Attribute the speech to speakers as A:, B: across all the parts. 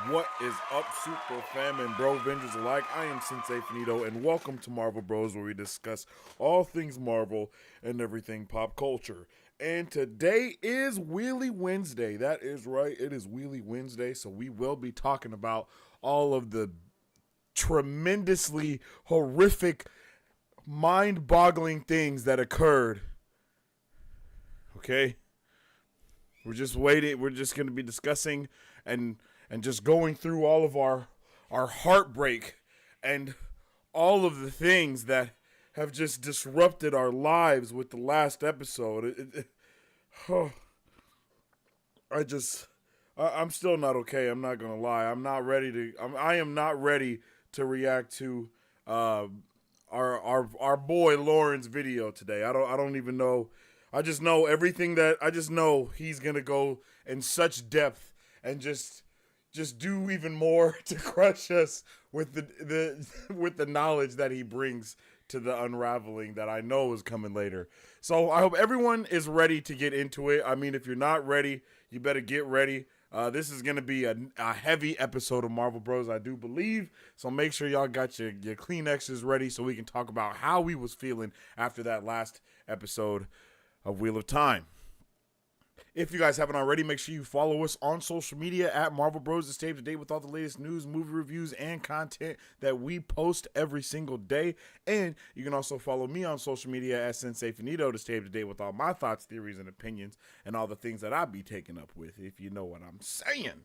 A: What is up, Super Fam and Brovengers alike? I am Sensei and welcome to Marvel Bros, where we discuss all things Marvel and everything pop culture. And today is Wheelie Wednesday. That is right, it is Wheelie Wednesday, so we will be talking about all of the tremendously horrific, mind-boggling things that occurred. Okay? We're just waiting. We're just going to be discussing and just going through all of our heartbreak and all of the things that have just disrupted our lives with the last episode. I'm still not okay. I'm not gonna lie. I am not ready to react to our boy Lauren's video today. I don't even know. I just know everything that I just know he's gonna go in such depth and just do even more to crush us with the with the knowledge that he brings to the unraveling that I know is coming later. So I hope everyone is ready to get into it. I mean, if you're not ready, you better get ready. This is going to be a heavy episode of Marvel Bros, I do believe. So make sure y'all got your Kleenexes ready so we can talk about how we was feeling after that last episode of Wheel of Time. If you guys haven't already, make sure you follow us on social media at Marvel Bros to stay up to date with all the latest news, movie reviews, and content that we post every single day. And you can also follow me on social media at Sensei Finito to stay up to date with all my thoughts, theories, and opinions, and all the things that I be taking up with, if you know what I'm saying.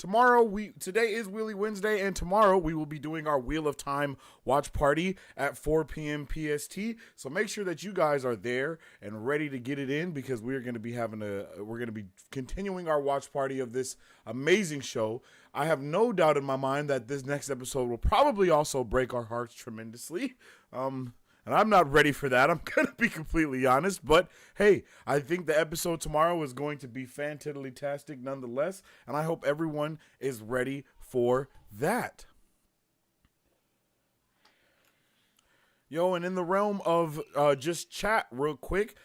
A: Today is Wheelie Wednesday, and tomorrow we will be doing our Wheel of Time watch party at 4 p.m. PST. So make sure that you guys are there and ready to get it in, because we're going to be continuing our watch party of this amazing show. I have no doubt in my mind that this next episode will probably also break our hearts tremendously. And I'm not ready for that. I'm going to be completely honest. But, hey, I think the episode tomorrow is going to be fantiddly-tastic nonetheless. And I hope everyone is ready for that. Yo, and in the realm of just chat real quick,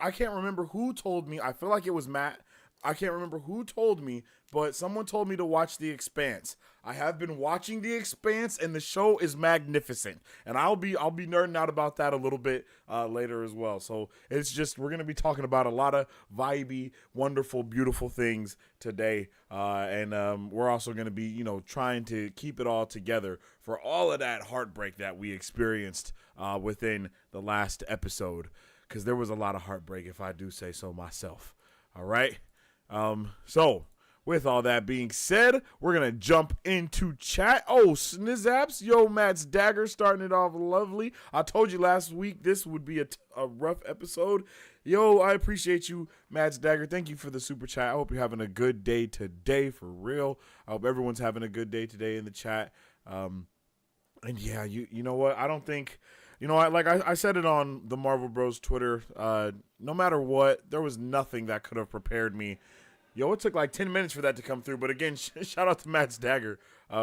A: I can't remember who told me. I feel like it was Matt. I can't remember who told me, but someone told me to watch The Expanse. I have been watching The Expanse, and the show is magnificent. And I'll be nerding out about that a little bit later as well. So it's just, we're gonna be talking about a lot of vibey, wonderful, beautiful things today, and we're also gonna be, trying to keep it all together for all of that heartbreak that we experienced within the last episode, because there was a lot of heartbreak, if I do say so myself. All right. So with all that being said, we're going to jump into chat. Oh, snizzaps. Yo, Matt's Dagger starting it off lovely. I told you last week this would be a rough episode. Yo, I appreciate you, Matt's Dagger. Thank you for the super chat. I hope you're having a good day today, for real. I hope everyone's having a good day today in the chat. And yeah, you know what? I don't think... like I said it on the Marvel Bros Twitter, no matter what, there was nothing that could have prepared me. Yo, it took like 10 minutes for that to come through. But again, shout out to Matt's Dagger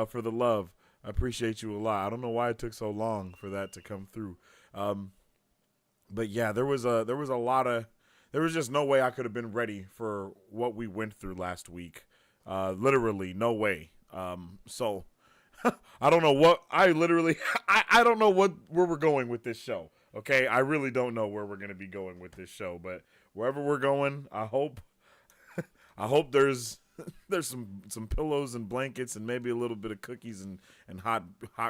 A: for the love. I appreciate you a lot. I don't know why it took so long for that to come through. But yeah, there was just no way I could have been ready for what we went through last week. Literally, no way. So... I don't know what I don't know where we're going with this show. Okay, I really don't know where we're going to be going with this show, but wherever we're going, I hope there's some pillows and blankets and maybe a little bit of cookies and hot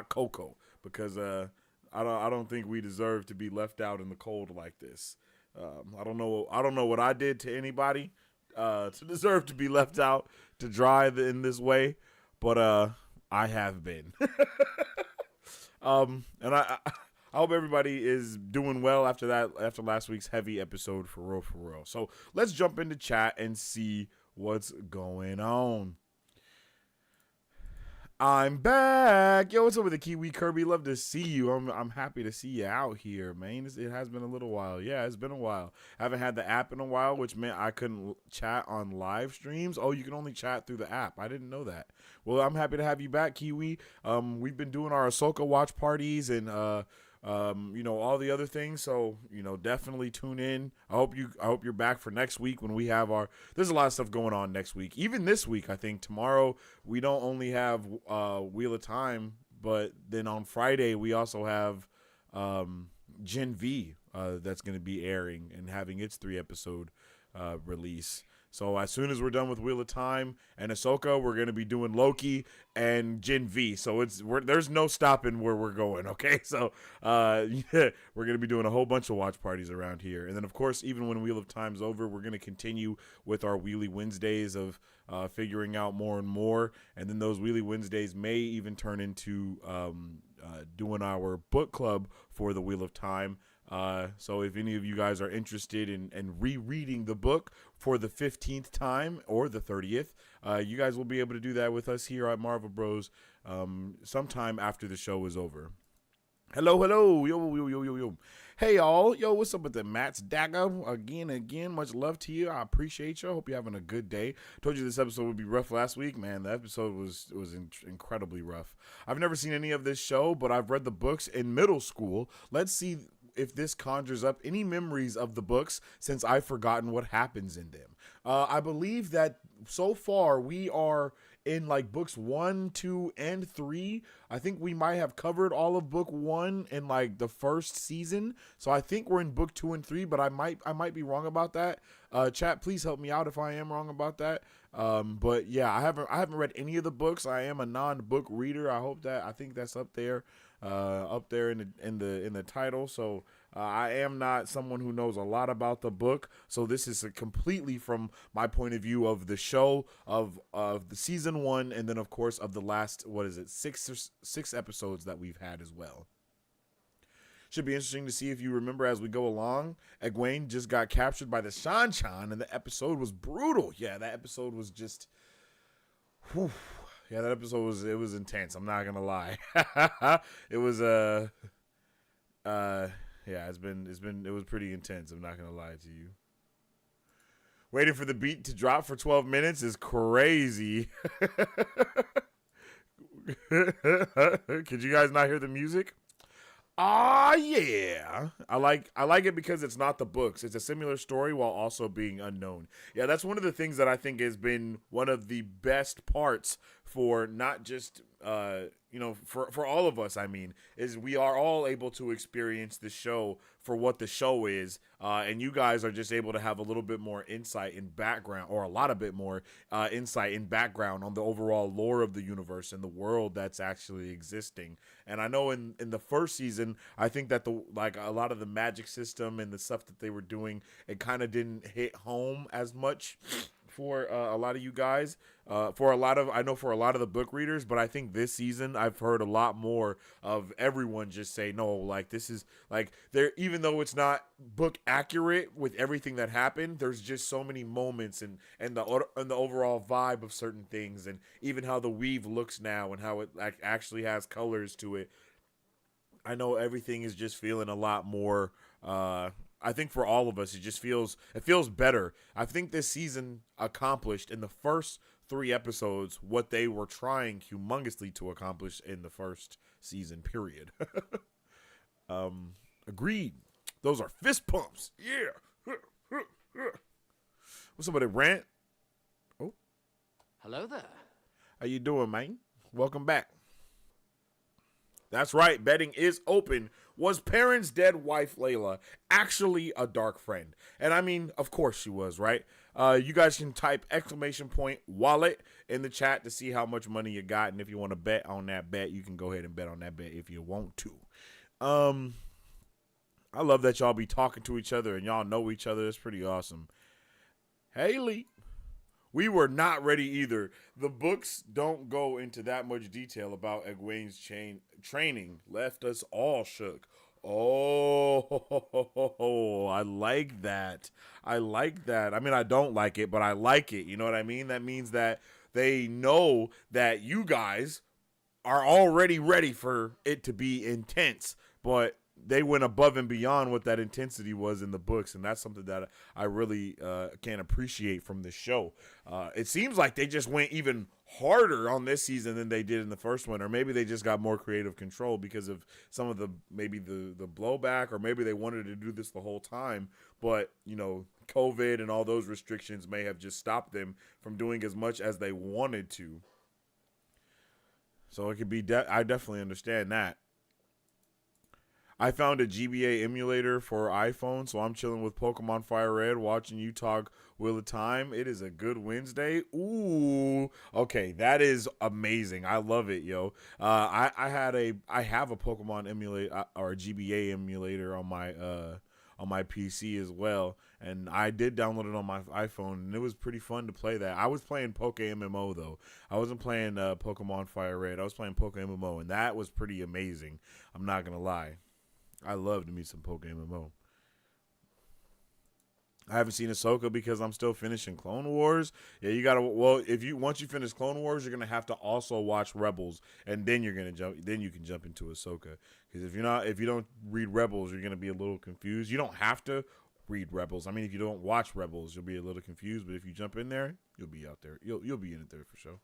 A: cocoa, because I don't think we deserve to be left out in the cold like this. I don't know what I did to anybody to deserve to be left out to dry in this way, but I have been. And I hope everybody is doing well after last week's heavy episode, for real. So let's jump into chat and see what's going on. I'm back. Yo, what's up with the Kiwi Kirby? Love to see you. I'm happy to see you out here, man. It has been a little while. Yeah, it's been a while. I haven't had the app in a while, which meant I couldn't chat on live streams. Oh, you can only chat through the app. I didn't know that. Well, I'm happy to have you back, Kiwi. We've been doing our Ahsoka watch parties, and all the other things. So, definitely tune in. I hope you're back for next week when we have there's a lot of stuff going on next week. Even this week, I think tomorrow we don't only have Wheel of Time, but then on Friday we also have Gen V that's going to be airing and having its 3-episode release. So as soon as we're done with Wheel of Time and Ahsoka, we're going to be doing Loki and Gen V. So there's no stopping where we're going, okay? So we're going to be doing a whole bunch of watch parties around here. And then, of course, even when Wheel of Time's over, we're going to continue with our Wheelie Wednesdays of figuring out more and more. And then those Wheelie Wednesdays may even turn into doing our book club for the Wheel of Time. So if any of you guys are interested in rereading the book for the 15th time or the 30th, you guys will be able to do that with us here at Marvel Bros sometime after the show is over. Hello, yo. Hey, y'all. Yo, what's up with the Matt's Dagger? Again, much love to you. I appreciate you. I hope you're having a good day. Told you this episode would be rough last week. Man, the episode was incredibly rough. I've never seen any of this show, but I've read the books in middle school. Let's see if this conjures up any memories of the books since I've forgotten what happens in them. I believe that so far we are in like books 1, 2, and 3. I think we might have covered all of book 1 in like the first season. So I think we're in book 2 and 3, but I might be wrong about that. Chat, please help me out if I am wrong about that. But yeah, I haven't read any of the books. I am a non-book reader. I think that's up there in the title. So I am not someone who knows a lot about the book. So this is completely from my point of view of the show of the season 1, and then of course of the last 6 episodes that we've had as well. Should be interesting to see if you remember as we go along. Egwene just got captured by the Shan-Chan, and the episode was brutal. Yeah, that episode was just, whew. Yeah, that episode was intense. I'm not gonna lie. It was it was pretty intense. I'm not gonna lie to you. Waiting for the beat to drop for 12 minutes is crazy. Could you guys not hear the music? Yeah. I like it because it's not the books. It's a similar story while also being unknown. Yeah, that's one of the things that I think has been one of the best parts for not just for all of us, is we are all able to experience the show for what the show is, and you guys are just able to have a little bit more insight and background, or a lot of bit more insight and background on the overall lore of the universe and the world that's actually existing. And I know in the first season, I think that a lot of the magic system and the stuff that they were doing, it kind of didn't hit home as much for a lot of you guys, for a lot of the book readers. But I think this season I've heard a lot more of everyone just say, no, like this is like there, even though it's not book accurate with everything that happened, there's just so many moments and the overall vibe of certain things, and even how the weave looks now and how it like actually has colors to it. I know everything is just feeling a lot more, I think for all of us, it feels better. I think this season accomplished in the first 3 episodes what they were trying humongously to accomplish in the first season, period. Agreed. Those are fist pumps. Yeah. What's up with it, Rant? Oh.
B: Hello there.
A: How you doing, man? Welcome back. That's right, betting is open. Was Perrin's dead wife, Layla, actually a dark friend? And I mean, of course she was, right? You guys can type !wallet in the chat to see how much money you got. And if you want to bet on that bet, you can go ahead and bet on that bet if you want to. I love that y'all be talking to each other and y'all know each other. It's pretty awesome. Haley. We were not ready either. The books don't go into that much detail about Egwene's training. Left us all shook. Oh, I like that. I like that. I mean, I don't like it, but I like it. You know what I mean? That means that they know that you guys are already ready for it to be intense. But they went above and beyond what that intensity was in the books, and that's something that I really can appreciate from this show. It seems like they just went even harder on this season than they did in the first one, or maybe they just got more creative control because of some of the blowback, or maybe they wanted to do this the whole time, but COVID and all those restrictions may have just stopped them from doing as much as they wanted to. So it could be I definitely understand that. I found a GBA emulator for iPhone, so I'm chilling with Pokemon Fire Red, watching you talk Wheel of Time. It is a good Wednesday. Ooh, okay, that is amazing. I love it, yo. I have a Pokemon emulator or a GBA emulator on my PC as well, and I did download it on my iPhone, and it was pretty fun to play that. I was playing Poke MMO though. I wasn't playing Pokemon Fire Red. I was playing Poke MMO, and that was pretty amazing. I'm not gonna lie. I loved me some Poke MMO. I haven't seen Ahsoka because I'm still finishing Clone Wars. Yeah, you gotta. Well, once you finish Clone Wars, you're gonna have to also watch Rebels, and then you're gonna jump. Then you can jump into Ahsoka. Because if you don't read Rebels, you're gonna be a little confused. You don't have to read Rebels. I mean, if you don't watch Rebels, you'll be a little confused. But if you jump in there, you'll be out there. You'll be in it there for sure.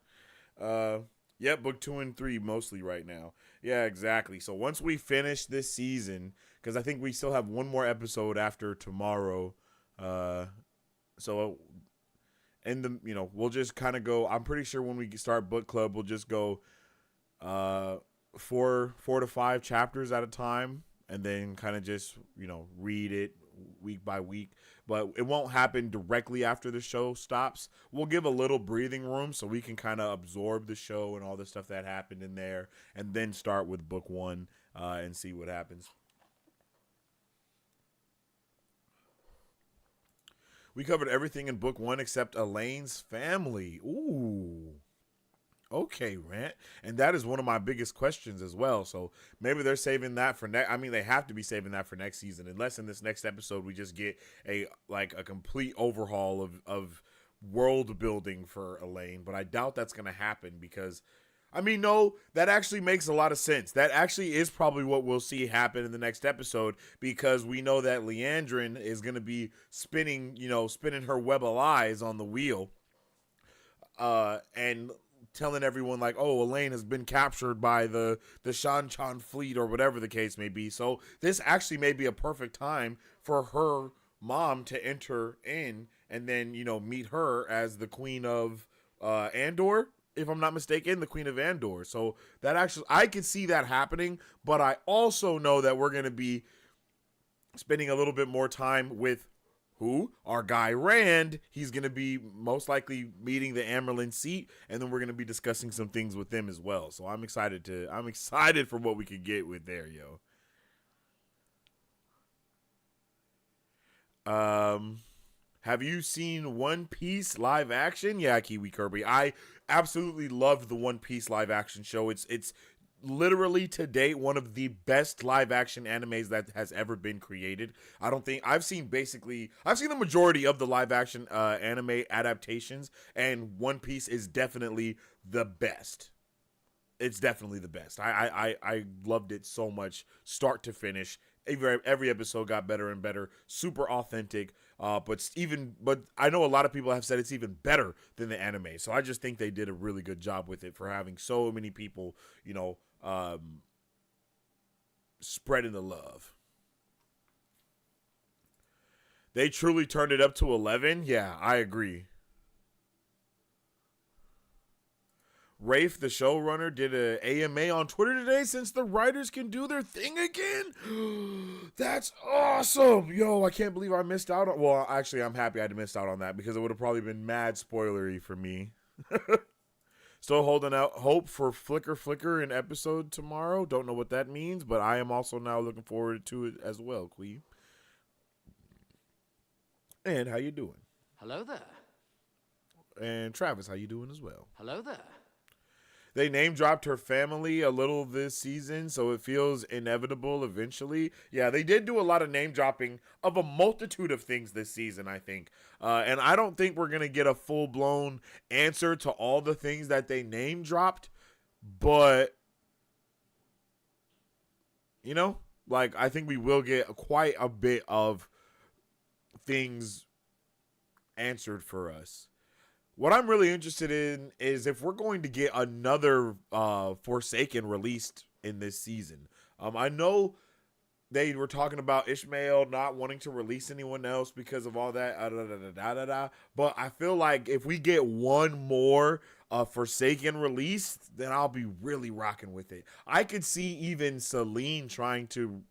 A: Yeah, book 2 and 3 mostly right now. Yeah, exactly. So once we finish this season, because I think we still have one more episode after tomorrow. So we'll just kind of go. I'm pretty sure when we start book club, we'll just go 4 to 5 chapters at a time, and then kind of just read it week by week. But it won't happen directly after the show stops. We'll give a little breathing room so we can kind of absorb the show and all the stuff that happened in there, and then start with book 1 and see what happens. We covered everything in book 1 except Elaine's family. Ooh. Okay, Rant. And that is one of my biggest questions as well. So maybe they're saving that for next. I mean, they have to be saving that for next season, unless in this next episode we just get a complete overhaul of world building for Elaine. But I doubt that's going to happen because, I mean, no, that actually makes a lot of sense. That actually is probably what we'll see happen in the next episode, because we know that Leandrin is going to be spinning her web of lies on the wheel, and telling everyone like, oh, Elaine has been captured by the Shan-Chan fleet or whatever the case may be. So this actually may be a perfect time for her mom to enter in and then, meet her as the queen of Andor, if I'm not mistaken, the queen of Andor. So that actually, I could see that happening, but I also know that we're going to be spending a little bit more time with our guy Rand. He's going to be most likely meeting the Amyrlin seat, and then we're going to be discussing some things with them as well. So I'm excited for what we could get with there, yo. Have you seen One Piece live action? Yeah, Kiwi Kirby. I absolutely loved the One Piece live action show. It's literally to date one of the best live action animes that has ever been created. I've seen the majority of the live action anime adaptations, and One Piece is definitely the best. It's definitely the best. I loved it so much, start to finish. Every episode got better and better, super authentic. But I know a lot of people have said it's even better than the anime. So I just think they did a really good job with it for having so many people, spreading the love. They truly turned it up to 11. Yeah, I agree. Rafe, the showrunner, did an AMA on Twitter today since the writers can do their thing again. That's awesome. Yo, I can't believe I missed out on. Well, actually, I'm happy I missed out on that because it would have probably been mad spoilery for me. Still holding out hope for Flicker in episode tomorrow. Don't know what that means, but I am also now looking forward to it as well, Queen. And how you doing?
B: Hello there.
A: And Travis, how you doing as well?
B: Hello there.
A: They name dropped her family a little this season, so it feels inevitable eventually. Yeah, they did do a lot of name dropping of a multitude of things this season, I think. And I don't think we're going to get a full-blown answer to all the things that they name dropped. But, like I think we will get quite a bit of things answered for us. What I'm really interested in is if we're going to get another Forsaken released in this season. I know they were talking about Ishmael not wanting to release anyone else because of all that. But I feel like if we get one more Forsaken release, then I'll be really rocking with it. I could see even Celine trying to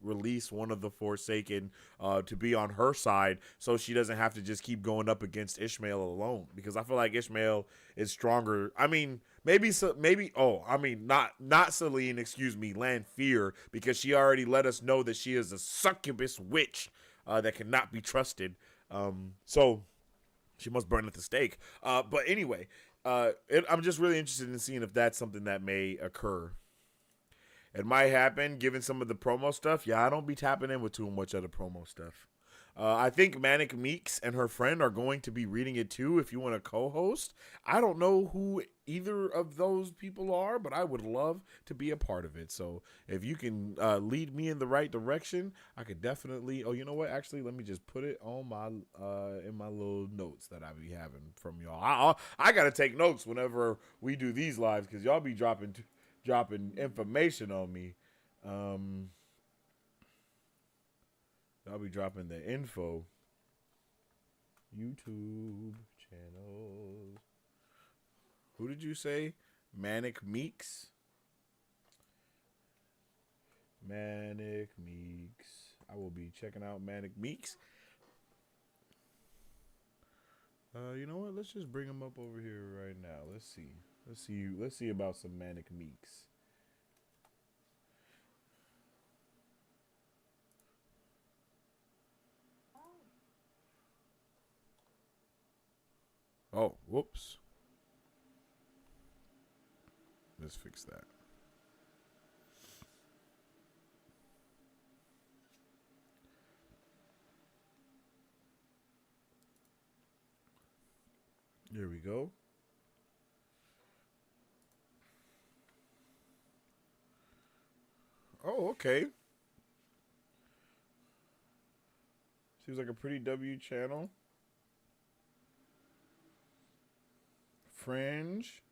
A: release one of the Forsaken to be on her side so she doesn't have to just keep going up against Ishmael alone. Because I feel like Ishmael is stronger. I mean, maybe. Not Celine. Excuse me, Lanfear, because she already let us know that she is a succubus witch that cannot be trusted. So she must burn at the stake. But anyway, I'm just really interested in seeing if that's something that may occur. It might happen, given some of the promo stuff. Yeah, I don't be tapping in with too much of the promo stuff. I think Manic Meeks and her friend are going to be reading it too if you want to co-host. I don't know who either of those people are, but I would love to be a part of it. So if you can lead me in the right direction, I could definitely... Oh, you know what? Actually, let me just put it on my in my little notes that I be having from y'all. I got to take notes whenever we do these lives because y'all be dropping information on me. I'll be dropping the info. YouTube channels. Who did you say? Manic Meeks? Manic Meeks. I will be checking out Manic Meeks. You know what? Let's just bring him up over here right now. Let's see about some Manic Meeks. Oh, whoops. Let's fix that. There we go. Oh, okay. Seems like a pretty W channel. Fringe.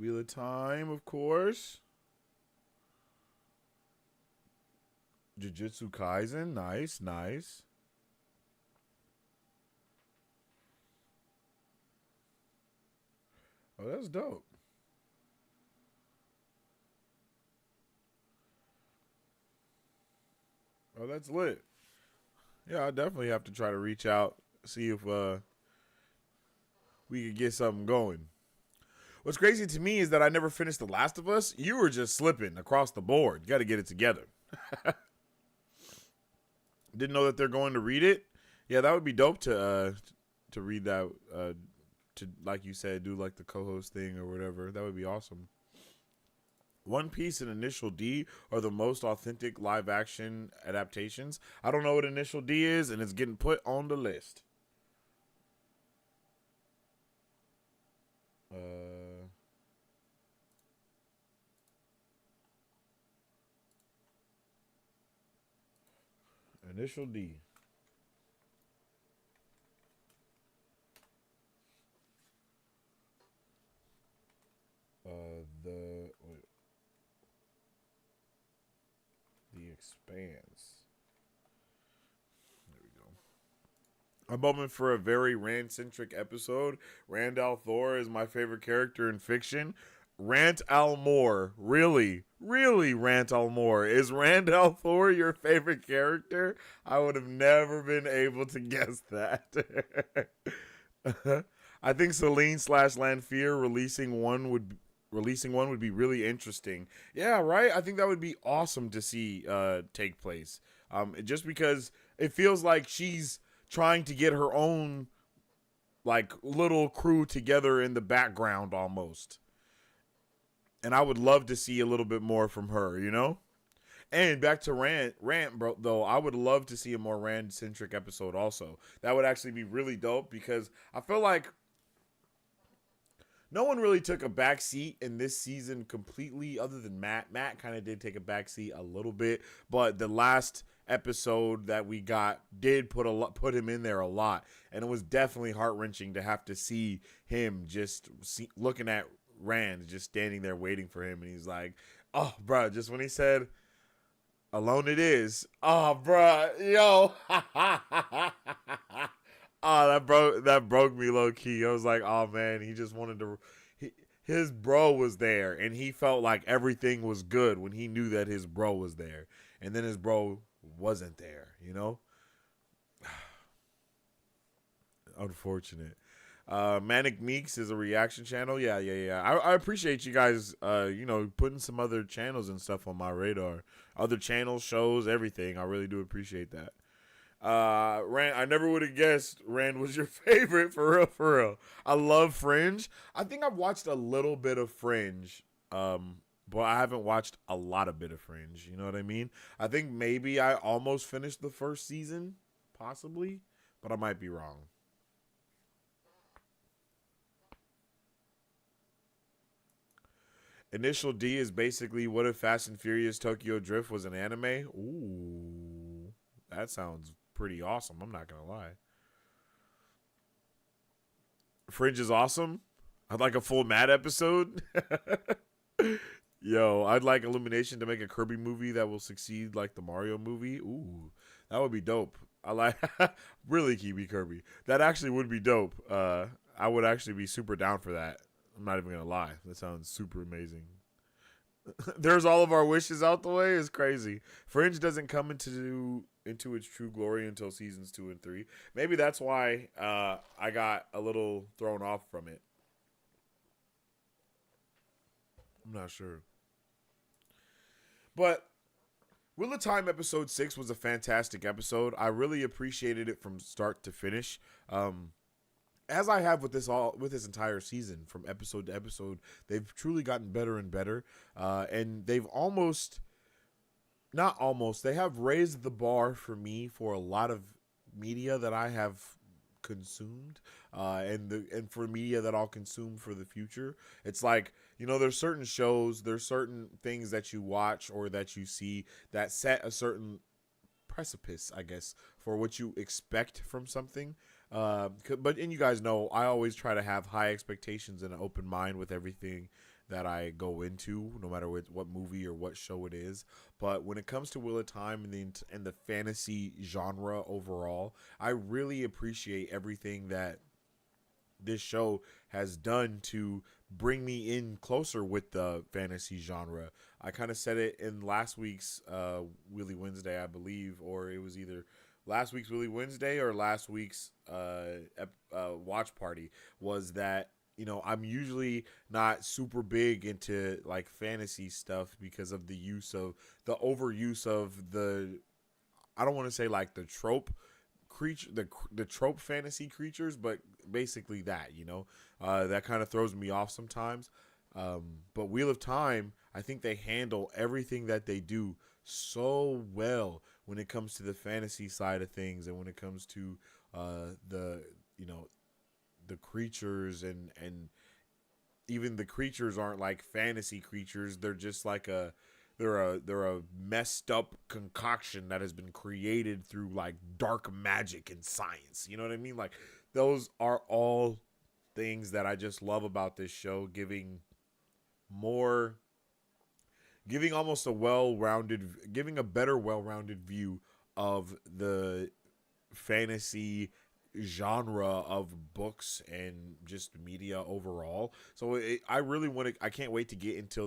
A: Wheel of Time, of course. Jujutsu Kaisen. Nice, nice. Oh, that's dope. Oh, that's lit. Yeah, I definitely have to try to reach out, see if we could get something going. What's crazy to me is that I never finished The Last of Us. You were just slipping across the board. You got to get it together. Didn't know that they're going to read it. Yeah, that would be dope to read that. To, like you said, do like the co-host thing or whatever. That would be awesome. One Piece and Initial D are the most authentic live action adaptations. I don't know what Initial D is, and it's getting put on the list. Initial D. The Expanse. There we go. A moment for a very Rand-centric episode. Rand al'Thor is my favorite character in fiction. Rand al'More. Really? Really, Rand al'More. Is Rand al'Thor your favorite character? I would have never been able to guess that. I think Celine / Lanfear releasing one would be really interesting. Yeah, right? I think that would be awesome to see take place. Just because it feels like she's trying to get her own like little crew together in the background almost. And I would love to see a little bit more from her, you know? And back to Rant, bro, though, I would love to see a more Rand-centric episode also. That would actually be really dope because I feel like no one really took a back seat in this season completely, other than Matt. Matt kind of did take a back seat a little bit, but the last episode that we got did put him in there a lot, and it was definitely heart wrenching to have to see him looking at Rand just standing there waiting for him, and he's like, "Oh, bro," just when he said, "Alone it is." Oh, bro, yo. Oh, that broke me low key. I was like, oh man, he just wanted to. His bro was there, and he felt like everything was good when he knew that his bro was there, and then his bro wasn't there. You know, unfortunate. Manic Meeks is a reaction channel. Yeah. I appreciate you guys. Putting some other channels and stuff on my radar. Other channels, shows, everything. I really do appreciate that. Rand, I never would have guessed Rand was your favorite, for real, for real. I love Fringe. I think I've watched a little bit of Fringe, but I haven't watched a lot of Fringe. You know what I mean? I think maybe I almost finished the first season, possibly, but I might be wrong. Initial D is basically what if Fast and Furious Tokyo Drift was an anime? Ooh, that sounds pretty awesome. I'm not gonna lie. Fringe is awesome. I'd like a full Mad episode. Yo, I'd like Illumination to make a Kirby movie that will succeed like the Mario movie. Ooh, that would be dope. I like really Kiwi Kirby. That actually would be dope. I would actually be super down for that. I'm not even gonna lie. That sounds super amazing. There's all of our wishes out the way. Is crazy. Fringe doesn't come into its true glory until seasons 2 and 3. Maybe that's why I got a little thrown off from it. I'm not sure. But Wheel of Time episode 6 was a fantastic episode. I really appreciated it from start to finish. As I have with this entire season, from episode to episode, they've truly gotten better and better, and they've they have raised the bar for me for a lot of media that I have consumed, and for media that I'll consume for the future. It's like, there's certain shows, there's certain things that you watch or that you see that set a certain precipice, I guess, for what you expect from something. And you guys know I always try to have high expectations and an open mind with everything that I go into, no matter what movie or what show it is. But when it comes to Wheel of Time and the fantasy genre overall, I really appreciate everything that this show has done to bring me in closer with the fantasy genre. I kind of said it in last week's Wheelie Wednesday, I believe, or it was either last week's Wheelie Wednesday or last week's watch party, was that I'm usually not super big into like fantasy stuff because of the overuse of the, I don't want to say like the trope creature, the trope fantasy creatures, but basically that, that kind of throws me off sometimes. But Wheel of Time, I think they handle everything that they do so well when it comes to the fantasy side of things, and when it comes to the creatures, and even the creatures aren't like fantasy creatures. They're just like they're a messed up concoction that has been created through like dark magic and science. You know what I mean? Like, those are all things that I just love about this show, giving almost giving a better well-rounded view of the fantasy genre of books and just media overall. So I can't wait to get into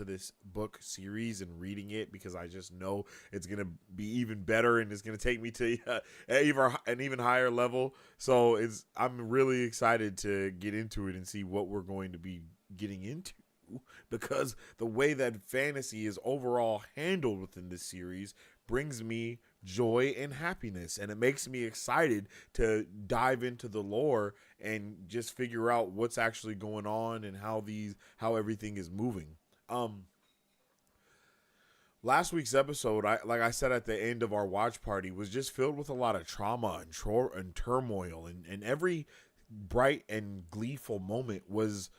A: this book series and reading it, because I just know it's going to be even better, and it's going to take me to an even higher level. So I'm really excited to get into it and see what we're going to be getting into, because the way that fantasy is overall handled within this series brings me joy and happiness, and it makes me excited to dive into the lore and just figure out what's actually going on and how everything is moving. Last week's episode, like I said at the end of our watch party, was just filled with a lot of trauma and turmoil, and every bright and gleeful moment was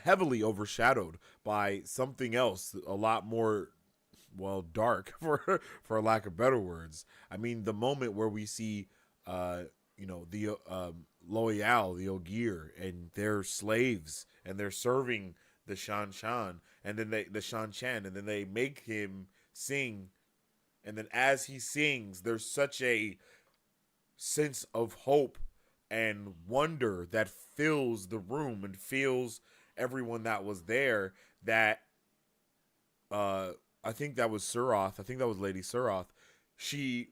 A: heavily overshadowed by something else a lot more, well, dark for lack of better words. I mean, the moment where we see the Loyal, the Ogier, and their slaves, and they're serving the Shan Shan, and then the Shan Chan, and then they make him sing, and then as he sings, there's such a sense of hope and wonder that fills the room and fills everyone that was there. That I think that was Suroth. I think that was Lady Suroth. She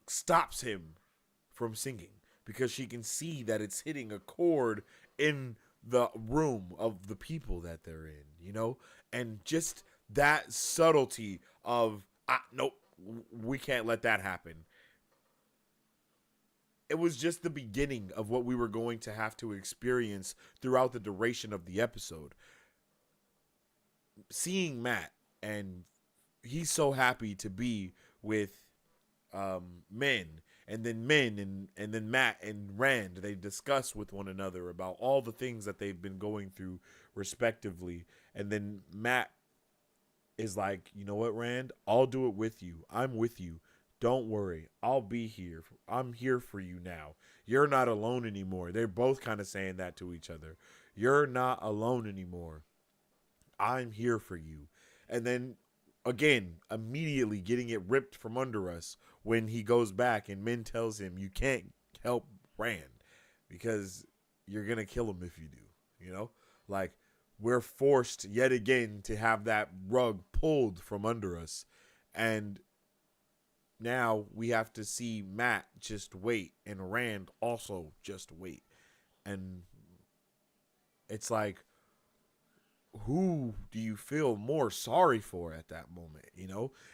A: stops him from singing because she can see that it's hitting a chord in the room of the people that they're in, and just that subtlety of nope, we can't let that happen. It was just the beginning of what we were going to have to experience throughout the duration of the episode. Seeing Matt, and he's so happy to be with men, and then Matt and Rand, they discuss with one another about all the things that they've been going through respectively, and then Matt is like, you know what, Rand, I'll do it with you. I'm with you. Don't worry. I'll be here. I'm here for you now. You're not alone anymore. They're both kind of saying that to each other. You're not alone anymore. I'm here for you. And then, again, immediately getting it ripped from under us when he goes back and Min tells him, you can't help Rand because you're going to kill him if you do. Like, we're forced yet again to have that rug pulled from under us. And now we have to see Matt just wait and Rand also just wait. And it's like, who do you feel more sorry for at that moment?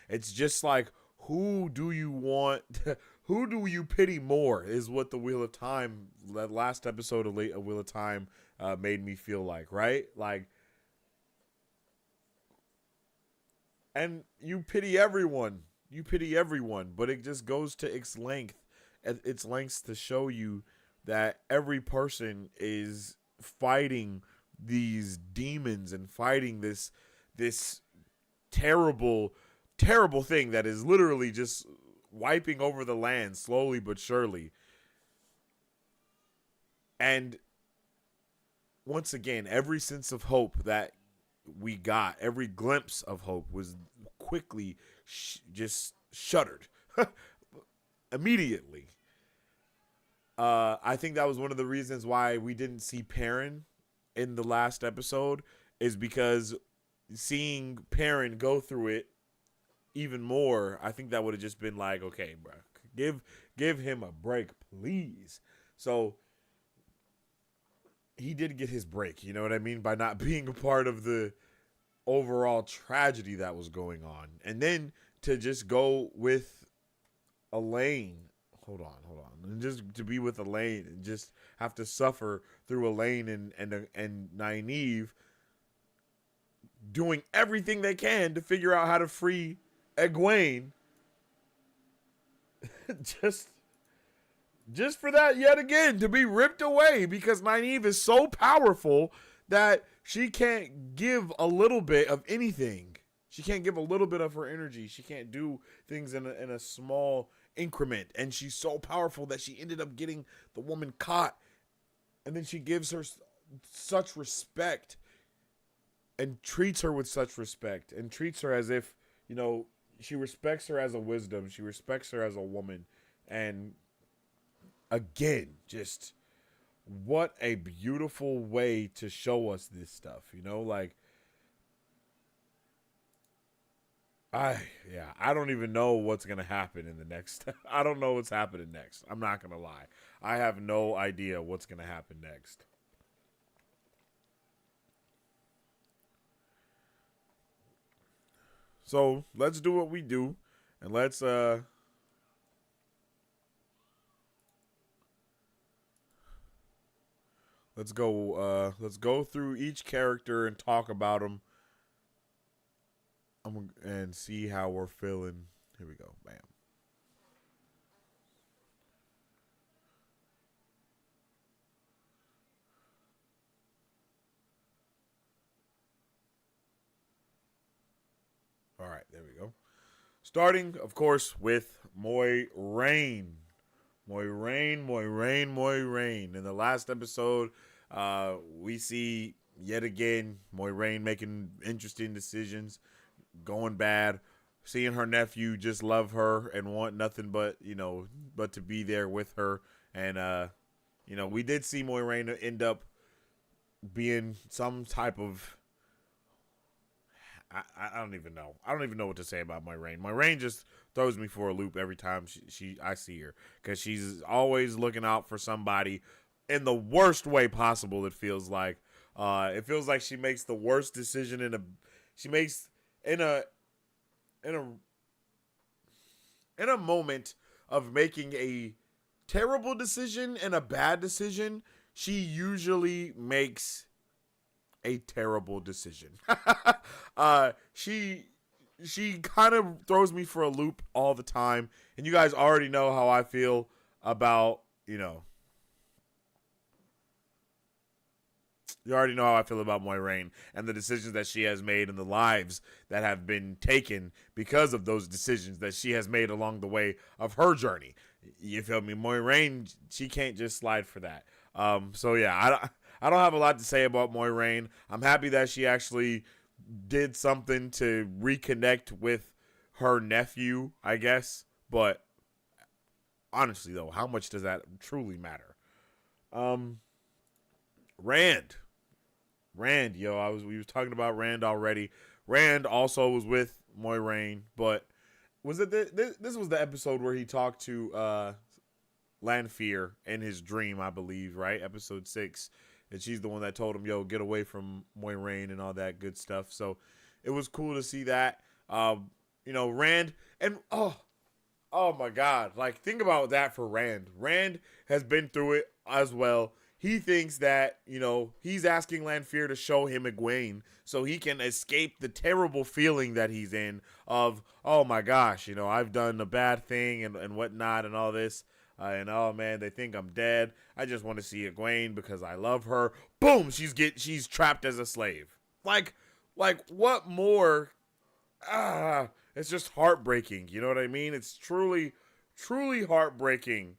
A: It's just like, who do you want? Who do you pity more is what the Wheel of Time, that last episode of Wheel of Time made me feel like, right? Like, and you pity everyone. But it just goes to its lengths to show you that every person is fighting these demons and fighting this terrible thing that is literally just wiping over the land slowly but surely. And once again, every sense of hope that we got, every glimpse of hope was quickly just shuttered immediately. I think that was one of the reasons why we didn't see Perrin in the last episode, is because seeing Perrin go through it even more, I think that would have just been like, okay, bro, give him a break, please. So he did get his break, you know what I mean, by not being a part of the overall tragedy that was going on. And then to just go with Elaine, hold on, and just to be with Elaine and just have to suffer through Elaine and Nynaeve doing everything they can to figure out how to free Egwene. just for that yet again to be ripped away because Nynaeve is so powerful that she can't give a little bit of anything. She can't give a little bit of her energy. She can't do things in a small increment. And she's so powerful that she ended up getting the woman caught. And then she gives her such respect and treats her with such respect and treats her as if, she respects her as a wisdom. She respects her as a woman. And again, just what a beautiful way to show us this stuff, like, I don't even know what's going to happen in the next. I don't know what's happening next. I'm not going to lie. I have no idea what's going to happen next. So let's do what we do, and let's go through each character and talk about them, and see how we're feeling. Here we go. Bam. Starting, of course, with Moiraine. Moiraine. In the last episode, we see yet again Moiraine making interesting decisions, going bad, seeing her nephew just love her and want nothing but, but to be there with her. And, we did see Moiraine end up being some type of, I don't even know. I don't even know what to say about Moiraine. Moiraine just throws me for a loop every time I see her, because she's always looking out for somebody in the worst way possible. It feels like she makes the worst decision in a moment of making a terrible decision and a bad decision. She usually makes a terrible decision. She kind of throws me for a loop all the time, and you guys already know how I feel about, You already know how I feel about Moiraine and the decisions that she has made and the lives that have been taken because of those decisions that she has made along the way of her journey. You feel me? Moiraine, she can't just slide for that. So yeah, I don't have a lot to say about Moiraine. I'm happy that she actually did something to reconnect with her nephew, I guess. But honestly, though, how much does that truly matter? Rand, we was talking about Rand already. Rand also was with Moiraine, but was it this was the episode where he talked to Lanfear in his dream, I believe, right? Episode 6. And she's the one that told him, yo, get away from Moiraine and all that good stuff. So it was cool to see that. Rand, and oh my God. Like, think about that for Rand. Rand has been through it as well. He thinks that, he's asking Lanfear to show him Egwene so he can escape the terrible feeling that he's in of, oh my gosh, I've done a bad thing and whatnot and all this. And oh man, they think I'm dead. I just want to see Egwene because I love her. Boom, she's trapped as a slave. Like what more? It's just heartbreaking. You know what I mean? It's truly, truly heartbreaking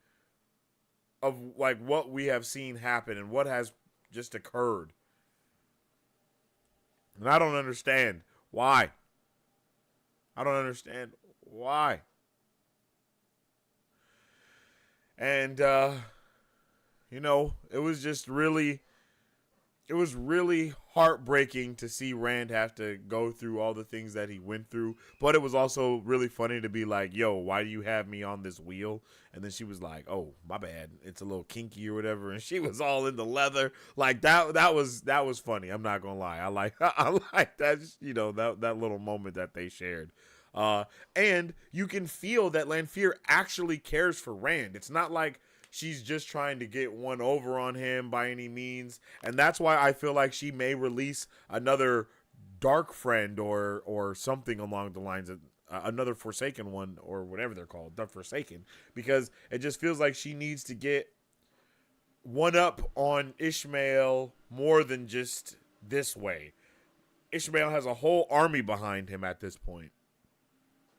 A: of like what we have seen happen and what has just occurred. And I don't understand why. I don't understand why. And it was really heartbreaking to see Rand have to go through all the things that he went through. But it was also really funny to be like, yo, why do you have me on this wheel? And then she was like, oh, my bad. It's a little kinky or whatever. And she was all in the leather. Like that was funny. I'm not going to lie. I like that, that little moment that they shared. And you can feel that Lanfear actually cares for Rand. It's not like she's just trying to get one over on him by any means. And that's why I feel like she may release another dark friend or something along the lines of another Forsaken one or whatever they're called, the Forsaken, because it just feels like she needs to get one up on Ishmael more than just this way. Ishmael has a whole army behind him at this point.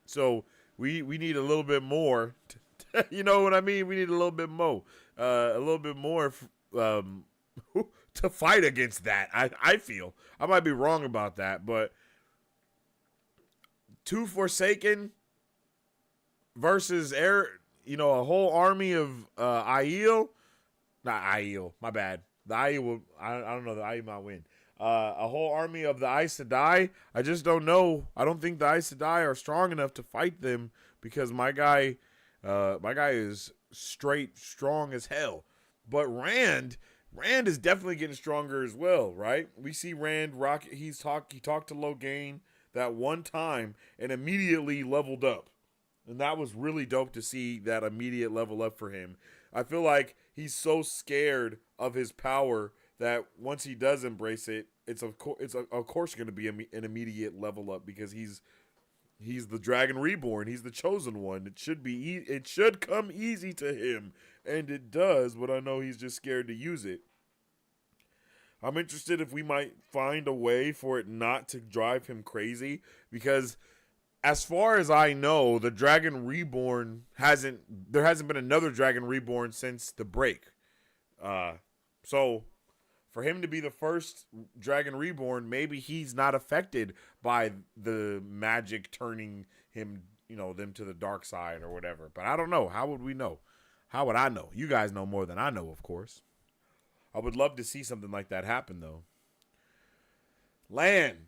A: So we need a little bit more. You know what I mean? We need a little bit more. To fight against that. I feel. I might be wrong about that, but two Forsaken versus a whole army of Aiel. Not Aiel, my bad. The Aiel will, I don't know, the Aiel might win. A whole army of the Aes Sedai. I just don't know. I don't think the Aes Sedai are strong enough to fight them because my guy is strong as hell. But Rand is definitely getting stronger as well, right? We see Rand rock. He talked to Logain that one time and immediately leveled up, and that was really dope to see that immediate level up for him. I feel like he's so scared of his power that once he does embrace it, it's of course going to be an immediate level up because he's the Dragon Reborn. He's the chosen one. It should come easy to him, and it does. But I know he's just scared to use it. I'm interested if we might find a way for it not to drive him crazy, because as far as I know, the Dragon Reborn there hasn't been another Dragon Reborn since the break. So for him to be the first Dragon Reborn, maybe he's not affected by the magic turning him, them to the dark side or whatever. But I don't know. How would we know? How would I know? You guys know more than I know, of course. I would love to see something like that happen, though. Lan.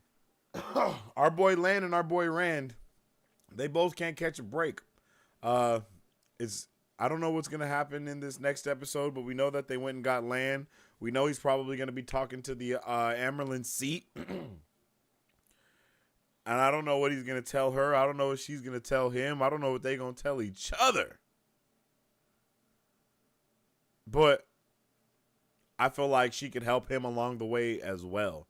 A: Our boy Lan and our boy Rand, they both can't catch a break. It's I don't know what's going to happen in this next episode, but we know that they went and got Lan. We know he's probably going to be talking to the Amyrlin seat. And I don't know what he's going to tell her. I don't know what she's going to tell him. I don't know what they're going to tell each other. But I feel like she could help him along the way as well.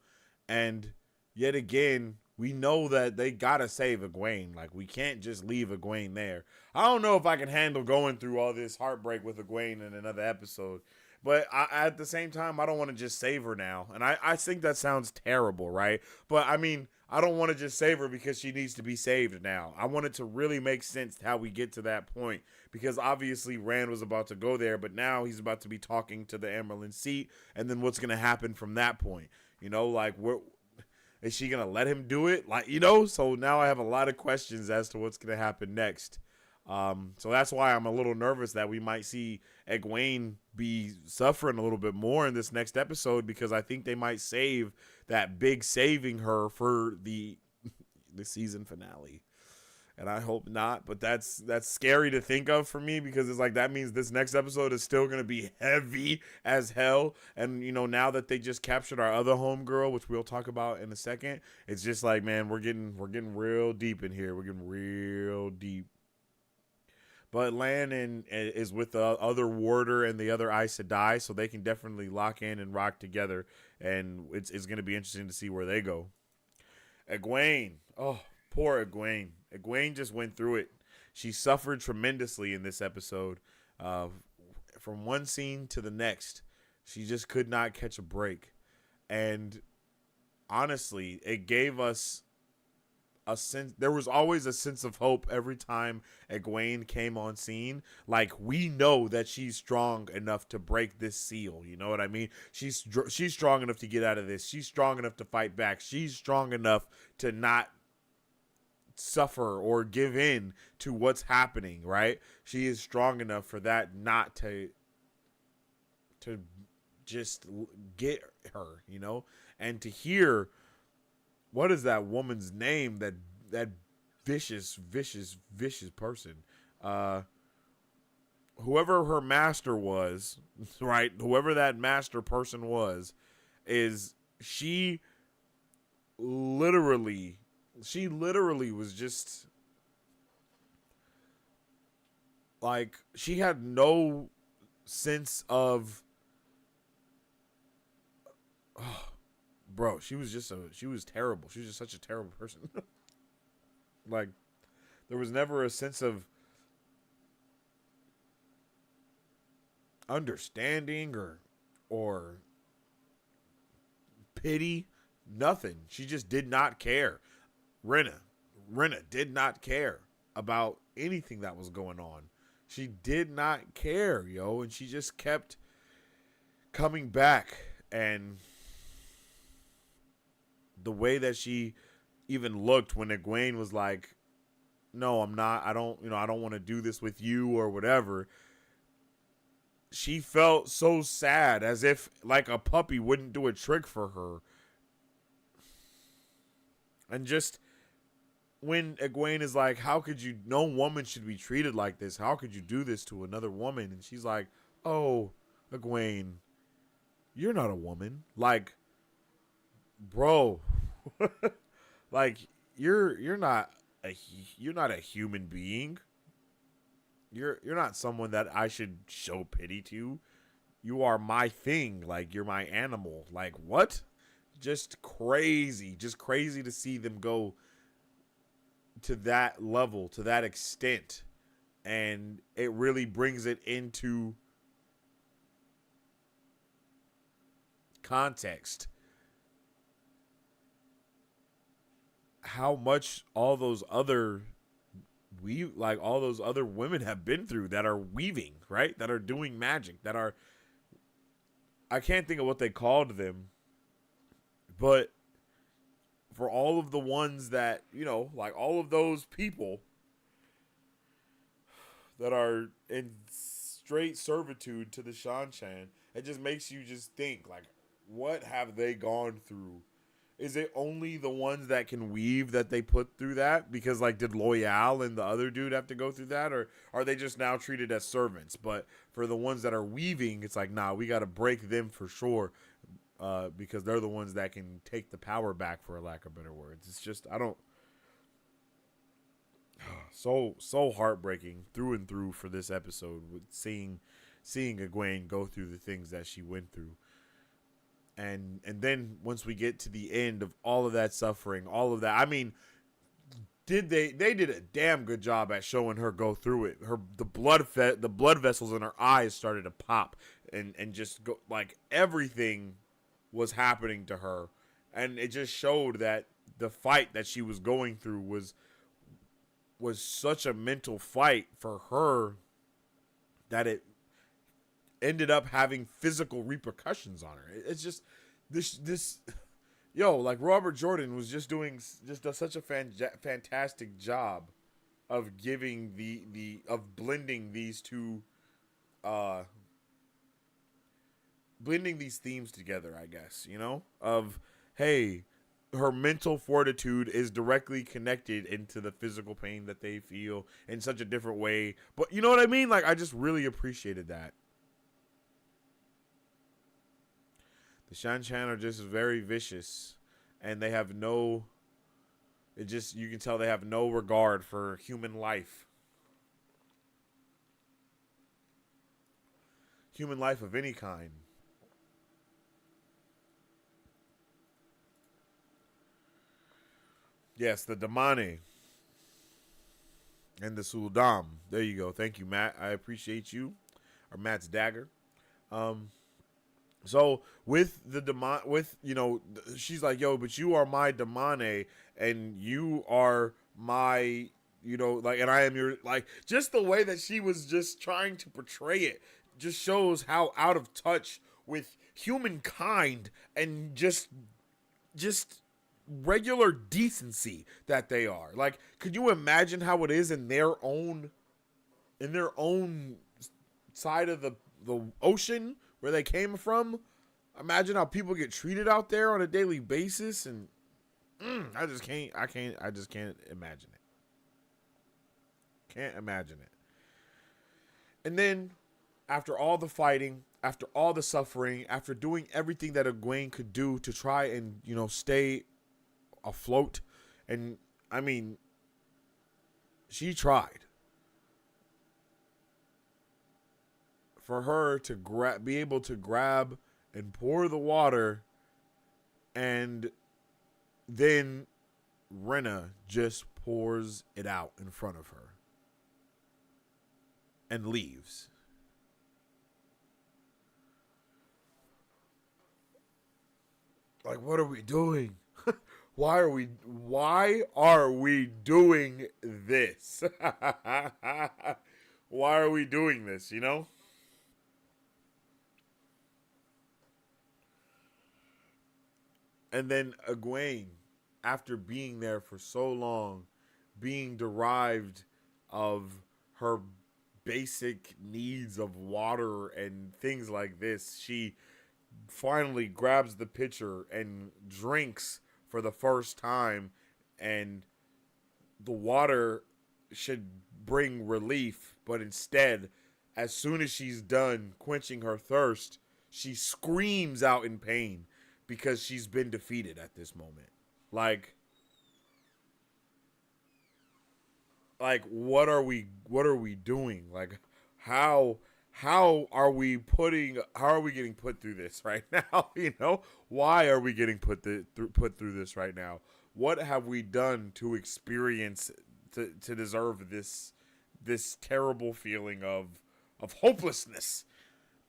A: And yet again, we know that they got to save Egwene. Like, we can't just leave Egwene there. I don't know if I can handle going through all this heartbreak with Egwene in another episode. But at the same time, I don't want to just save her now. And I think that sounds terrible, right? But, I mean, I don't want to just save her because she needs to be saved now. I want it to really make sense how we get to that point. Because obviously Rand was about to go there, but now he's about to be talking to the Amyrlin seat. And then what's going to happen from that point? Like, is she going to let him do it? Like, so now I have a lot of questions as to what's going to happen next. So that's why I'm a little nervous that we might see Egwene be suffering a little bit more in this next episode, because I think they might save that big saving her for the season finale. And I hope not, but that's scary to think of for me, because it's like that means this next episode is still going to be heavy as hell. And, now that they just captured our other homegirl, which we'll talk about in a second, it's just like, man, we're getting real deep in here. We're getting real deep. But Lan is with the other warder and the other Aes Sedai, so they can definitely lock in and rock together. And it's going to be interesting to see where they go. Egwene. Oh, poor Egwene. Egwene just went through it. She suffered tremendously in this episode. From one scene to the next, she just could not catch a break. And honestly, it gave us a sense. There was always a sense of hope every time Egwene came on scene. Like, we know that she's strong enough to break this seal. You know what I mean? She's strong enough to get out of this. She's strong enough to fight back. She's strong enough to not suffer or give in to what's happening, right? She is strong enough for that not to just get her, and to hear, what is that woman's name, that vicious person, whoever her master was, right? Whoever that master person was, she literally was just like, she had no sense of, bro, she was terrible. She was just such a terrible person. Like, there was never a sense of understanding or pity. Nothing. She just did not care. Rena did not care about anything that was going on. She did not care, yo, and she just kept coming back. And the way that she even looked when Egwene was like, no, I'm not, I don't want to do this with you or whatever. She felt so sad, as if like a puppy wouldn't do a trick for her. And just when Egwene is like, how could you, no woman should be treated like this. How could you do this to another woman? And she's like, oh, Egwene, you're not a woman. Like, bro, like, you're not a human being. You're not someone that I should show pity to. You are my thing. Like, you're my animal. Like, what? Just crazy to see them go to that level, to that extent. And it really brings it into context. how much all those other all those other women have been through that are weaving, right? That are doing magic, that are, I can't think of what they called them, but for all of the ones that, like all of those people that are in straight servitude to the Shan-Chan, it just makes you just think, like, what have they gone through? Is it only the ones that can weave that they put through that? Because, like, did Loyal and the other dude have to go through that? Or are they just now treated as servants? But for the ones that are weaving, it's like, nah, we got to break them for sure. Because they're the ones that can take the power back, for lack of better words. It's just, I don't... So heartbreaking through and through for this episode, with seeing Egwene go through the things that she went through. And then once we get to the end of all of that suffering, all of that, I mean, they did a damn good job at showing her go through it. The blood vessels in her eyes started to pop, and just go, like, everything was happening to her, and it just showed that the fight that she was going through was such a mental fight for her that it ended up having physical repercussions on her. It's just this like Robert Jordan was just doing such a fantastic job of giving of blending these two, blending these themes together, I guess, of, hey, her mental fortitude is directly connected into the physical pain that they feel in such a different way. But you know what I mean? Like, I just really appreciated that. The Shan-Chan are just very vicious, and they have you can tell they have no regard for human life. Human life of any kind. Yes, the Damane and the Suldam. There you go. Thank you, Matt. I appreciate you. Or Matt's dagger. So with the she's like, yo, but you are my Damane, and you are my, and I am your, like, just the way that she was just trying to portray it just shows how out of touch with humankind and just regular decency that they are. Like, could you imagine how it is in their own side of the ocean where they came from? Imagine how people get treated out there on a daily basis, and I just can't imagine it. Can't imagine it. And then after all the fighting, after all the suffering, after doing everything that Egwene could do to try and, stay afloat, and I mean, she tried. For her to be able to grab and pour the water, and then Rena just pours it out in front of her and leaves. Like, what are we doing? Why are we doing this? Why are we doing this, And then Egwene, after being there for so long, being derived of her basic needs of water and things like this, she finally grabs the pitcher and drinks for the first time, and the water should bring relief, but instead, as soon as she's done quenching her thirst, she screams out in pain because she's been defeated at this moment. Like what are we doing? Like, how are we getting put through this right now? Why are we getting put through this right now? What have we done to experience to deserve this terrible feeling of hopelessness?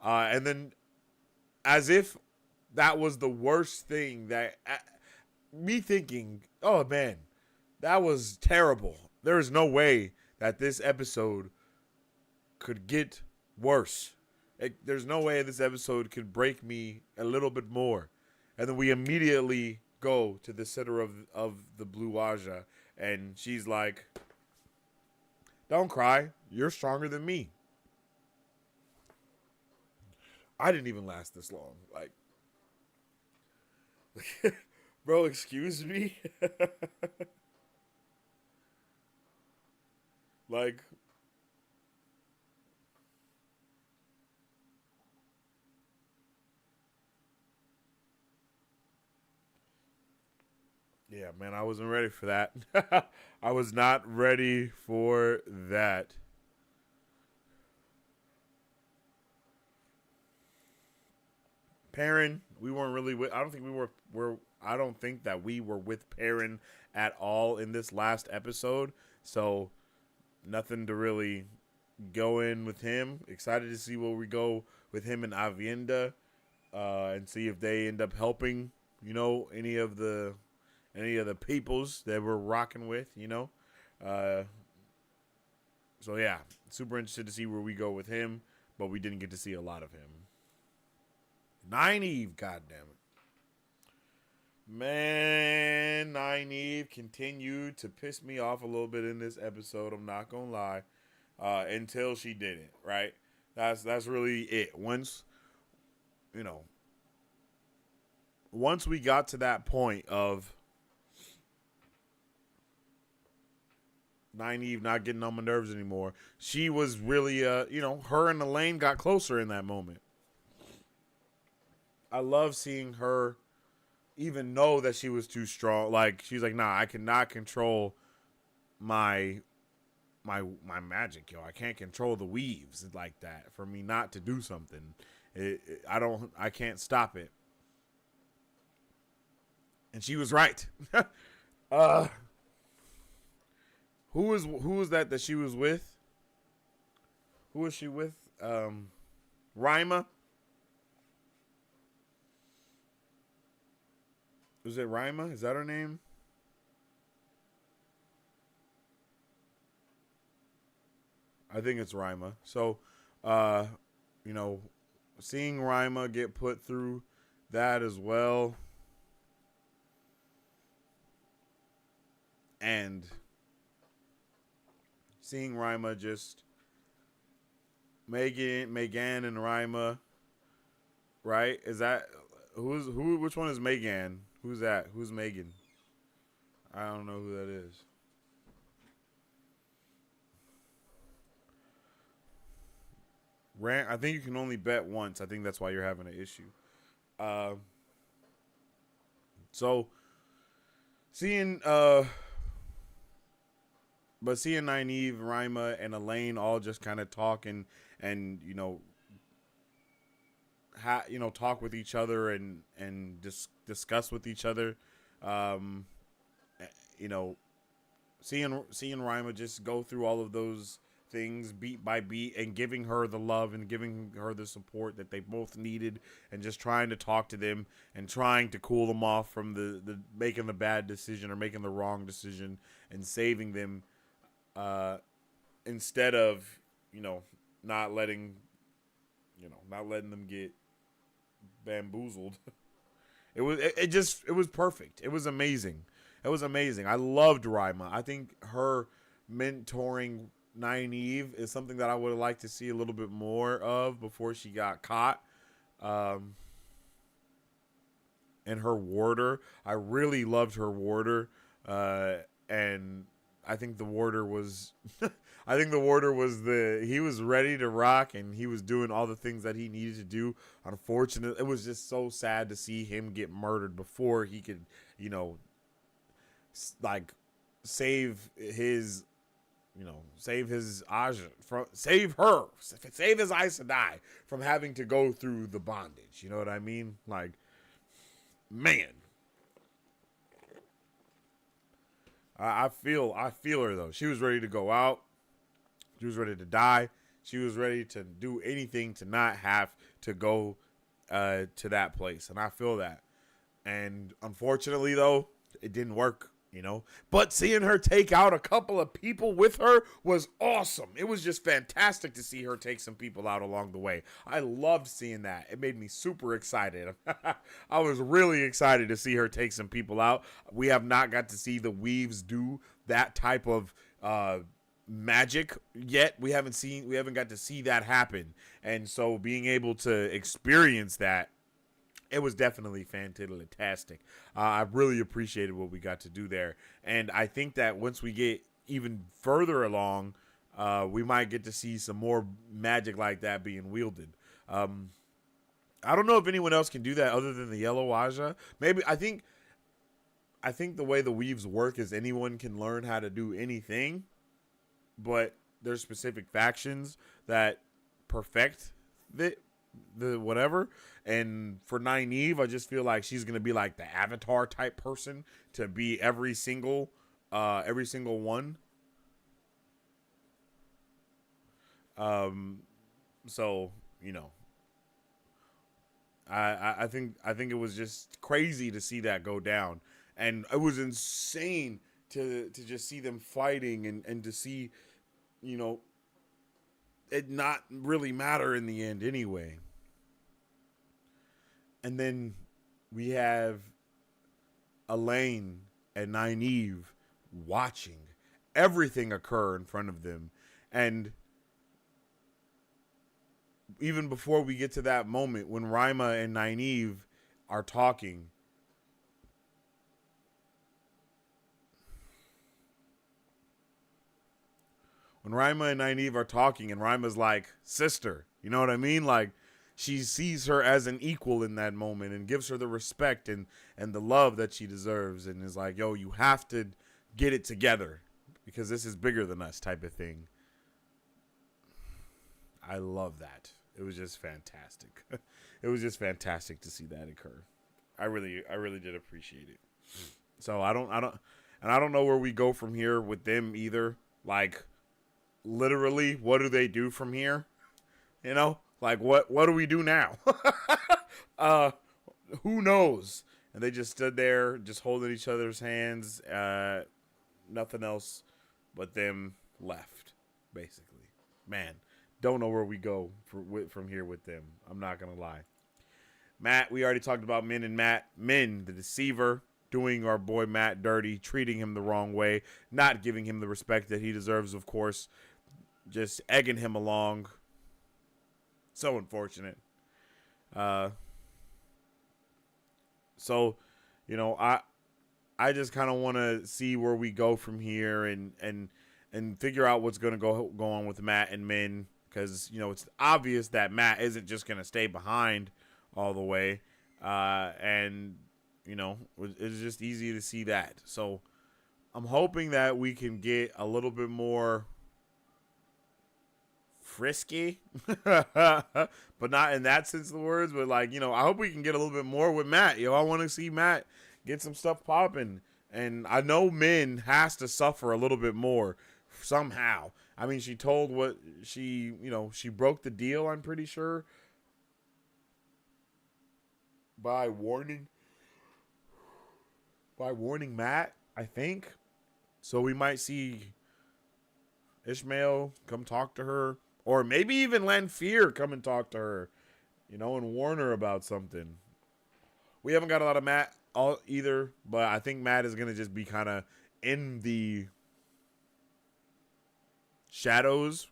A: And then, as if that was the worst thing, that me thinking, oh man, That was terrible. There is no way that this episode could get worse. There's no way this episode could break me a little bit more. And then we immediately go to the center of the Blue Aja, and she's like, don't cry. You're stronger than me. I didn't even last this long. Like, bro, excuse me? Like, yeah, man, I wasn't ready for that. I was not ready for that. Perrin, we weren't really with. I don't think we were. I don't think that we were with Perrin at all in this last episode. So nothing to really go in with him. Excited to see where we go with him and Avienda, and see if they end up helping. You know, any of the peoples that we're rocking with. You know, so yeah, super interested to see where we go with him. But we didn't get to see a lot of him. Nynaeve, goddamn it. Man, Nynaeve continued to piss me off a little bit in this episode. I'm not gonna lie, until she didn't. Right? That's really it. Once we got to that point of Nynaeve not getting on my nerves anymore, she was really, her and Elaine got closer in that moment. I love seeing her even know that she was too strong. Like, she's like, nah, I cannot control my magic, yo. I can't control the weaves like that for me not to do something. I can't stop it. And she was right. Who was that she was with? Who was she with? Rima? Was it Rima? Is that her name? I think it's Rima. So, seeing Rima get put through that as well. And seeing Rima just Megan and Rima, right? Is that which one is Megan? Who's that? Who's Megan? I don't know who that is. I think you can only bet once. I think that's why you're having an issue. So seeing Nynaeve, Rima, and Elaine all just kind of talk and talk with each other and discuss with each other. Seeing Rima just go through all of those things beat by beat and giving her the love and giving her the support that they both needed, and just trying to talk to them and trying to cool them off from the making the bad decision or making the wrong decision, and saving them instead of not letting them get bamboozled. It was perfect. It was amazing. I loved Rima. I think her mentoring Nynaeve is something that I would have liked to see a little bit more of before she got caught. And her warder, I really loved her warder. And I think the warder was he was ready to rock, and he was doing all the things that he needed to do. Unfortunately, it was just so sad to see him get murdered before he could, save his Aja save his Aes Sedai from having to go through the bondage. You know what I mean? Like, man. I feel her though. She was ready to go out. She was ready to die. She was ready to do anything to not have to go to that place, and I feel that. And unfortunately, though, it didn't work. you know. But seeing her take out a couple of people with her was awesome. It was just fantastic to see her take some people out along the way. I loved seeing that. It made me super excited. I was really excited to see her take some people out. We have not got to see the Weaves do that type of magic yet. We haven't got to see that happen. And so being able to experience that, it was definitely fantastic. I really appreciated what we got to do there. And I think that once we get even further along, we might get to see some more magic like that being wielded. I don't know if anyone else can do that other than the Yellow Aja. Maybe I think the way the weaves work is anyone can learn how to do anything, but there's specific factions that perfect the whatever. And for Nynaeve, I just feel like she's gonna be like the Avatar type person to be every single one. So you know, I think it was just crazy to see that go down, and it was insane to just see them fighting and to see, you know, it not really matter in the end anyway. And then we have Elaine and Nynaeve watching everything occur in front of them. And even before we get to that moment when Rima and Nynaeve are talking, and Rima's like, sister, you know what I mean? Like, she sees her as an equal in that moment and gives her the respect and the love that she deserves, and is like, yo, you have to get it together because this is bigger than us type of thing. I love that. It was just fantastic. It was just fantastic to see that occur. I really did appreciate it. So I don't know where we go from here with them either. Like, literally, what do they do from here? You know? Like, what do we do now? Who knows? And they just stood there, just holding each other's hands. Nothing else but them left, basically. Man, don't know where we go from here with them. I'm not going to lie. Matt, we already talked about Min and Matt. Min, the deceiver, doing our boy Matt dirty, treating him the wrong way, not giving him the respect that he deserves, of course, just egging him along. So unfortunate. So, you know, I just kind of want to see where we go from here and figure out what's going to go on with Matt and Min, because, you know, it's obvious that Matt isn't just going to stay behind all the way. And, you know, it's just easy to see that. So I'm hoping that we can get a little bit more frisky, but not in that sense of the words, but like, you know, I hope we can get a little bit more with Matt. Yo, I want to see Matt get some stuff popping, and I know Min has to suffer a little bit more somehow. I mean, she told what she, you know, she broke the deal, I'm pretty sure, by warning Matt, I think. So we might see Ishmael come talk to her, or maybe even Lanfear come and talk to her, you know, and warn her about something. We haven't got a lot of Matt either, but I think Matt is going to just be kind of in the shadows,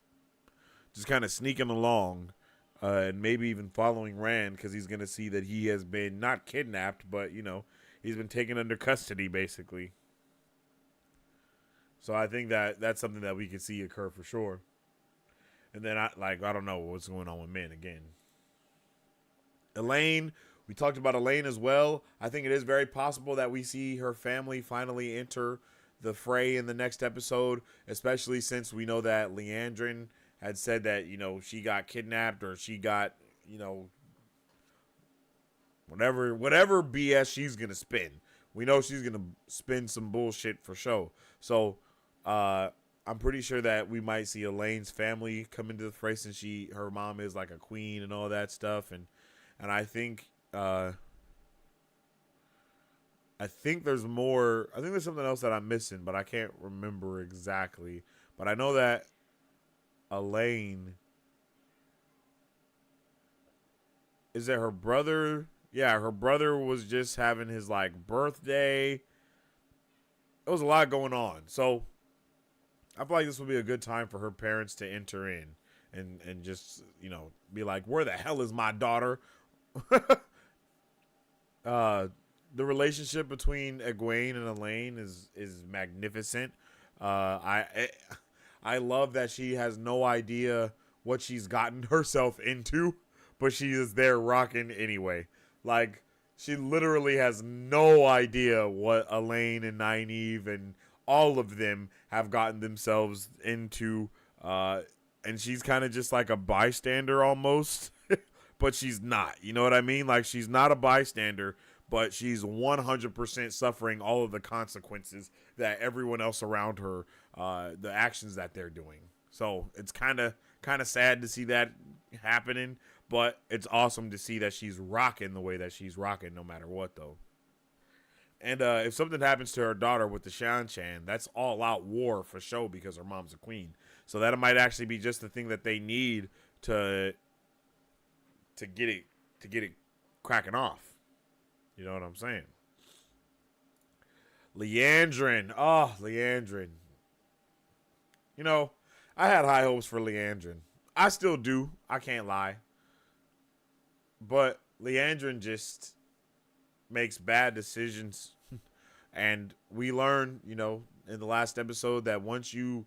A: just kind of sneaking along, and maybe even following Rand, because he's going to see that he has been not kidnapped, but, you know, he's been taken under custody, basically. So I think that that's something that we could see occur for sure. And then, I don't know what's going on with Min again. Elaine, we talked about Elaine as well. I think it is very possible that we see her family finally enter the fray in the next episode, especially since we know that Leandrin had said that, you know, she got kidnapped, or she got, you know, whatever BS she's going to spin. We know she's going to spin some bullshit for sure. So, I'm pretty sure that we might see Elaine's family come into the fray, since her mom is like a queen and all that stuff, and I think I think there's more. I think there's something else that I'm missing, but I can't remember exactly. But I know that Elaine, is it her brother? Yeah, her brother was just having his like birthday. There was a lot going on. So I feel like this would be a good time for her parents to enter in and just, be like, where the hell is my daughter? uh the relationship between Egwene and Elaine is magnificent. I love that she has no idea what she's gotten herself into, but she is there rocking anyway. Like, she literally has no idea what Elaine and Nynaeve and all of them have gotten themselves into, and she's kind of just like a bystander almost, but she's not. You know what I mean? Like, she's not a bystander, but she's 100% suffering all of the consequences that everyone else around her, the actions that they're doing. So it's kind of sad to see that happening, but it's awesome to see that she's rocking the way that she's rocking no matter what, though. And if something happens to her daughter with the Shan-Chan, that's all out war for sure because her mom's a queen. So that might actually be just the thing that they need to get it cracking off. You know what I'm saying? Leandrin. Oh, Leandrin. I had high hopes for Leandrin. I still do. I can't lie. But Leandrin just makes bad decisions. And we learned, in the last episode that once you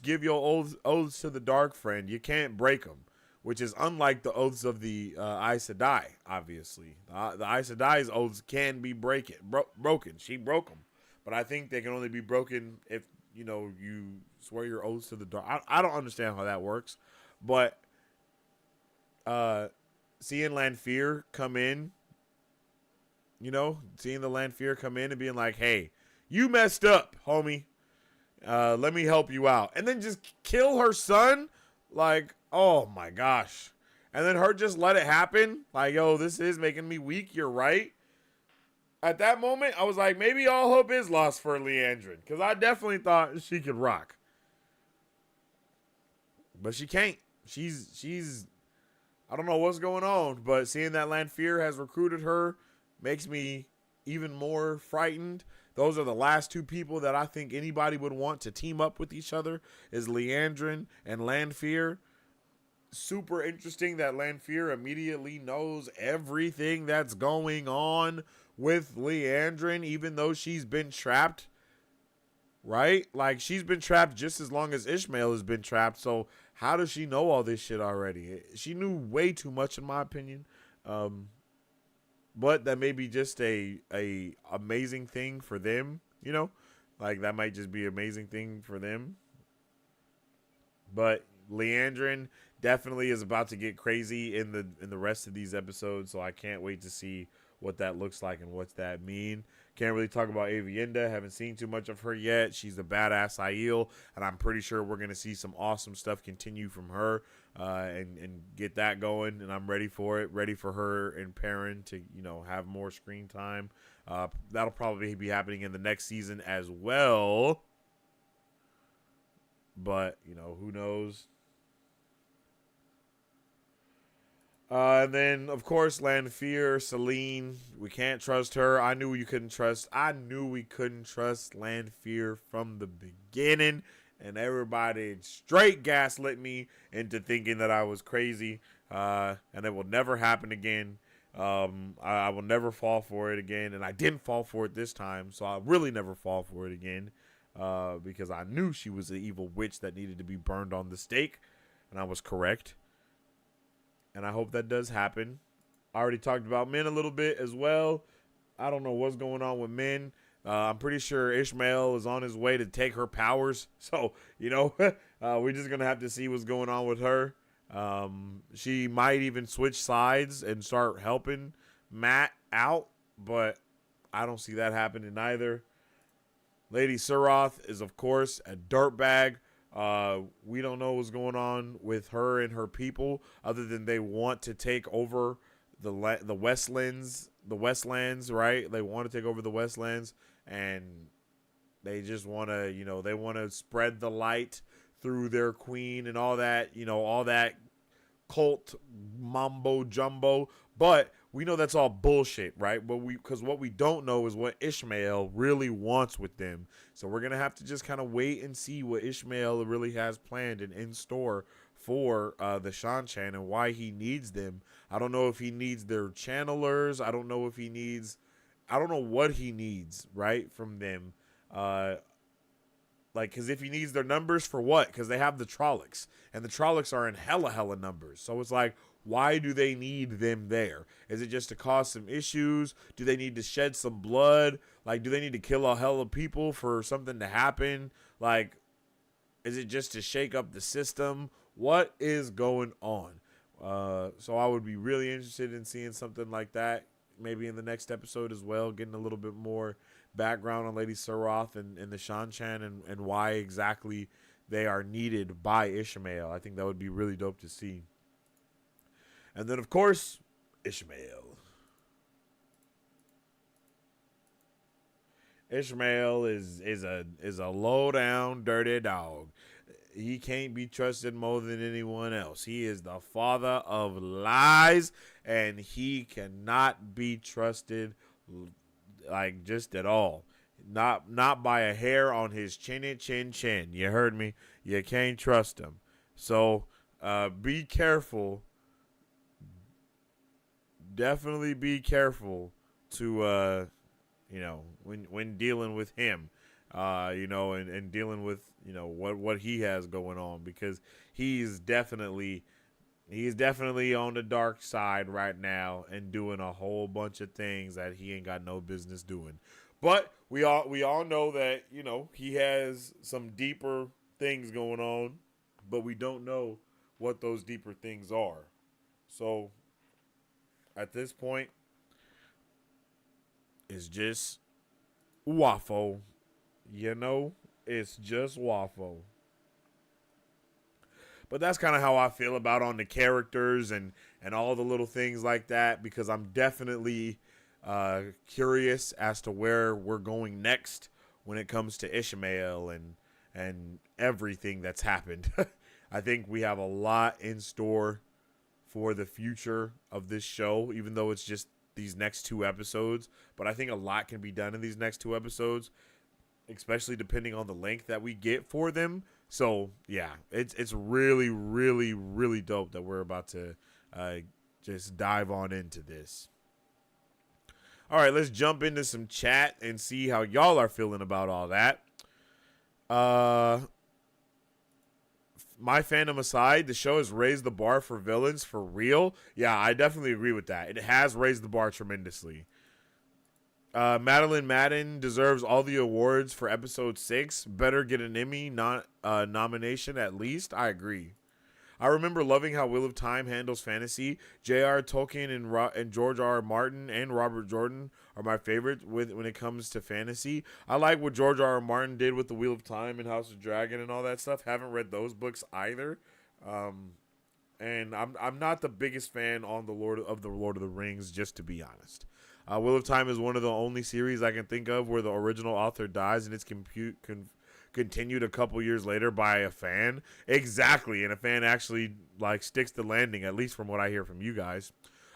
A: give your oaths to the Dark Friend, you can't break them. Which is unlike the oaths of the Aes Sedai, obviously. The Aes Sedai's oaths can be broken. She broke them. But I think they can only be broken if, you swear your oaths to the Dark. I don't understand how that works. But seeing Lanfear come in, seeing the Lanfear come in and being like, hey, you messed up, homie. Let me help you out. And then just kill her son? Like, oh my gosh. And then her just let it happen. Like, yo, this is making me weak. You're right. At that moment, I was like, maybe all hope is lost for Leandrin. Because I definitely thought she could rock. But she can't. She's I don't know what's going on. But seeing that Lanfear has recruited her makes me even more frightened. Those are the last two people that I think anybody would want to team up with each other, is Leandrin and Lanfear. Super interesting that Lanfear immediately knows everything that's going on with Leandrin, even though she's been trapped, right? Like, she's been trapped just as long as Ishmael has been trapped, so how does she know all this shit already? She knew way too much, in my opinion. But that may be just a amazing thing for them, Like, that might just be an amazing thing for them. But Leandrin definitely is about to get crazy in the rest of these episodes, so I can't wait to see what that looks like and what's that mean. Can't really talk about Avienda. Haven't seen too much of her yet. She's a badass Aiel, and I'm pretty sure we're going to see some awesome stuff continue from her and get that going, and I'm ready for it. Ready for her and Perrin to, have more screen time. That'll probably be happening in the next season as well. But, who knows? And then, of course, Lanfear, Selene. We can't trust her. I knew we couldn't trust Lanfear from the beginning. And everybody straight gaslit me into thinking that I was crazy. And it will never happen again. I will never fall for it again. And I didn't fall for it this time. So I'll really never fall for it again. Because I knew she was an evil witch that needed to be burned on the stake. And I was correct. And I hope that does happen. I already talked about Min a little bit as well. I don't know what's going on with Min. I'm pretty sure Ishmael is on his way to take her powers. So, we're just going to have to see what's going on with her. She might even switch sides and start helping Matt out. But I don't see that happening either. Lady Suroth is, of course, a dirtbag. We don't know what's going on with her and her people other than they want to take over the Westlands, right? They want to take over the Westlands, and they just want to, they want to spread the light through their queen and all that, all that cult mambo jumbo. But we know that's all bullshit, right? But because what we don't know is what Ishmael really wants with them. So we're gonna have to just kind of wait and see what Ishmael really has planned and in store for the Shanchan and why he needs them. I don't know if he needs their channelers. I don't know what he needs, right, from them. Because if he needs their numbers for what? Because they have the Trollocs, and the Trollocs are in hella numbers. So it's like, why do they need them there? Is it just to cause some issues? Do they need to shed some blood? Like, do they need to kill a hell of people for something to happen? Like, is it just to shake up the system? What is going on? So I would be really interested in seeing something like that, maybe in the next episode as well, getting a little bit more background on Lady Suroth and the Shanchan and why exactly they are needed by Ishmael. I think that would be really dope to see. And then, of course, Ishmael. Ishmael is a low down, dirty dog. He can't be trusted more than anyone else. He is the father of lies, and he cannot be trusted, like, just at all. Not by a hair on his chinny chin. You heard me? You can't trust him. So be careful. Definitely be careful to when dealing with him. And dealing with, what he has going on, because he's definitely on the dark side right now and doing a whole bunch of things that he ain't got no business doing. But we all know that, he has some deeper things going on, but we don't know what those deeper things are. So at this point, it's just waffle. It's just waffle. But that's kind of how I feel about on the characters and all the little things like that, because I'm definitely curious as to where we're going next when it comes to Ishmael and everything that's happened. I think we have a lot in store for the future of this show, even though it's just these next 2 episodes. But I think a lot can be done in these next 2 episodes, especially depending on the length that we get for them. So yeah, it's really, really, really dope that we're about to just dive on into this. All right, let's jump into some chat and see how y'all are feeling about all that. My fandom aside, the show has raised the bar for villains for real. Yeah, I definitely agree with that. It has raised the bar tremendously. Madeline Madden deserves all the awards for episode 6. Better get an Emmy nomination at least. I agree. I remember loving how Wheel of Time handles fantasy. J.R. Tolkien and George R.R. Martin and Robert Jordan are my favorite when it comes to fantasy. I like what George R.R. Martin did with the Wheel of Time and House of Dragon and all that stuff. Haven't read those books either. And I'm not the biggest fan on the Lord of the Rings, just to be honest. Wheel of Time is one of the only series I can think of where the original author dies and it's continued a couple years later by a fan. Exactly, and a fan actually sticks the landing, at least from what I hear from you guys.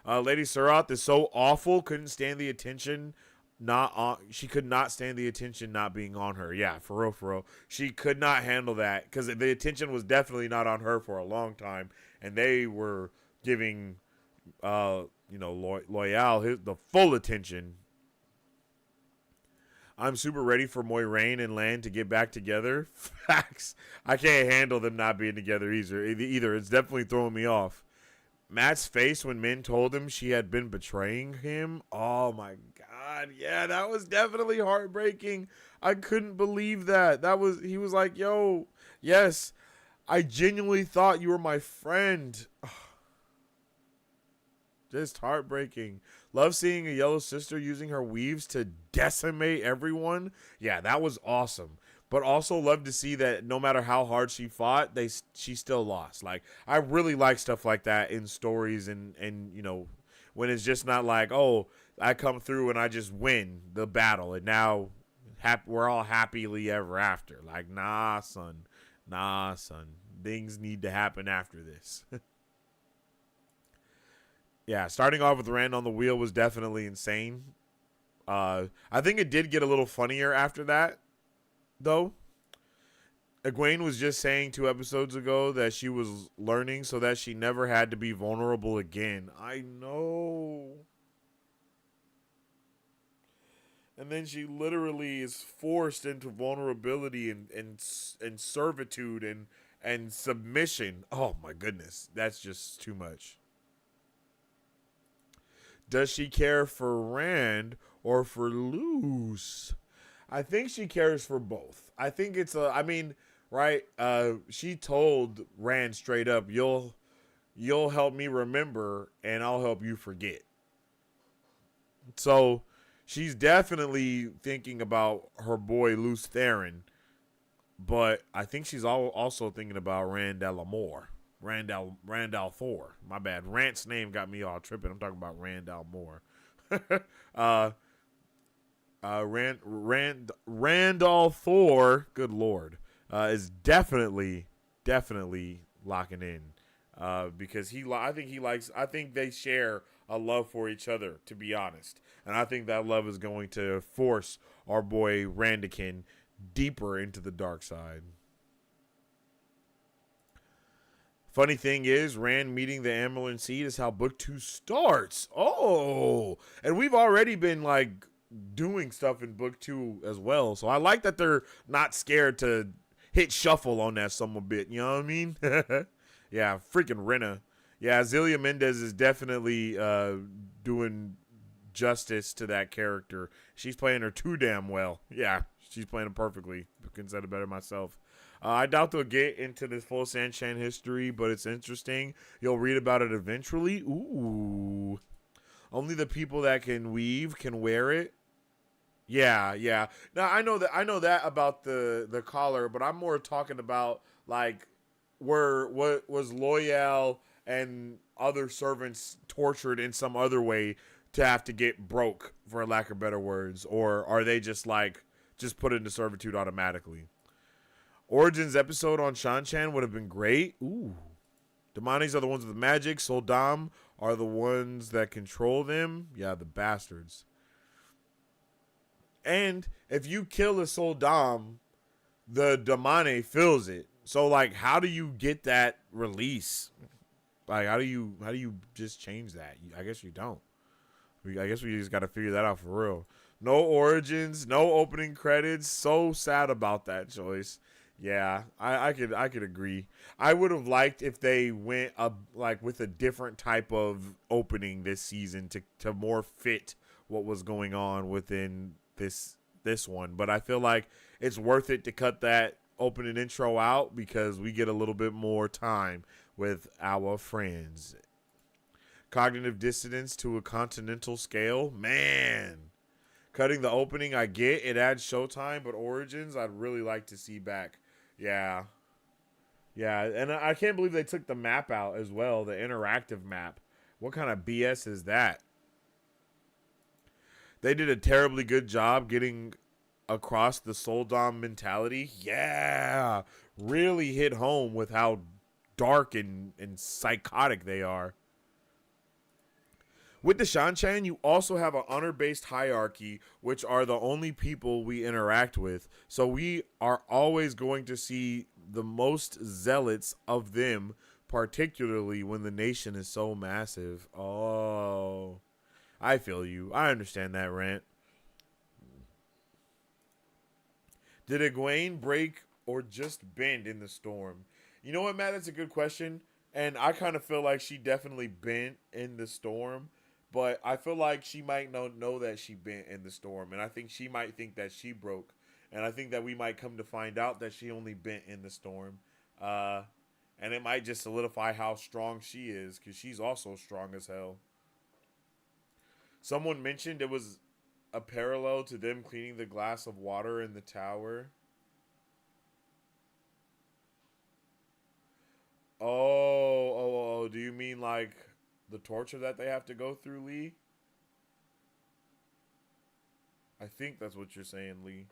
A: Lady Suroth is so awful, couldn't stand the attention. She could not stand the attention not being on her. Yeah, for real. She could not handle that because the attention was definitely not on her for a long time, and they were giving Loyal the full attention. I'm super ready for Moiraine and Lan to get back together. Facts. I can't handle them not being together either. It's definitely throwing me off. Matt's face when Min told him she had been betraying him. Oh my god. Yeah, that was definitely heartbreaking. I couldn't believe that. He was like, yo, yes, I genuinely thought you were my friend. Just heartbreaking. Love seeing a yellow sister using her weaves to decimate everyone. Yeah, that was awesome. But also love to see that no matter how hard she fought, she still lost. I really like stuff like that in stories and when it's just not like, oh, I come through and I just win the battle and now we're all happily ever after. Like, nah, son. Things need to happen after this. Yeah, starting off with Rand on the wheel was definitely insane. I think it did get a little funnier after that, though. Egwene was just saying 2 episodes ago that she was learning so that she never had to be vulnerable again. I know. And then she literally is forced into vulnerability and servitude and submission. Oh my goodness, that's just too much. Does she care for Rand or for Luce? I think she cares for both. I think it's a. I mean, right? She told Rand straight up, "You'll help me remember, and I'll help you forget." So she's definitely thinking about her boy Luce Theron, but I think she's also thinking about Randall Moore. Randall Thor. My bad. Rand's name got me all tripping. I'm talking about Randall Moore. Randall Thor, good lord, is definitely locking in, because I think they share a love for each other, to be honest, and I think that love is going to force our boy Randikin deeper into the dark side. Funny thing is, Rand meeting the Amarylline Seed is how book 2 starts. Oh, and we've already been like doing stuff in book 2 as well. So I like that they're not scared to hit shuffle on that some bit. You know what I mean? Yeah, freaking Renna. Yeah, Azealia Mendez is definitely doing justice to that character. She's playing her too damn well. Yeah, she's playing it perfectly. Couldn't say it better myself. I doubt they'll get into this full Sanshan history, but it's interesting. You'll read about it eventually. Ooh. Only the people that can weave can wear it. Yeah. Now I know that about the collar, but I'm more talking about like what was Loyal and other servants tortured in some other way to have to get broke, for lack of better words, or are they just put into servitude automatically? Origins episode on Shan-Chan would have been great. Ooh. Damanis are the ones with the magic. Soldam are the ones that control them. Yeah, the bastards. And if you kill a Soldam, the Damane feels it. So, like, how do you get that release? Like, how do you just change that? I guess you don't. I guess we just got to figure that out for real. No origins, no opening credits. So sad about that choice. Yeah, I could agree. I would have liked if they went with a different type of opening this season to more fit what was going on within this one. But I feel like it's worth it to cut that opening intro out because we get a little bit more time with our friends. Cognitive dissonance to a continental scale, man. Cutting the opening, I get it adds showtime, but Origins I'd really like to see back. Yeah, and I can't believe they took the map out as well, the interactive map. What kind of BS is that? They did a terribly good job getting across the Soldam mentality. Yeah, really hit home with how dark and psychotic they are. With the Shan-Chan, you also have an honor-based hierarchy, which are the only people we interact with. So we are always going to see the most zealots of them, particularly when the nation is so massive. Oh, I feel you. I understand that, Rant. Did Egwene break or just bend in the storm? You know what, Matt? That's a good question. And I kind of feel like she definitely bent in the storm. But I feel like she might know that she bent in the storm. And I think she might think that she broke. And I think that we might come to find out that she only bent in the storm. And it might just solidify how strong she is. Because she's also strong as hell. Someone mentioned it was a parallel to them cleaning the glass of water in the tower. Oh, do you mean like The torture that they have to go through, Lee. I think that's what you're saying, Lee.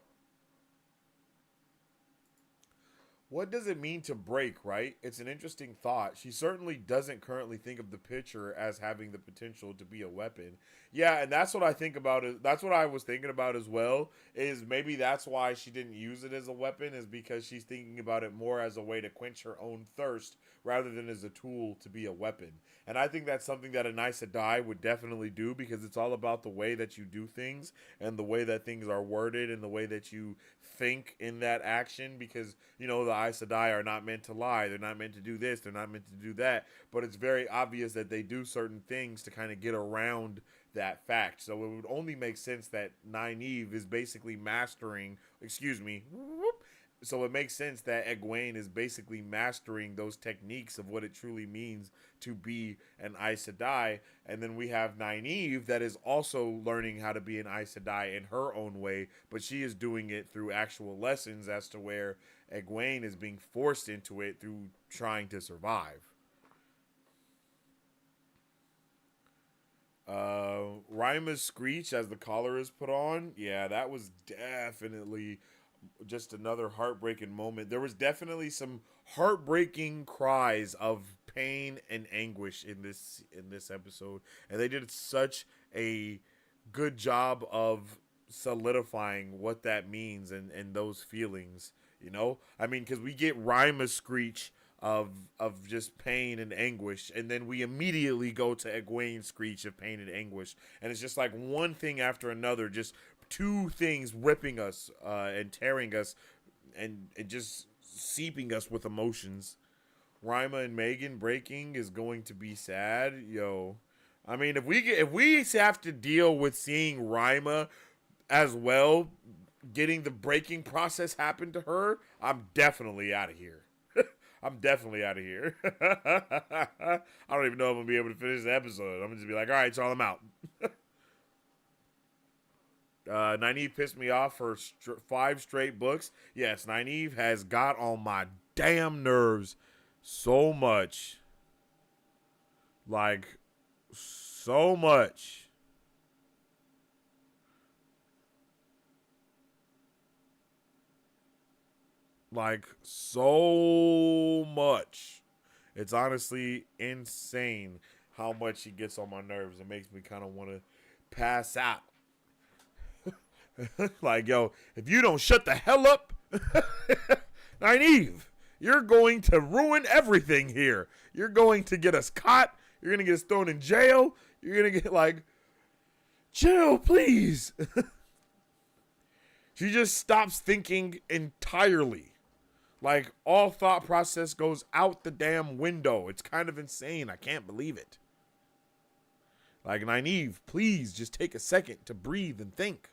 A: What does it mean to break, right? It's an interesting thought. She certainly doesn't currently think of the picture as having the potential to be a weapon. Yeah, and that's what I think about it. That's what I was thinking about as well, is maybe that's why she didn't use it as a weapon, is because she's thinking about it more as a way to quench her own thirst rather than as a tool to be a weapon. And I think that's something that an Aes Sedai would definitely do, because it's all about the way that you do things and the way that things are worded and the way that you think in that action, because the Aes Sedai are not meant to lie, they're not meant to do this, they're not meant to do that, but it's very obvious that they do certain things to kind of get around that fact. So it would only make sense that Nynaeve is basically mastering, so it makes sense that Egwene is basically mastering those techniques of what it truly means to be an Aes Sedai. And then we have Nynaeve that is also learning how to be an Aes Sedai in her own way, but she is doing it through actual lessons, as to where Egwene is being forced into it through trying to survive. Ryma's screech as the collar is put on. Yeah, that was definitely just another heartbreaking moment. There was definitely some heartbreaking cries of pain and anguish in this episode, and they did such a good job of solidifying what that means and those feelings. I mean, because we get Ryma's screech of just pain and anguish, and then we immediately go to Egwene's screech of pain and anguish, and it's just like one thing after another, just two things ripping us and tearing us and just seeping us with emotions. Rima and Megan breaking is going to be sad, yo. I mean, if we have to deal with seeing Rima as well, getting the breaking process happen to her, I'm definitely out of here. I'm definitely out of here. I don't even know if I'm going to be able to finish the episode. I'm going to just be like, all right, so I'm out. Nynaeve pissed me off for 5 straight books. Yes, Nynaeve has got on my damn nerves so much. Like, so much. Like, so much. It's honestly insane how much she gets on my nerves. It makes me kind of want to pass out. Like, yo, if you don't shut the hell up, Nynaeve, you're going to ruin everything here. You're going to get us caught. You're going to get us thrown in jail. You're going to get, like, chill, please. She just stops thinking entirely. Like, all thought process goes out the damn window. It's kind of insane. I can't believe it. Like, Nynaeve, please just take a second to breathe and think.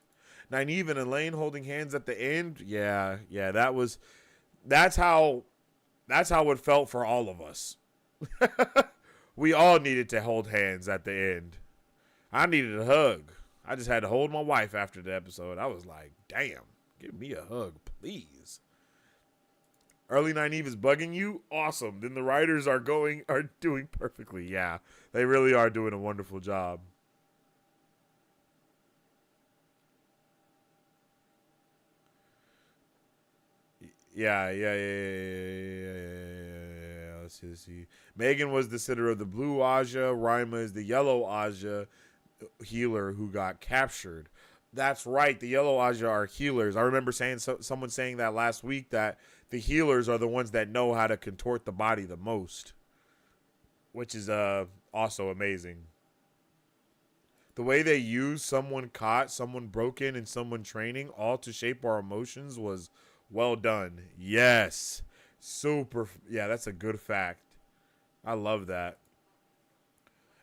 A: Nynaeve and Elaine holding hands at the end. Yeah, that's how it felt for all of us. We all needed to hold hands at the end. I needed a hug. I just had to hold my wife after the episode. I was like, damn, give me a hug, please. Early Nynaeve is bugging you? Awesome. Then the writers are doing perfectly. Yeah, they really are doing a wonderful job. Yeah. Let's see. Megan was the sitter of the blue Aja. Rima is the yellow Aja healer who got captured. That's right. The yellow Aja are healers. I remember someone saying that last week, that the healers are the ones that know how to contort the body the most, which is also amazing. The way they used someone caught, someone broken, and someone training all to shape our emotions was well done. Yes. Super. Yeah, that's a good fact. I love that.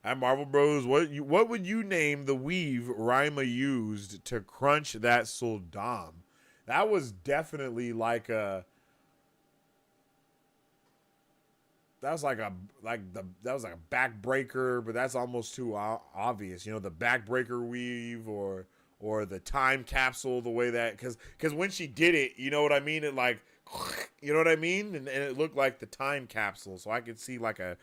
A: At Marvel Bros, what would you name the weave Rima used to crunch that Suldam? That was definitely like a. That was like a backbreaker, but that's almost too obvious. The backbreaker weave or the time capsule, the way that, because when she did it, you know what I mean? It like You know what I mean? And it looked like the time capsule, so I could see like a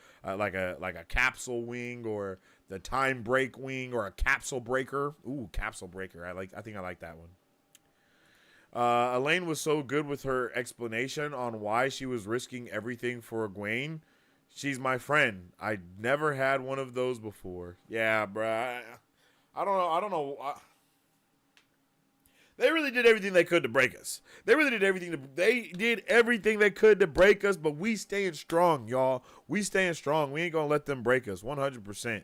A: capsule wing, or the time break wing, or a capsule breaker. Ooh, capsule breaker. I think I like that one. Elaine was so good with her explanation on why she was risking everything for Egwene. She's my friend. I never had one of those before. Yeah, bruh. I don't know. I don't know. They really did everything they could to break us. They really did everything. They did everything they could to break us, but we staying strong, y'all. We staying strong. We ain't gonna let them break us. 100%.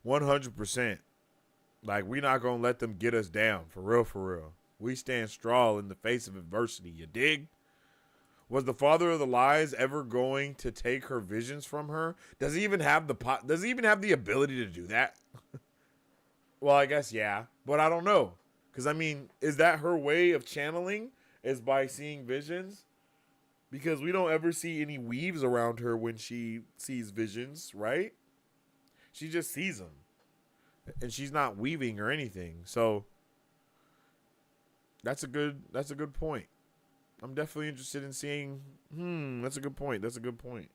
A: 100%. Like, we not gonna let them get us down. For real, for real. We stand strong in the face of adversity. You dig? Was the father of the lies ever going to take her visions from her? Does he even have Does he even have the ability to do that? Well, I guess yeah, but I don't know. Because, I mean, is that her way of channeling? Is by seeing visions? Because we don't ever see any weaves around her when she sees visions, right? She just sees them. And she's not weaving or anything. So that's a good point. I'm definitely interested in seeing. That's a good point. That's a good point.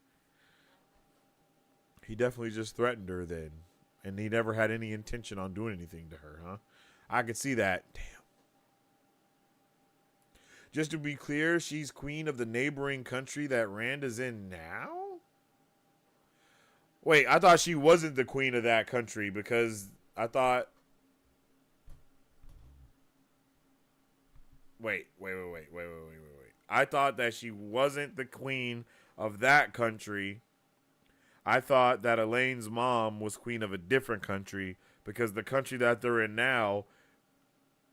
A: He definitely just threatened her then. And he never had any intention on doing anything to her, huh? I could see that. Damn. Just to be clear, she's queen of the neighboring country that Rand is in now? Wait, I thought she wasn't the queen of that country, because I thought... Wait. I thought that she wasn't the queen of that country. I thought that Elaine's mom was queen of a different country, because the country that they're in now,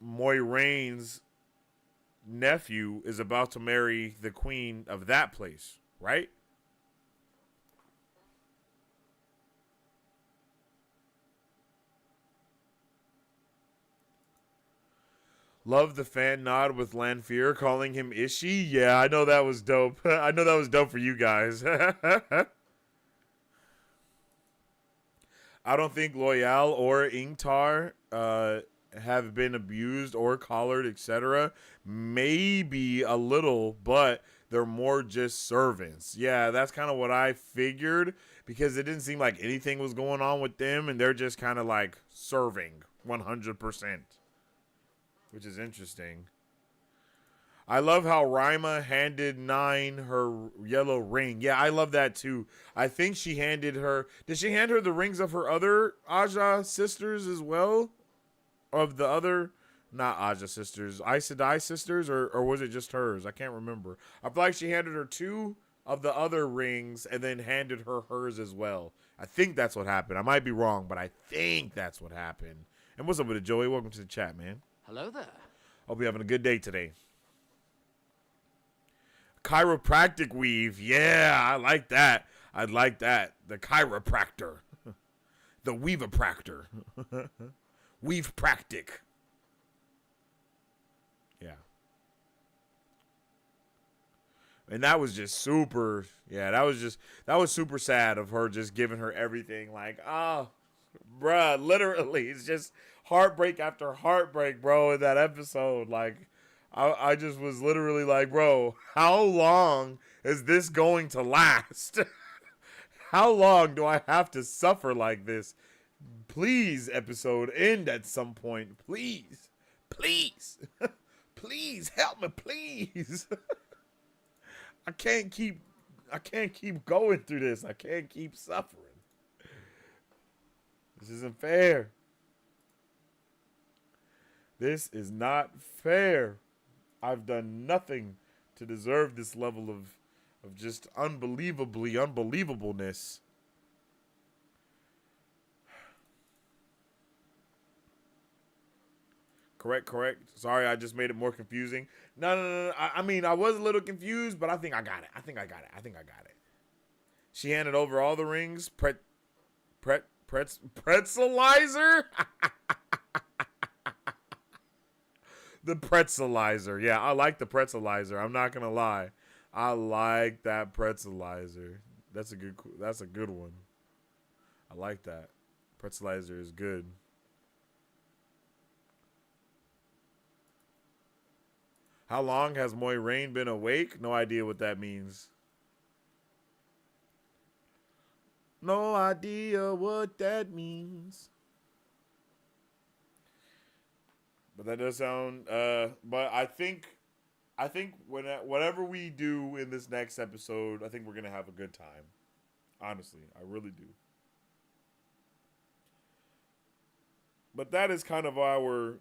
A: Moiraine's nephew is about to marry the queen of that place, right? Love the fan nod with Lanfear calling him Ishi. Yeah, I know that was dope. I know that was dope for you guys. I don't think Loyal or Ingtar have been abused or collared, etc. Maybe a little, but they're more just servants. Yeah, that's kind of what I figured, because it didn't seem like anything was going on with them, and they're just kind of like serving 100%, which is interesting. I love how Rima handed Nine her yellow ring. Yeah, I love that too. I think she handed her... Did she hand her the rings of her other Aja sisters as well? Of the other... Not Aja sisters. Aes Sedai sisters? Or was it just hers? I can't remember. I feel like she handed her 2 of the other rings and then handed her hers as well. I think that's what happened. I might be wrong, but I think that's what happened. And what's up with it, Joey? Welcome to the chat, man.
B: Hello there.
A: Hope you're having a good day today. Chiropractic weave. Yeah, I like that. I'd like that. The chiropractor. The weavepractor. Weave practic. Yeah. And that was just super. Yeah, that was super sad of her just giving her everything. Like, oh, bruh, literally. It's just heartbreak after heartbreak, bro, in that episode. Like, I just was literally like, bro, how long is this going to last? How long do I have to suffer like this? Please, episode, end at some point. Please. Please. Please, help me, please. I can't keep going through this. I can't keep suffering. This isn't fair. This is not fair. I've done nothing to deserve this level of just unbelievableness. Correct. Sorry, I just made it more confusing. No. I mean, I was a little confused, but I think I got it. She handed over all the rings. Pretzelizer? The pretzelizer. Yeah, I like the pretzelizer. I'm not gonna lie. I like that pretzelizer. That's a good one. I like that. Pretzelizer is good. How long has Moiraine been awake? No idea what that means. No idea what that means. But that does sound. But I think whatever we do in this next episode, I think we're gonna have a good time. Honestly, I really do. But that is kind of our,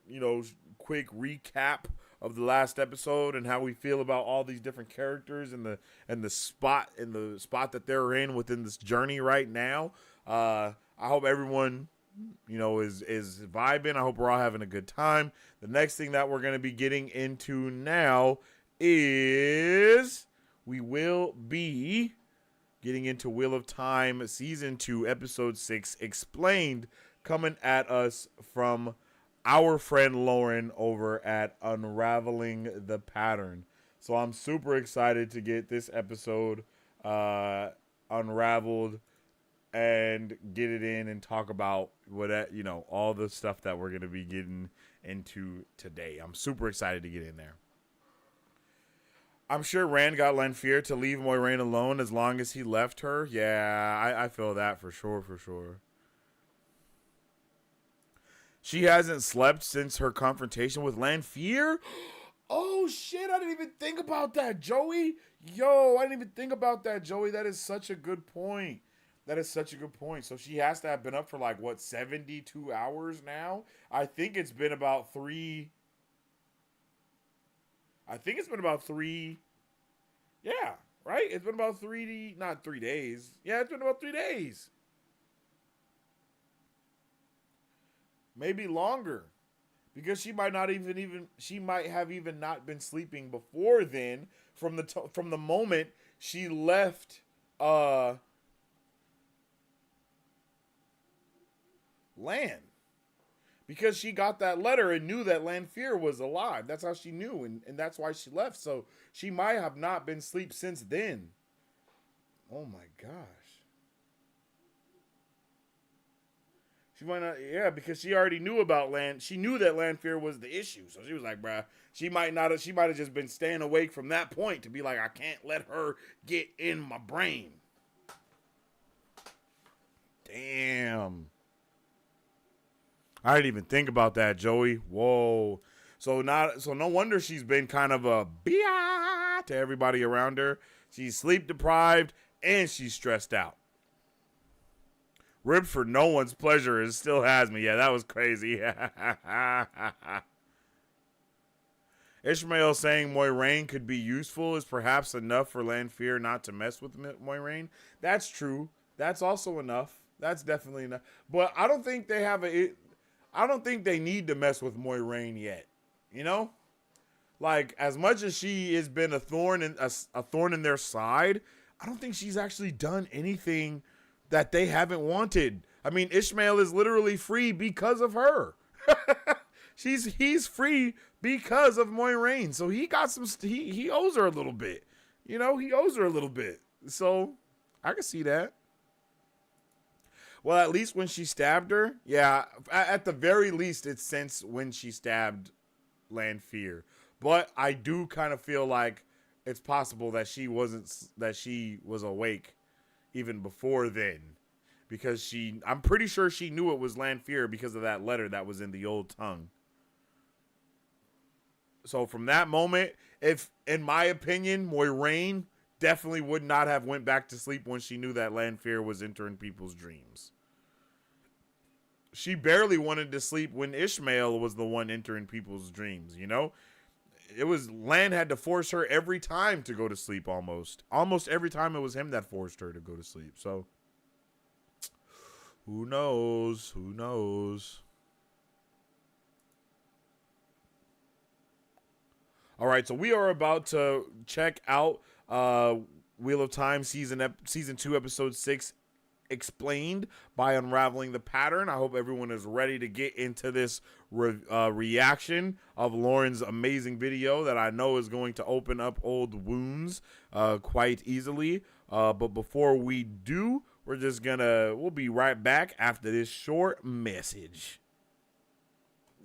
A: quick recap of the last episode and how we feel about all these different characters and the spot that they're in within this journey right now. I hope everyone, is vibing. I hope we're all having a good time. The next thing that we're going to be getting into now is we will be getting into Wheel of Time Season 2, Episode 6, Explained, coming at us from our friend Lauren over at Unraveling the Pattern. So I'm super excited to get this episode unraveled and get it in and talk about all the stuff that we're going to be getting into today. I'm super excited to get in there. I'm sure Rand got Lanfear to leave Moiraine alone as long as he left her. Yeah, I feel that for sure. She hasn't slept since her confrontation with Lanfear? Oh, shit, I didn't even think about that, Joey. Yo, I didn't even think about that, Joey. That is such a good point. So she has to have been up for 72 hours now? I think it's been about three. Yeah, right? It's been about not 3 days. Yeah, it's been about 3 days. Maybe longer. Because she might have even not been sleeping before then from the moment she left Lan. Because she got that letter and knew that Lanfear was alive. That's how she knew, and that's why she left. So she might have not been asleep since then. Oh my gosh. She might not, yeah, because she already knew about She knew that Lanfear was the issue. So she was like, bruh, she might have just been staying awake from that point to be like, I can't let her get in my brain. Damn. I didn't even think about that, Joey. Whoa. So no wonder she's been kind of a biatch to everybody around her. She's sleep deprived and she's stressed out. Ripped for no one's pleasure. It still has me. Yeah, that was crazy. Ishmael saying Moiraine could be useful is perhaps enough for Lanfear not to mess with Moiraine. That's true. That's also enough. That's definitely enough. But I don't think I don't think they need to mess with Moiraine yet. As much as she has been a thorn in their side, I don't think she's actually done anything that they haven't wanted. I mean, Ishmael is literally free because of her. He's free because of Moiraine. So he got he owes her a little bit. He owes her a little bit. So I can see that. Well, at least when she stabbed her, yeah, at the very least, it's since when she stabbed Lanfear. But I do kind of feel like it's possible that she was awake even before then, because I'm pretty sure she knew it was Lanfear because of that letter that was in the old tongue. So from that moment, if, in my opinion, Moiraine definitely would not have went back to sleep when she knew that Lanfear was entering people's dreams. She barely wanted to sleep when Ishmael was the one entering people's dreams, It was Lan had to force her every time to go to sleep almost. Almost every time it was him that forced her to go to sleep. So who knows? All right, so we are about to check out Wheel of Time season 2 episode 6 Explained by Unraveling the Pattern. I hope everyone is ready to get into this reaction of Lauren's amazing video that I know is going to open up old wounds quite easily. But before we do, we'll be right back after this short message.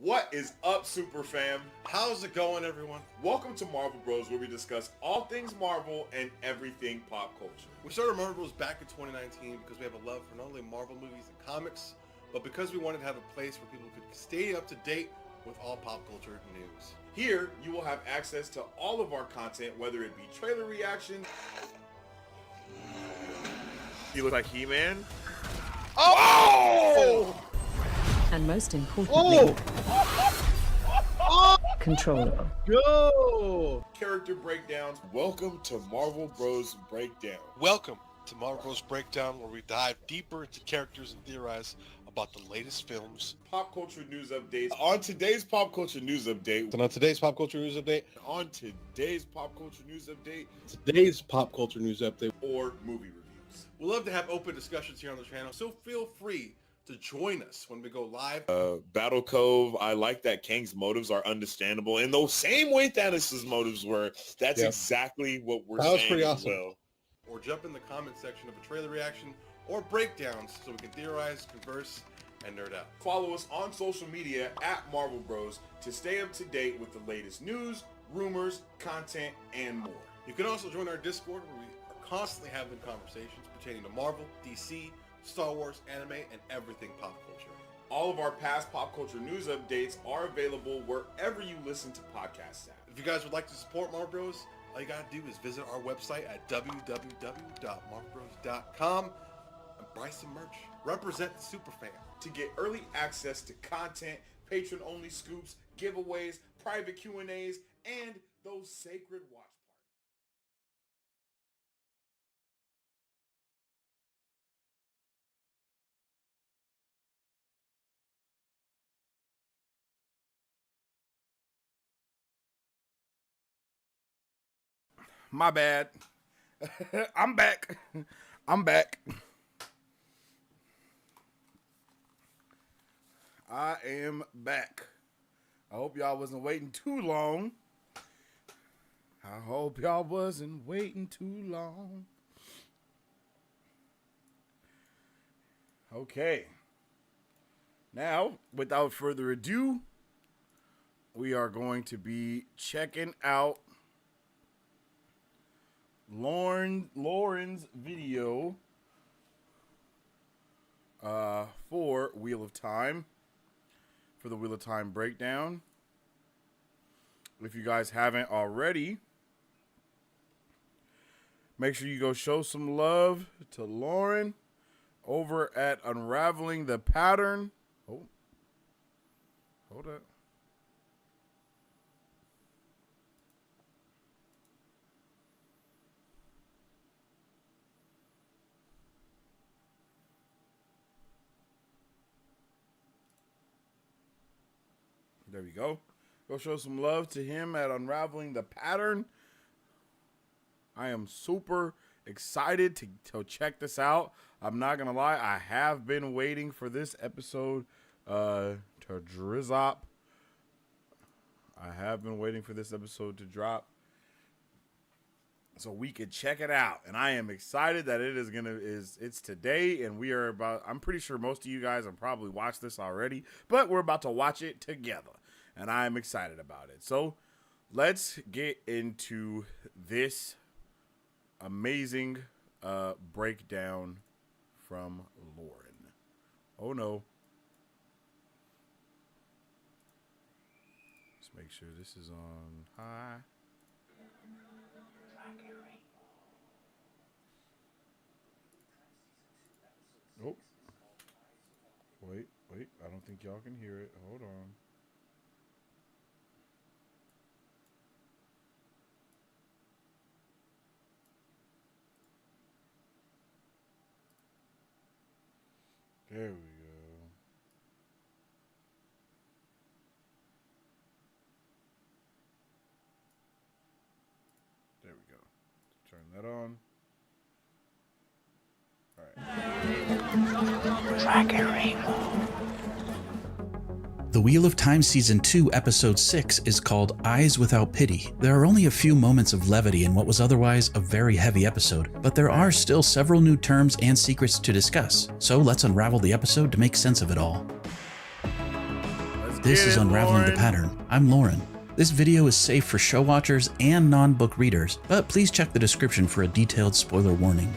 A: What is up, Super Fam?
B: How's it going, everyone?
A: Welcome to Marvel Bros, where we discuss all things Marvel and everything pop culture.
B: We started Marvel Bros back in 2019 because we have a love for not only Marvel movies and comics, but because we wanted to have a place where people could stay up to date with all pop culture news.
A: Here, you will have access to all of our content, whether it be trailer reaction. You look like He-Man. Oh!
C: And most importantly, controllable.
B: Go!
A: Character breakdowns. Welcome to Marvel Bros Breakdown.
B: Welcome to Marvel Bros Breakdown, where we dive deeper into characters and theorize about the latest films.
A: Pop culture news updates. On today's pop culture news update.
B: And on today's pop culture news update.
A: Or movie reviews.
B: We love to have open discussions here on the channel, so feel free to join us when we go live.
A: Battle Cove, I like that Kang's motives are understandable in the same way Thanos' motives were. That's exactly what we're saying. That was pretty awesome. Well.
B: Or jump in the comment section of a trailer reaction or breakdowns so we can theorize, converse, and nerd out. Follow us on social media at Marvel Bros to stay up to date with the latest news, rumors, content, and more. You can also join our Discord, where we are constantly having conversations pertaining to Marvel, DC, Star Wars, anime, and everything pop culture.
A: All of our past pop culture news updates are available wherever you listen to podcasts at.
B: If you guys would like to support Marvel Bros, all you gotta do is visit our website at www.marvelbros.com and buy some merch. Represent the super fan.
A: To get early access to content, patron-only scoops, giveaways, private Q&As, and those sacred watch parties. My bad. I'm back. I am back. I hope y'all wasn't waiting too long. Okay. Now, without further ado, we are going to be checking out Lauren's video for Wheel of Time, for the Wheel of Time breakdown. If you guys haven't already, make sure you go show some love to Lauren over at Unraveling the Pattern. Oh, hold up. There we go. Go show some love to him at Unraveling the Pattern. I am super excited to check this out. I'm not going to lie. I have been waiting for this episode to drop. So we could check it out. And I am excited that it's today, and I'm pretty sure most of you guys have probably watched this already, but we're about to watch it together. And I'm excited about it. So let's get into this amazing breakdown from Lauren. Oh no. Let's make sure this is on high. Oh. Wait. I don't think y'all can hear it. Hold on. There we go. There we go. Turn that on. All right.
D: Dragon Rainbow. The Wheel of Time Season 2, Episode 6 is called Eyes Without Pity. There are only a few moments of levity in what was otherwise a very heavy episode, but there are still several new terms and secrets to discuss, so let's unravel the episode to make sense of it all. this
A: Get
D: is
A: it,
D: Unraveling the
A: Lauren.
D: Pattern. I'm Lauren. This video is safe for show watchers and non-book readers, but please check the description for a detailed spoiler warning.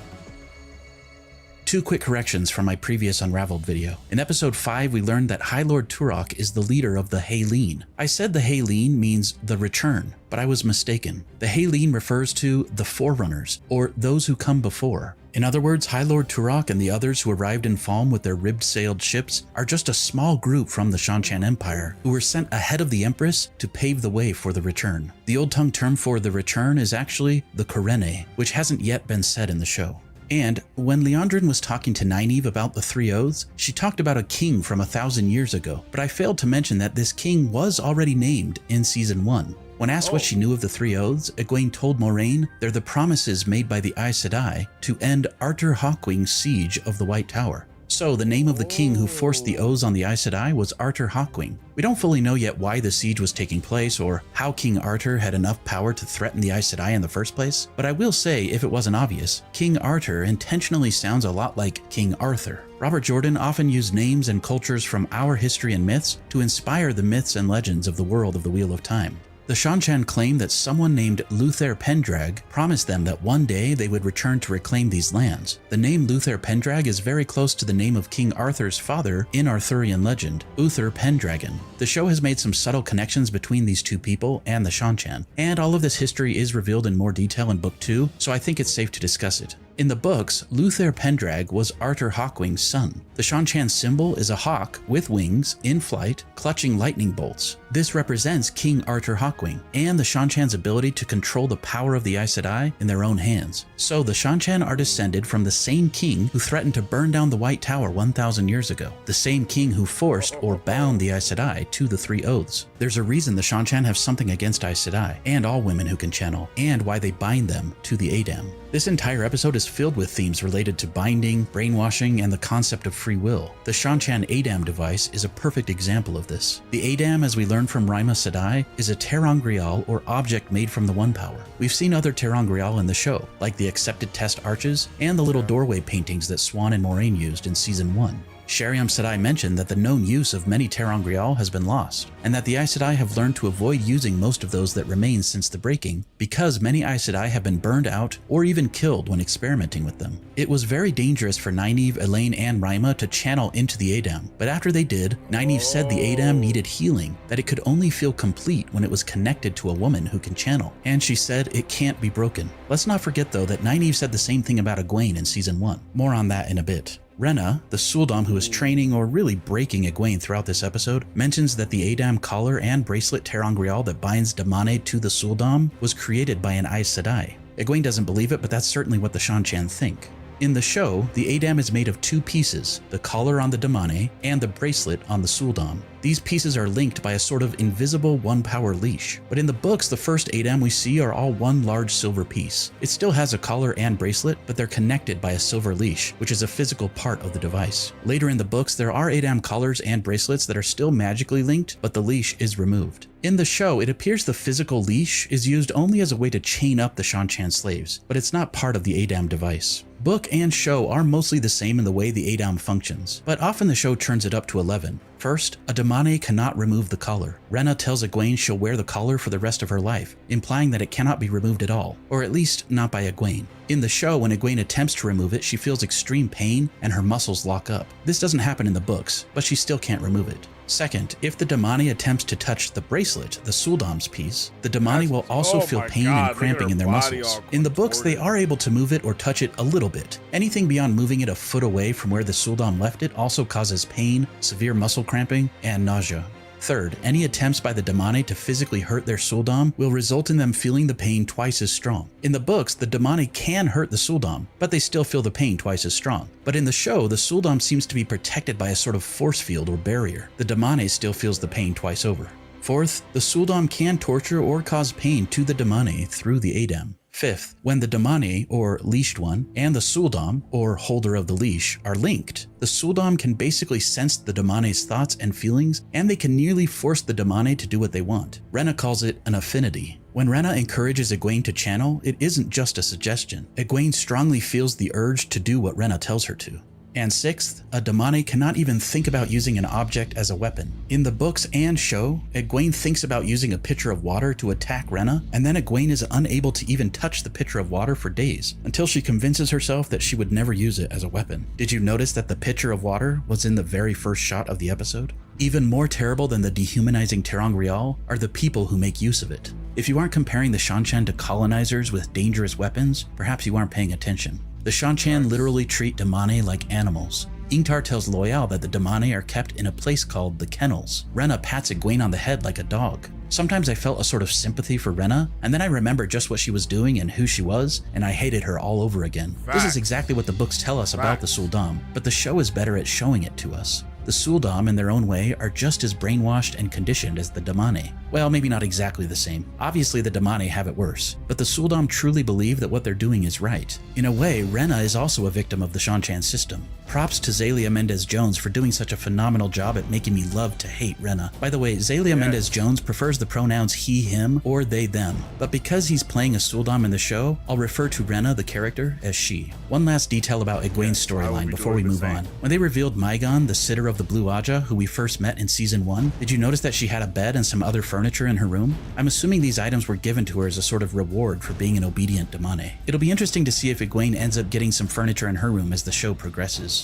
D: Two quick corrections from my previous Unraveled video. In episode 5, we learned that High Lord Turok is the leader of the Haleen. I said the Haleen means the return, but I was mistaken. The Haleen refers to the Forerunners, or those who come before. In other words, High Lord Turok and the others who arrived in Falm with their ribbed-sailed ships are just a small group from the Shan-Chan Empire who were sent ahead of the Empress to pave the way for the return. The old tongue term for the return is actually the Korene, which hasn't yet been said in the show. And when Liandrin was talking to Nynaeve about the Three Oaths, she talked about a king from 1,000 years ago, but I failed to mention that this king was already named in Season 1. When asked what she knew of the Three Oaths, Egwene told Moiraine they're the promises made by the Aes Sedai to end Arthur Hawkwing's siege of the White Tower. So the name of the king who forced the oaths on the Aes Sedai was Arthur Hawkwing. We don't fully know yet why the siege was taking place or how King Arthur had enough power to threaten the Aes Sedai in the first place, but I will say, if it wasn't obvious, King Arthur intentionally sounds a lot like King Arthur. Robert Jordan often used names and cultures from our history and myths to inspire the myths and legends of the world of the Wheel of Time. The Shan-Chan claim that someone named Luther Pendrag promised them that one day they would return to reclaim these lands. The name Luther Pendrag is very close to the name of King Arthur's father in Arthurian legend, Uther Pendragon. The show has made some subtle connections between these two people and the Shan-Chan, and all of this history is revealed in more detail in Book 2, so I think it's safe to discuss it. In the books, Luther Pendrag was Arthur Hawkwing's son. The Shan-Chan symbol is a hawk with wings, in flight, clutching lightning bolts. This represents King Arthur Hawkwing, and the Shan-Chan's ability to control the power of the Aes Sedai in their own hands. So the Shan-Chan are descended from the same king who threatened to burn down the White Tower 1,000 years ago. The same king who forced or bound the Aes Sedai to the Three Oaths. There's a reason the Shan-Chan have something against Aes Sedai, and all women who can channel, and why they bind them to the Adem. This entire episode is filled with themes related to binding, brainwashing, and the concept of free will. The Shan-Chan Adam device is a perfect example of this. The Adam, as we learn from Rima Sedai, is a ter'angreal or object made from the One Power. We've seen other ter'angreal in the show, like the accepted test arches and the little doorway paintings that Swan and Moiraine used in Season 1. Sheriam Sedai mentioned that the known use of many ter'angreal has been lost, and that the Aes Sedai have learned to avoid using most of those that remain since the breaking, because many Aes Sedai have been burned out or even killed when experimenting with them. It was very dangerous for Nynaeve, Elaine, and Rima to channel into the Adam, but after they did, Nynaeve said the Adam needed healing, that it could only feel complete when it was connected to a woman who can channel, and she said it can't be broken. Let's not forget though that Nynaeve said the same thing about Egwene in Season 1. More on that in a bit. Rena, the Sul'dam who is training or really breaking Egwene throughout this episode, mentions that the Adam collar and bracelet ter'angreal that binds Damane to the Sul'dam was created by an Aes Sedai. Egwene doesn't believe it, but that's certainly what the Shan-Chan think. In the show, the Adam is made of two pieces, the collar on the Damane and the bracelet on the Sul'dam. These pieces are linked by a sort of invisible one-power leash, but in the books, the first Adam we see are all one large silver piece. It still has a collar and bracelet, but they're connected by a silver leash, which is a physical part of the device. Later in the books, there are Adam collars and bracelets that are still magically linked, but the leash is removed. In the show, it appears the physical leash is used only as a way to chain up the Shan-Chan slaves, but it's not part of the Adam device. Book and show are mostly the same in the way the Adam functions, but often the show turns it up to 11. First, a Damane cannot remove the collar. Rena tells Egwene she'll wear the collar for the rest of her life, implying that it cannot be removed at all, or at least not by Egwene. In the show, when Egwene attempts to remove it, she feels extreme pain and her muscles lock up. This doesn't happen in the books, but she still can't remove it. Second, if the Damane attempts to touch the bracelet, the Sul'dam's piece, the Damane will also feel pain and cramping in their muscles. In the books, they are able to move it or touch it a little bit. Anything beyond moving it a foot away from where the Sul'dam left it also causes pain, severe muscle cramping, and nausea. Third, any attempts by the Damane to physically hurt their Sul'dam will result in them feeling the pain twice as strong. In the books, the Damane can hurt the Sul'dam, but they still feel the pain twice as strong. But in the show, the Sul'dam seems to be protected by a sort of force field or barrier. The Damane still feels the pain twice over. Fourth, the Sul'dam can torture or cause pain to the Damane through the Adam. Fifth, when the Damane, or leashed one, and the Sul'dam, or holder of the leash, are linked, the Sul'dam can basically sense the Damane's thoughts and feelings, and they can nearly force the Damane to do what they want. Rena calls it an affinity. When Rena encourages Egwene to channel, it isn't just a suggestion. Egwene strongly feels the urge to do what Rena tells her to. And sixth, a Damane cannot even think about using an object as a weapon. In the books and show, Egwene thinks about using a pitcher of water to attack Rhenna, and then Egwene is unable to even touch the pitcher of water for days, until she convinces herself that she would never use it as a weapon. Did you notice that the pitcher of water was in the very first shot of the episode? Even more terrible than the dehumanizing ter'angreal are the people who make use of it. If you aren't comparing the Shan-Chan to colonizers with dangerous weapons, perhaps you aren't paying attention. The Shan-Chan literally treat Damane like animals. Ingtar tells Loial that the Damane are kept in a place called the Kennels. Rhenna pats Egwene on the head like a dog. Sometimes I felt a sort of sympathy for Rhenna, and then I remembered just what she was doing and who she was, and I hated her all over again. This is exactly what the books tell us about the Sul'dam, but the show is better at showing it to us. The Sul'dam, in their own way, are just as brainwashed and conditioned as the Damane. Well, maybe not exactly the same. Obviously, the Damane have it worse, but the Sul'dam truly believe that what they're doing is right. In a way, Rhenna is also a victim of the Shan-Chan system. Props to Zalia Mendez-Jones for doing such a phenomenal job at making me love to hate Rhenna. By the way, Zalia Mendez-Jones prefers the pronouns he, him, or they, them. But because he's playing a Sul'dam in the show, I'll refer to Rhenna, the character, as she. One last detail about Egwene's storyline before we move on. When they revealed Maigon, the sitter of the Blue Aja, who we first met in Season 1, did you notice that she had a bed and some other furniture in her room? I'm assuming these items were given to her as a sort of reward for being an obedient Damane. It'll be interesting to see if Egwene ends up getting some furniture in her room as the show progresses.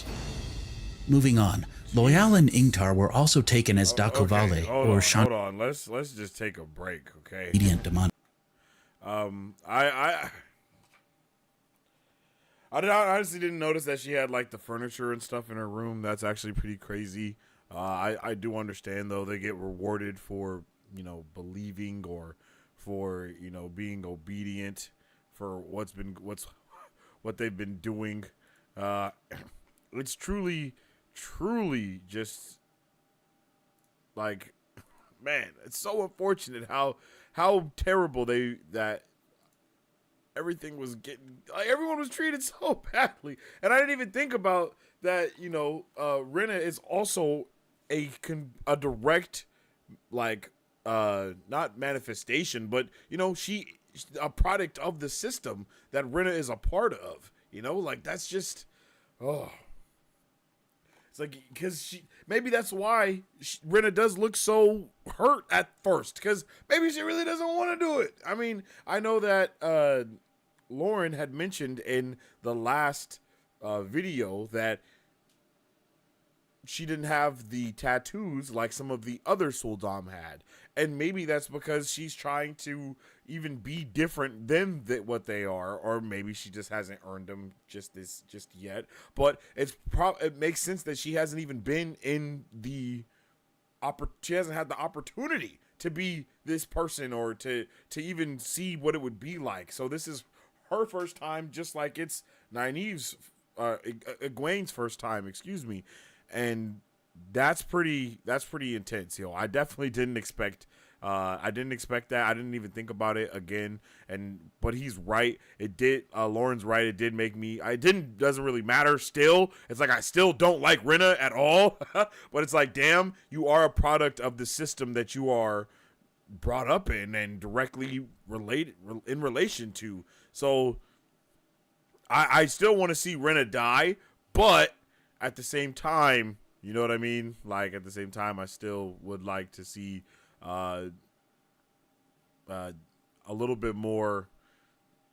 D: Moving on, Loial and Ingtar were also taken as Dakovale, or Shan.
A: Hold on, let's just take a break, okay?
D: Obedient Damane.
A: I honestly didn't notice that she had like the furniture and stuff in her room. That's actually pretty crazy. I do understand though they get rewarded for, you know, believing or for, you know, being obedient for what they've been doing. It's truly just like, man, it's so unfortunate how terrible that everything was getting, like, everyone was treated so badly. And I didn't even think about that, you know, Rhenna is also a direct, like, not manifestation, but, you know, she's a product of the system that Rhenna is a part of, you know, like, that's just, oh. It's like, because maybe that's why Rhenna does look so hurt at first, because maybe she really doesn't want to do it. I mean, I know that Lauren had mentioned in the last video that she didn't have the tattoos like some of the other Sul'dam had. And maybe that's because she's trying to even be different than what they are, or maybe she just hasn't earned them just yet. But it makes sense that she hasn't even been in she hasn't had the opportunity to be this person or to even see what it would be like. So this is her first time, just like it's Nynaeve's, Egwene's first time, excuse me. And that's pretty intense, yo. I definitely didn't expect that. I didn't even think about it again. But he's right. It did. Lauren's right. It did make me. Doesn't really matter. Still, it's like I still don't like Rhenna at all. But it's like, damn, you are a product of the system that you are brought up in and directly in relation to. So I still want to see Rhenna die, but at the same time, you know what I mean? Like, at the same time, I still would like to see a little bit more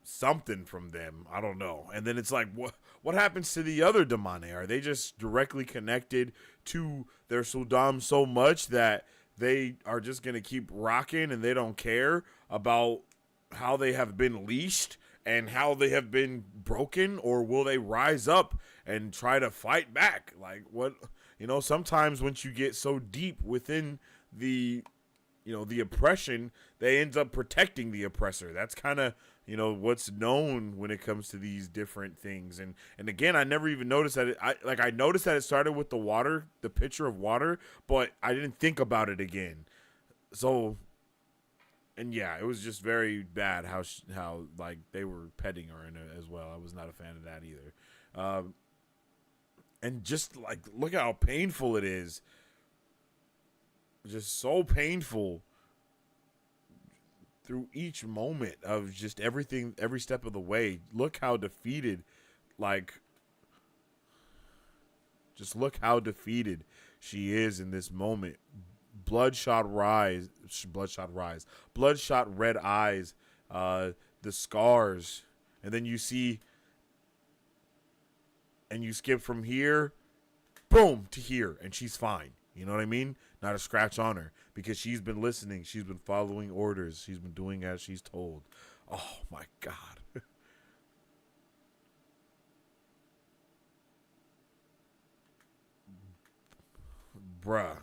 A: something from them. I don't know. And then it's like, what happens to the other Damane? Are they just directly connected to their Sul'dam so much that they are just going to keep rocking and they don't care about how they have been leashed and how they have been broken? Or will they rise up and try to fight back? Like, what, you know, sometimes once you get so deep within the, you know, the oppression, they end up protecting the oppressor. That's kind of, you know, what's known when it comes to these different things. And again, I never even noticed that I noticed that it started with the pitcher of water, but I didn't think about it again. So, and yeah, it was just very bad how like they were petting her in it as well. I was not a fan of that either. And just like, look how painful it is. Just so painful through each moment of just everything, every step of the way. Look how defeated, like, Just look how defeated she is in this moment. Bloodshot red eyes, the scars, and then you see, and you skip from here, boom, to here, and she's fine. You know what I mean? Not a scratch on her, because she's been listening. She's been following orders. She's been doing as she's told. Oh my God. Bruh.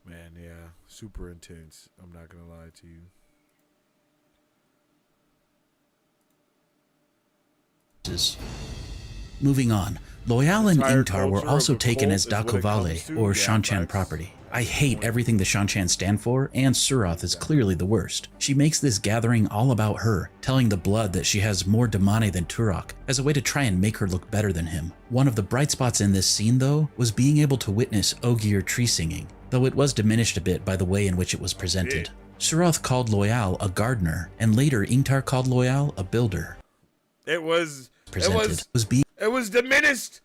A: Man, yeah, super intense. I'm not gonna lie to you.
D: Moving on, Loyal and
A: Entire
D: Ingtar were
A: culture
D: also
A: of the
D: taken
A: cult
D: as
A: is what it comes
D: Dakovale,
A: to.
D: or
A: Yeah,
D: Shanchan
A: facts.
D: property. I hate everything the Shanchan stand for, and Suroth is clearly the worst. She makes this gathering all about her, telling the Blood that she has more damane than Turok, as a way to try and make her look better than him. One of the bright spots in this scene, though, was being able to witness Ogier tree singing, though it was diminished a bit by the way in which it was presented. Suroth called Loyal a gardener, and later Ingtar called Loyal a builder.
A: It was diminished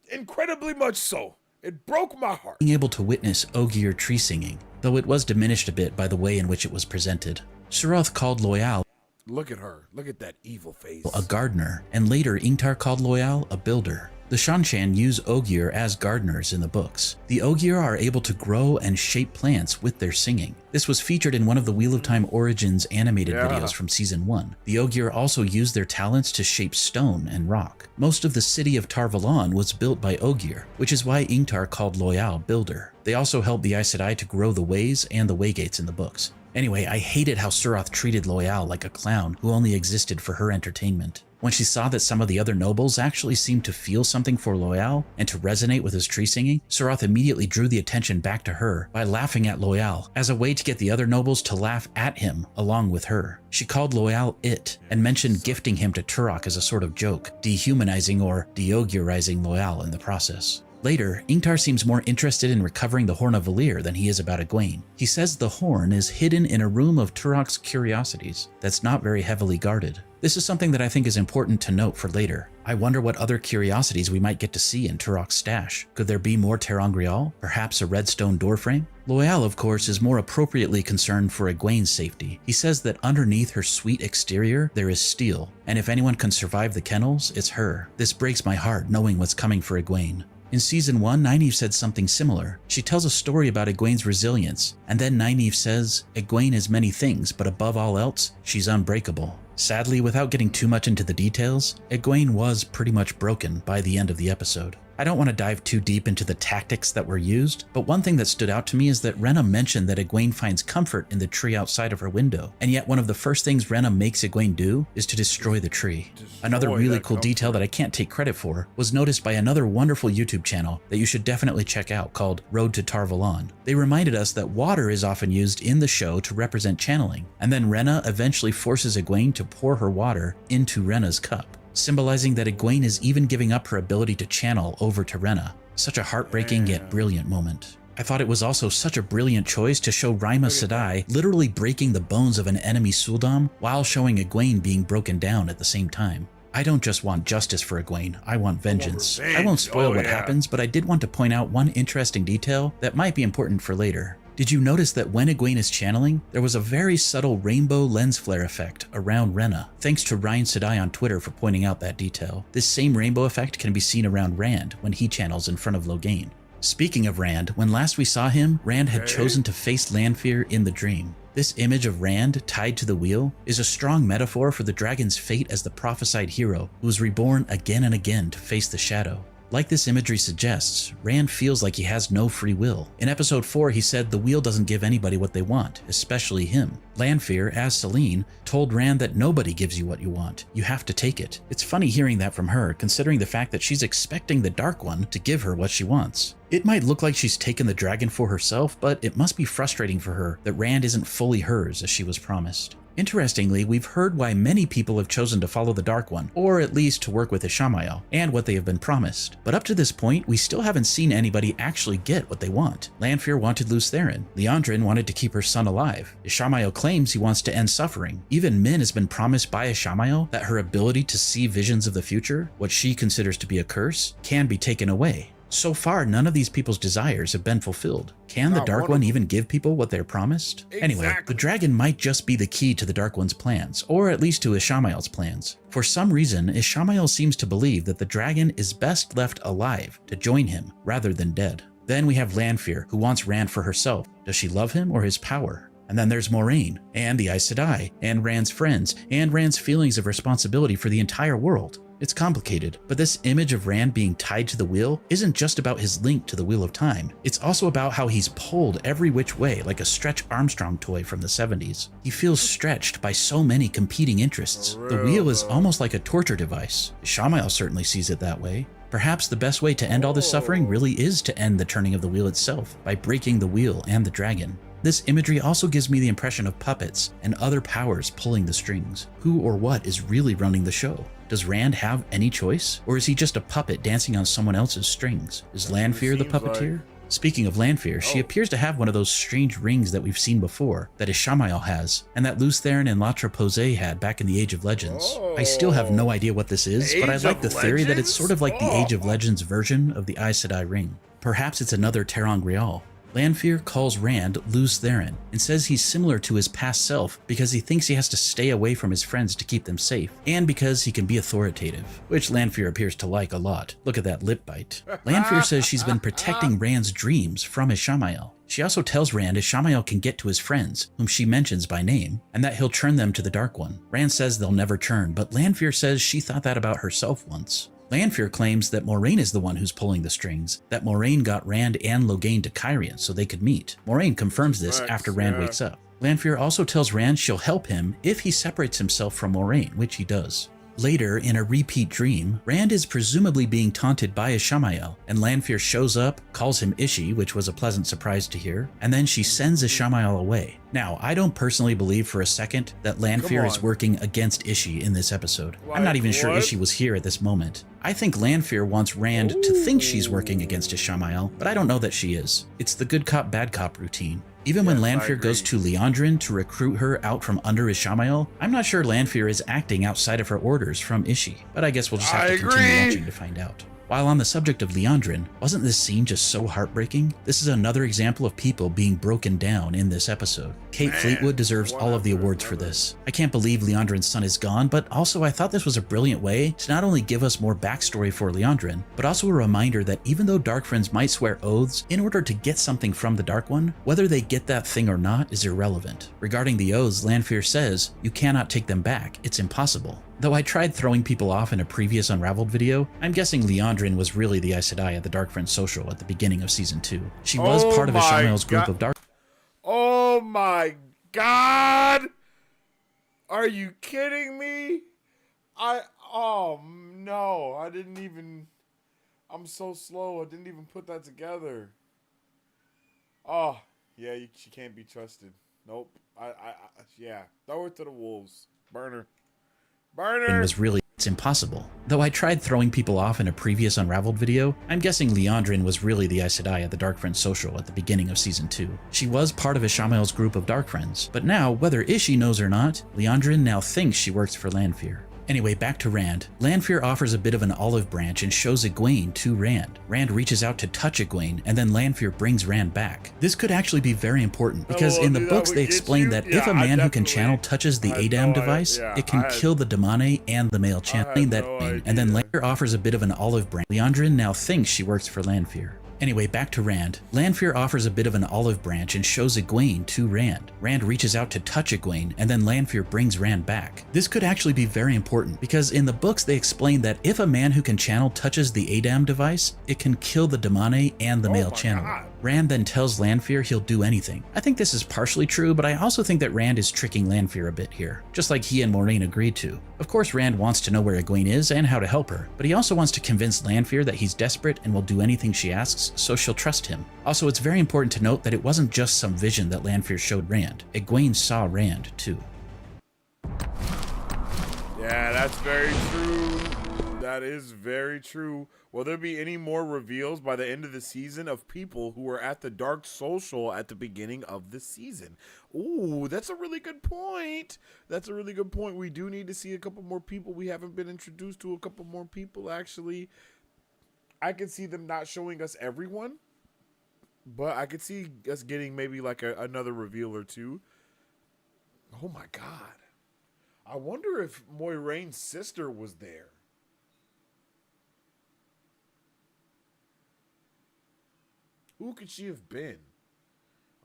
A: incredibly much so. It broke my heart.
D: Being able to witness Ogier tree singing, though it was diminished a bit by the way in which it was presented. Suroth called Loyal
A: Look at her. Look at that evil face.
D: a gardener, and later Ingtar called Loyal a builder. The Shanchan use Ogier as gardeners in the books. The Ogier are able to grow and shape plants with their singing. This was featured in one of the Wheel of Time Origins animated videos from Season 1. The Ogier also use their talents to shape stone and rock. Most of the city of Tar Valon was built by Ogier, which is why Ingtar called Loyal Builder. They also helped the Aes Sedai to grow the ways and the waygates in the books. Anyway, I hated how Suroth treated Loyal like a clown who only existed for her entertainment. When she saw that some of the other nobles actually seemed to feel something for Loyal and to resonate with his tree singing, Suroth immediately drew the attention back to her by laughing at Loyal as a way to get the other nobles to laugh at him along with her. She called Loyal it and mentioned gifting him to Turok as a sort of joke, dehumanizing or deogierizing Loyal in the process. Later, Ingtar seems more interested in recovering the Horn of Valir than he is about Egwene. He says the horn is hidden in a room of Turok's curiosities that's not very heavily guarded. This is something that I think is important to note for later. I wonder what other curiosities we might get to see in Turok's stash. Could there be more ter'angreal? Perhaps a redstone doorframe? Loyal, of course, is more appropriately concerned for Egwene's safety. He says that underneath her sweet exterior, there is steel, and if anyone can survive the kennels, it's her. This breaks my heart knowing what's coming for Egwene. In Season 1, Nynaeve said something similar. She tells a story about Egwene's resilience, and then Nynaeve says, Egwene is many things, but above all else, she's unbreakable. Sadly, without getting too much into the details, Egwene was pretty much broken by the end of the episode. I don't want to dive too deep into the tactics that were used, but one thing that stood out to me is that Rena mentioned that Egwene finds comfort in the tree outside of her window, and yet one of the first things Rena makes Egwene do is to destroy the tree. Another really cool detail that I can't take credit for was noticed by another wonderful YouTube channel that you should definitely check out called Road to Tar Valon. They reminded us that water is often used in the show to represent channeling, and then Rena eventually forces Egwene to pour her water into Rena's cup, symbolizing that Egwene is even giving up her ability to channel over to Rena. Such a heartbreaking yet brilliant moment. I thought it was also such a brilliant choice to show Raima Sedai literally breaking the bones of an enemy Suldam while showing Egwene being broken down at the same time. I don't just want justice for Egwene, I want vengeance. I won't spoil what happens, but I did want to point out one interesting detail that might be important for later. Did you notice that when Egwene is channeling, there was a very subtle rainbow lens flare effect around Rena? Thanks to Ryan Sedai on Twitter for pointing out that detail. This same rainbow effect can be seen around Rand when he channels in front of Loghain. Speaking of Rand, when last we saw him, Rand had chosen to face Lanfear in the dream. This image of Rand tied to the wheel is a strong metaphor for the dragon's fate as the prophesied hero who was reborn again and again to face the shadow. Like this imagery suggests, Rand feels like he has no free will. In episode 4, he said the wheel doesn't give anybody what they want, especially him. Lanfear, as Selene, told Rand that nobody gives you what you want. You have to take it. It's funny hearing that from her, considering the fact that she's expecting the Dark One to give her what she wants. It might look like she's taken the dragon for herself, but it must be frustrating for her that Rand isn't fully hers as she was promised. Interestingly, we've heard why many people have chosen to follow the Dark One, or at least to work with Ishamael, and what they have been promised. But up to this point, we still haven't seen anybody actually get what they want. Lanfear wanted Lews Therin. Liandrin wanted to keep her son alive. Ishamael claims he wants to end suffering. Even Min has been promised by Ishamael that her ability to see visions of the future, what she considers to be a curse, can be taken away. So far, none of these people's desires have been fulfilled. Can the Dark One even give people what they're promised? Anyway, the dragon might just be the key to the Dark One's plans, or at least to Ishamael's plans. For some reason, Ishamael seems to believe that the dragon is best left alive to join him rather than dead. Then we have Lanfear, who wants Rand for herself. Does she love him or his power? And then there's Moiraine, and the Aes Sedai, and Rand's friends, and Rand's feelings of responsibility for the entire world. It's complicated, but this image of Rand being tied to the wheel isn't just about his link to the Wheel of Time. It's also about how he's pulled every which way like a Stretch Armstrong toy from the 70s. He feels stretched by so many competing interests. The wheel is almost like a torture device. Ishamael certainly sees it that way. Perhaps the best way to end all this suffering really is to end the turning of the wheel itself, by breaking the wheel and the dragon. This imagery also gives me the impression of puppets and other powers pulling the strings. Who or what is really running the show? Does Rand have any choice? Or is he just a puppet dancing on someone else's strings? Is Lanfear the puppeteer? Speaking of Lanfear, she appears to have one of those strange rings that we've seen before, that Ishamael has, and that Lews Therin and Latra Posay had back in the Age of Legends. I still have no idea what this is, but I like the theory that it's sort of like the Age of Legends version of the Aes Sedai ring. Perhaps it's another ter'angreal. Lanfear calls Rand Lews Therin and says he's similar to his past self because he thinks he has to stay away from his friends to keep them safe, and because he can be authoritative, which Lanfear appears to like a lot. Look at that lip bite. Lanfear says she's been protecting Rand's dreams from Ishamael. She also tells Rand Ishamael can get to his friends, whom she mentions by name, and that he'll turn them to the Dark One. Rand says they'll never turn, but Lanfear says she thought that about herself once. Lanfear claims that Moiraine is the one who's pulling the strings, that Moiraine got Rand and Logain to Cairhien so they could meet. Moiraine confirms this after Rand wakes up. Lanfear also tells Rand she'll help him if he separates himself from Moiraine, which he does. Later, in a repeat dream, Rand is presumably being taunted by Ishamael, and Lanfear shows up, calls him Ishi, which was a pleasant surprise to hear, and then she sends Ishamael away. Now, I don't personally believe for a second that Lanfear is working against Ishi in this episode. I'm not even sure Ishi was here at this moment. I think Lanfear wants Rand to think she's working against Ishamael, but I don't know that she is. It's the good cop, bad cop routine. Even when Lanfear goes to Liandrin to recruit her out from under Ishamael, I'm not sure Lanfear is acting outside of her orders from Ishi, but I guess we'll just have to continue watching to find out. While on the subject of Liandrin, wasn't this scene just so heartbreaking? This is another example of people being broken down in this episode. Kate Fleetwood deserves all of the awards for this. I can't believe Liandrin's son is gone, but also I thought this was a brilliant way to not only give us more backstory for Liandrin, but also a reminder that even though Dark Friends might swear oaths in order to get something from the Dark One, whether they get that thing or not is irrelevant. Regarding the oaths, Lanfear says, you cannot take them back, it's impossible. Though I tried throwing people off in a previous Unraveled video, I'm guessing Liandrin was really the Aes Sedai at the Dark Friends social at the beginning of Season 2. She was part of Ishamael's group of Dark...
A: Oh my god! Are you kidding me? Oh no, I didn't even... I'm so slow, I didn't even put that together. Oh, yeah, she can't be trusted. Nope. Yeah, throw her to the wolves. Burn her.
D: was really it's impossible. Though I tried throwing people off in a previous Unraveled video, I'm guessing Liandrin was really the Aes Sedai at the Dark Friends social at the beginning of Season 2. She was part of Ishamael's group of Dark Friends, but now, whether Ishi knows or not, Liandrin now thinks she works for Lanfear. Anyway, back to Rand. Lanfear offers a bit of an olive branch and shows Egwene to Rand. Rand reaches out to touch Egwene, and then Lanfear brings Rand back. This could actually be very important, because in the books they explain that if a man who can channel touches the Adam device, it can kill the Damane and the male channeling that Egwene, and then Lanfear offers a bit of an olive branch. Liandrin now thinks she works for Lanfear. Anyway, back to Rand. Lanfear offers a bit of an olive branch and shows Egwene to Rand. Rand reaches out to touch Egwene, and then Lanfear brings Rand back. This could actually be very important, because in the books they explain that if a man who can channel touches the Adam device, it can kill the Damane and the male channeler. Rand then tells Lanfear he'll do anything. I think this is partially true, but I also think that Rand is tricking Lanfear a bit here, just like he and Moiraine agreed to. Of course, Rand wants to know where Egwene is and how to help her, but he also wants to convince Lanfear that he's desperate and will do anything she asks, so she'll trust him. Also, it's very important to note that it wasn't just some vision that Lanfear showed Rand. Egwene saw Rand, too.
A: That's very true. That is very true. Will there be any more reveals by the end of the season of people who were at the Dark Social at the beginning of the season? Ooh, that's a really good point. That's a really good point. We do need to see a couple more people. We haven't been introduced to a couple more people, actually. I can see them not showing us everyone, but I could see us getting maybe like another reveal or two. Oh my God. I wonder if Moiraine's sister was there. Who could she have been?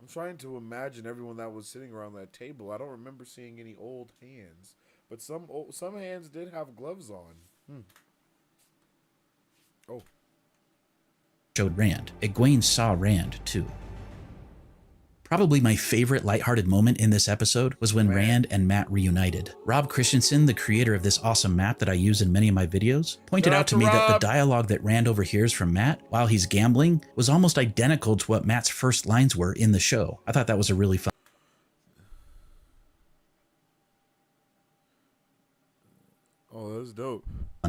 A: I'm trying to imagine everyone that was sitting around that table. I don't remember seeing any old hands, but some hands did have gloves on. Oh.
D: Showed Rand. Egwene saw Rand too. Probably my favorite lighthearted moment in this episode was when Rand and Matt reunited. Rob Christensen, the creator of this awesome map that I use in many of my videos, pointed out to me that the dialogue that Rand overhears from Matt while he's gambling was almost identical to what Matt's first lines were in the show. I thought that was a really fun
A: that's dope.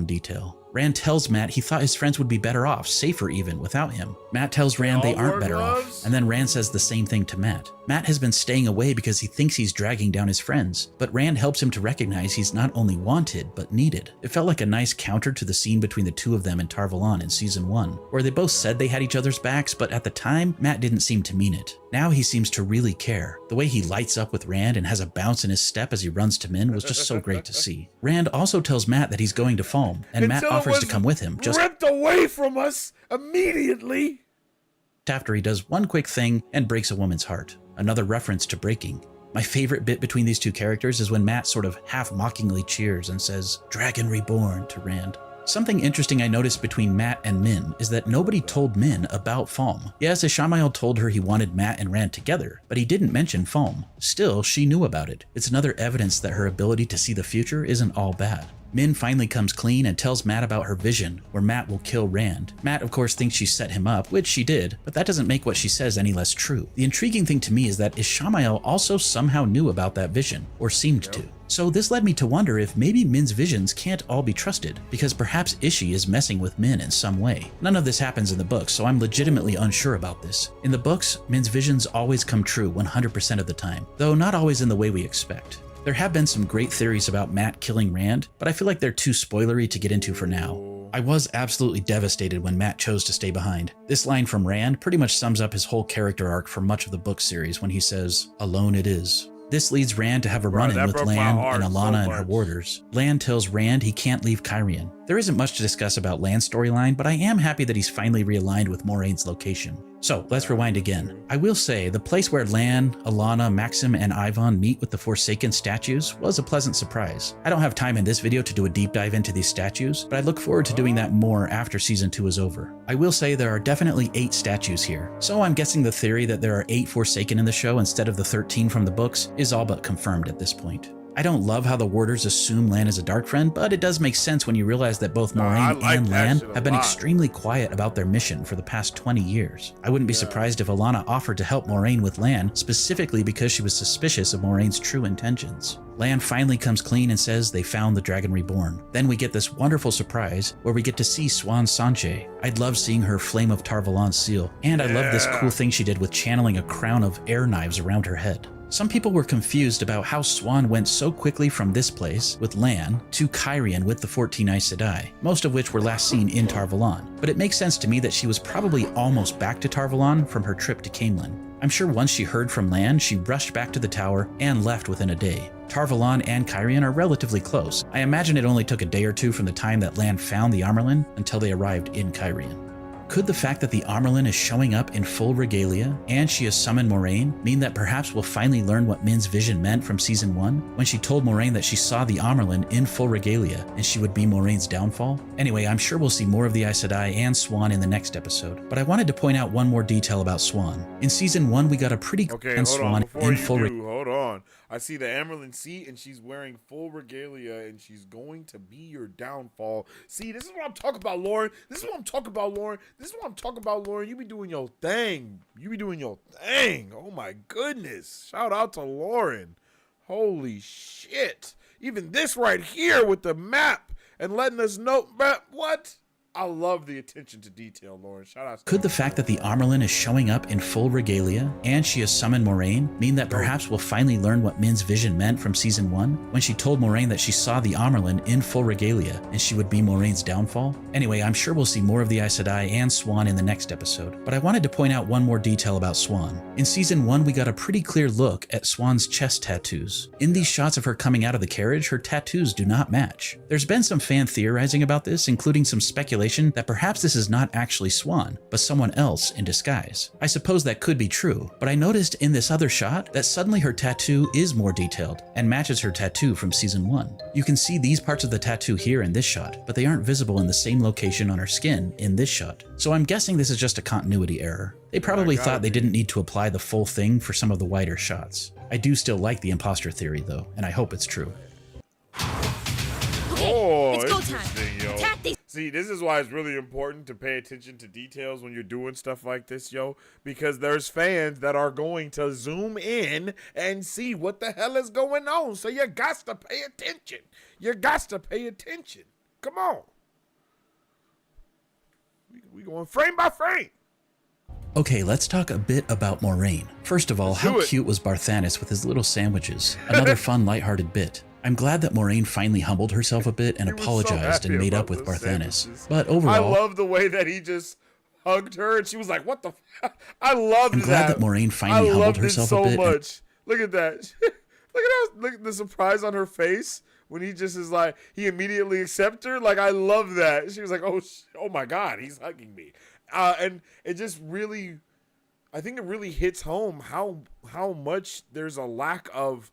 D: Detail. Rand tells Matt he thought his friends would be better off, safer even, without him. Matt tells Rand they aren't better off, and then Rand says the same thing to Matt. Matt has been staying away because he thinks he's dragging down his friends, but Rand helps him to recognize he's not only wanted, but needed. It felt like a nice counter to the scene between the two of them in Tar Valon in Season 1, where they both said they had each other's backs, but at the time, Matt didn't seem to mean it. Now he seems to really care. The way he lights up with Rand and has a bounce in his step as he runs to Min was just so great to see. Rand also tells Matt that he's going to Foam, and Matt offers to come with him, just
A: ripped away from us immediately
D: after he does one quick thing and breaks a woman's heart. Another reference to breaking. My favorite bit between these two characters is when Matt sort of half-mockingly cheers and says, "Dragon Reborn" to Rand. Something interesting I noticed between Matt and Min is that nobody told Min about Foam. Yes, Ishamael told her he wanted Matt and Rand together, but he didn't mention Foam. Still, she knew about it. It's another evidence that her ability to see the future isn't all bad. Min finally comes clean and tells Matt about her vision, where Matt will kill Rand. Matt, of course, thinks she set him up, which she did, but that doesn't make what she says any less true. The intriguing thing to me is that Ishamael also somehow knew about that vision, or seemed to. So this led me to wonder if maybe Min's visions can't all be trusted, because perhaps Ishii is messing with Min in some way. None of this happens in the books, so I'm legitimately unsure about this. In the books, Min's visions always come true 100% of the time, though not always in the way we expect. There have been some great theories about Matt killing Rand, but I feel like they're too spoilery to get into for now. I was absolutely devastated when Matt chose to stay behind. This line from Rand pretty much sums up his whole character arc for much of the book series when he says, "Alone it is." This leads Rand to have a run-in with Lan and Alana and her warders. Lan tells Rand he can't leave Cairhien. There isn't much to discuss about Lan's storyline, but I am happy that he's finally realigned with Moraine's location. So, let's rewind again. I will say, the place where Lan, Alana, Maxim, and Ivan meet with the Forsaken statues was a pleasant surprise. I don't have time in this video to do a deep dive into these statues, but I look forward to doing that more after Season 2 is over. I will say there are definitely 8 statues here, so I'm guessing the theory that there are 8 Forsaken in the show instead of the 13 from the books is all but confirmed at this point. I don't love how the warders assume Lan is a dark friend, but it does make sense when you realize that both Moiraine and Lan have been extremely quiet about their mission for the past 20 years. I wouldn't be surprised if Alana offered to help Moiraine with Lan, specifically because she was suspicious of Moraine's true intentions. Lan finally comes clean and says they found the Dragon Reborn. Then we get this wonderful surprise where we get to see Siuan Sanche. I'd love seeing her Flame of Tar Valon seal, and I love this cool thing she did with channeling a crown of air knives around her head. Some people were confused about how Siuan went so quickly from this place, with Lan, to Cairhien with the 14 Aes Sedai, most of which were last seen in Tar Valon. But it makes sense to me that she was probably almost back to Tar Valon from her trip to Caemlyn. I'm sure once she heard from Lan, she rushed back to the tower and left within a day. Tar Valon and Cairhien are relatively close. I imagine it only took a day or two from the time that Lan found the Amyrlin until they arrived in Cairhien. Could the fact that the Amyrlin is showing up in full regalia and she has summoned Moiraine mean that perhaps we'll finally learn what Min's vision meant from Season 1 when she told Moiraine that she saw the Amyrlin in full regalia and she would be Moraine's downfall? Anyway, I'm sure we'll see more of the Aes Sedai and Siuan in the next episode, but I wanted to point out one more detail about Siuan. In Season 1, we got a pretty Siuan in full regalia.
A: Hold on. I see the Amyrlin seat and she's wearing full regalia and she's going to be your downfall. See, this is what I'm talking about, Lauren. This is what I'm talking about, Lauren. You be doing your thing. Oh my goodness. Shout out to Lauren. Holy shit. Even this right here with the map and letting us know, but what? I love the attention to detail, Lauren. Shout out to
D: Could the fact that the Amerlin is showing up in full regalia and she has summoned Moiraine mean that perhaps we'll finally learn what Min's vision meant from season 1 when she told Moiraine that she saw the Amerlin in full regalia and she would be Moraine's downfall? Anyway, I'm sure we'll see more of the Aes Sedai and Swan in the next episode, but I wanted to point out one more detail about Swan. In season 1, we got a pretty clear look at Swan's chest tattoos. In these shots of her coming out of the carriage, her tattoos do not match. There's been some fan theorizing about this, including some speculation that perhaps this is not actually Swan, but someone else in disguise. I suppose that could be true, but I noticed in this other shot that suddenly her tattoo is more detailed and matches her tattoo from season 1. You can see these parts of the tattoo here in this shot, but they aren't visible in the same location on her skin in this shot. So I'm guessing this is just a continuity error. They probably thought they didn't need to apply the full thing for some of the wider shots. I do still like the imposter theory though, and I hope it's true.
A: Oh,
E: it's go
A: interesting,
E: time.
A: yo.
E: Attack these.
A: See, this is why it's really important to pay attention to details when you're doing stuff like this, yo, because there's fans that are going to zoom in and see what the hell is going on. So you got to pay attention. You got to pay attention. Come on. We going frame by frame.
D: Okay, let's talk a bit about Moiraine. First of all, how cute was Barthanes with his little sandwiches? Another fun, lighthearted bit. I'm glad that Moiraine finally humbled herself a bit and apologized and made up with Barthanes. But overall,
A: I love the way that he just hugged her and she was like, "What the?" I loved that.
D: I'm glad that Moiraine finally humbled herself a bit.
A: So much. Look at that. Look at the surprise on her face when he just is like, he immediately accepts her. Like, I love that. She was like, "Oh my God, he's hugging me," and it just really, I think it really hits home how much there's a lack of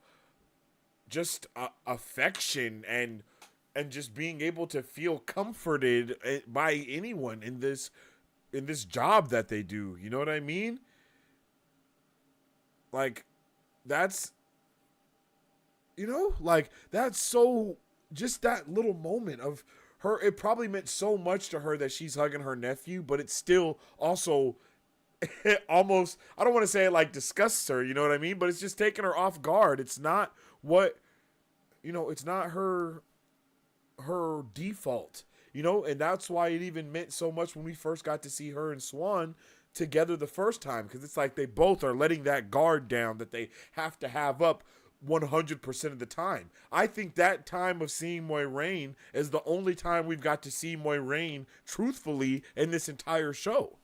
A: just affection and just being able to feel comforted by anyone in this job that they do. You know what I mean? Like, that's, that's so, just that little moment of her, it probably meant so much to her that she's hugging her nephew, but it's still also almost, I don't want to say it like disgusts her, you know what I mean? But it's just taking her off guard. It's not what, it's not her default, and that's why it even meant so much when we first got to see her and Swan together the first time, because it's like they both are letting that guard down that they have to have up 100% of the time. I think that time of seeing Moiraine is the only time we've got to see Moiraine truthfully in this entire show.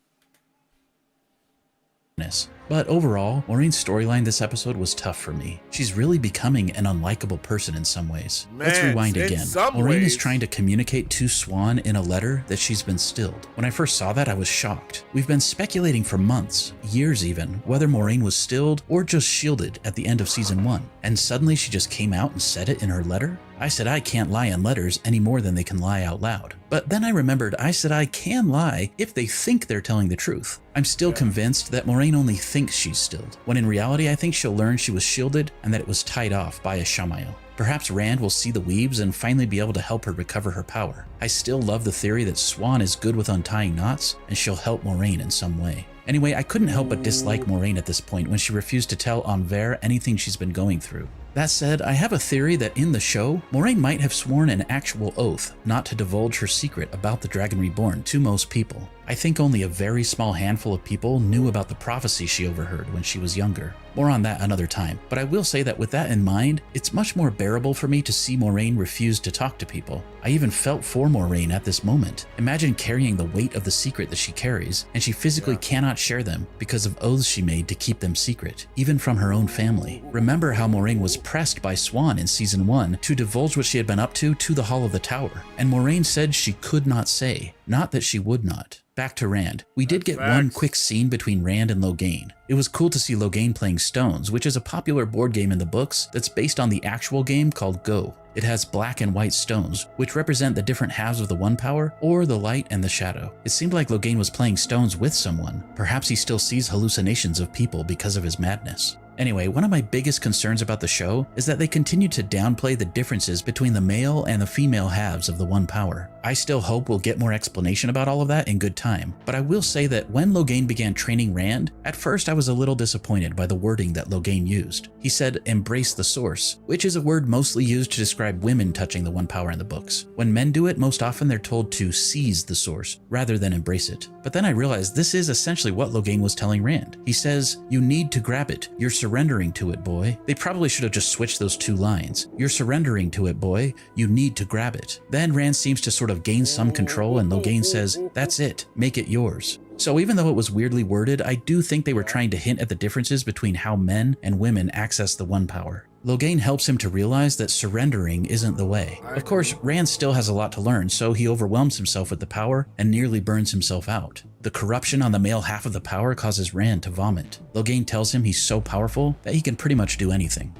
D: But overall, Maureen's storyline this episode was tough for me. She's really becoming an unlikable person in some ways. Let's rewind again. Moiraine is trying to communicate to Swan in a letter that she's been stilled. When I first saw that, I was shocked. We've been speculating for months, years even, whether Moiraine was stilled or just shielded at the end of season 1. And suddenly she just came out and said it in her letter? Aes Sedai can't lie in letters any more than they can lie out loud. But then I remembered Aes Sedai can lie if they think they're telling the truth. I'm still convinced that Moiraine only thinks she's stilled, when in reality I think she'll learn she was shielded and that it was tied off by a Shamael. Perhaps Rand will see the weaves and finally be able to help her recover her power. I still love the theory that Swan is good with untying knots and she'll help Moiraine in some way. Anyway, I couldn't help but dislike Moiraine at this point when she refused to tell Envers anything she's been going through. That said, I have a theory that in the show, Moiraine might have sworn an actual oath not to divulge her secret about the Dragon Reborn to most people. I think only a very small handful of people knew about the prophecy she overheard when she was younger. More on that another time, but I will say that with that in mind, it's much more bearable for me to see Moiraine refuse to talk to people. I even felt for Moiraine at this moment. Imagine carrying the weight of the secret that she carries, and she physically cannot share them because of oaths she made to keep them secret, even from her own family. Remember how Moiraine was pressed by Swan in season 1 to divulge what she had been up to the Hall of the Tower, and Moiraine said she could not say, not that she would not. Back to Rand. We did get one quick scene between Rand and Logain. It was cool to see Logain playing Stones, which is a popular board game in the books that's based on the actual game called Go. It has black and white stones, which represent the different halves of the One Power, or the light and the shadow. It seemed like Logain was playing Stones with someone. Perhaps he still sees hallucinations of people because of his madness. Anyway, one of my biggest concerns about the show is that they continue to downplay the differences between the male and the female halves of the One Power. I still hope we'll get more explanation about all of that in good time, but I will say that when Logain began training Rand, at first I was a little disappointed by the wording that Logain used. He said, "embrace the source," which is a word mostly used to describe women touching the One Power in the books. When men do it, most often they're told to seize the source rather than embrace it. But then I realized this is essentially what Logain was telling Rand. He says, "You need to grab it. You're surrendering to it, boy." They probably should have just switched those two lines. "You're surrendering to it, boy. You need to grab it." Then Rand seems to sort of gain some control and Logain says, "That's it. Make it yours." So even though it was weirdly worded, I do think they were trying to hint at the differences between how men and women access the One Power. Logain helps him to realize that surrendering isn't the way. Of course, Rand still has a lot to learn, so he overwhelms himself with the power and nearly burns himself out. The corruption on the male half of the power causes Rand to vomit. Logain tells him he's so powerful that he can pretty much do anything.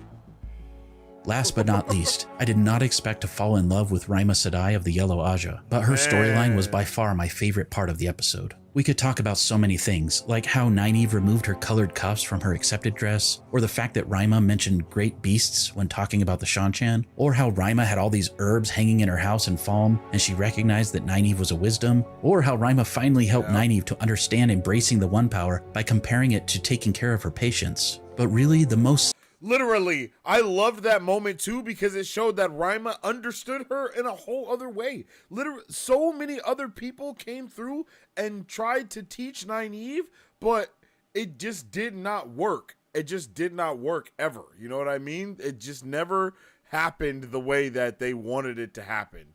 D: Last but not least, I did not expect to fall in love with Rima Sedai of the Yellow Aja, but her storyline was by far my favorite part of the episode. We could talk about so many things, like how Nynaeve removed her colored cuffs from her accepted dress, or the fact that Rima mentioned great beasts when talking about the Shanchan, or how Rima had all these herbs hanging in her house in Falm and she recognized that Nynaeve was a wisdom, or how Rima finally helped Nynaeve to understand embracing the One Power by comparing it to taking care of her patients. But really, the most
A: Literally, I loved that moment too because it showed that Rima understood her in a whole other way. Literally, so many other people came through and tried to teach Nynaeve, but it just did not work. It just did not work ever. You know what I mean? It just never happened the way that they wanted it to happen.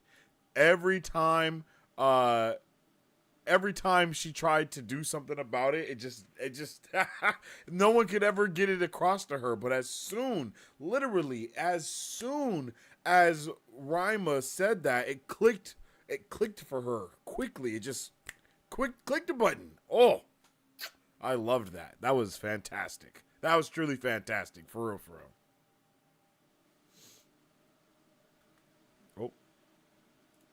A: Every time she tried to do something about it, it just no one could ever get it across to her. But literally as soon as Rima said that, it clicked for her quickly. It just clicked the button. Oh, I loved that. That was fantastic. That was truly fantastic. For real, for real.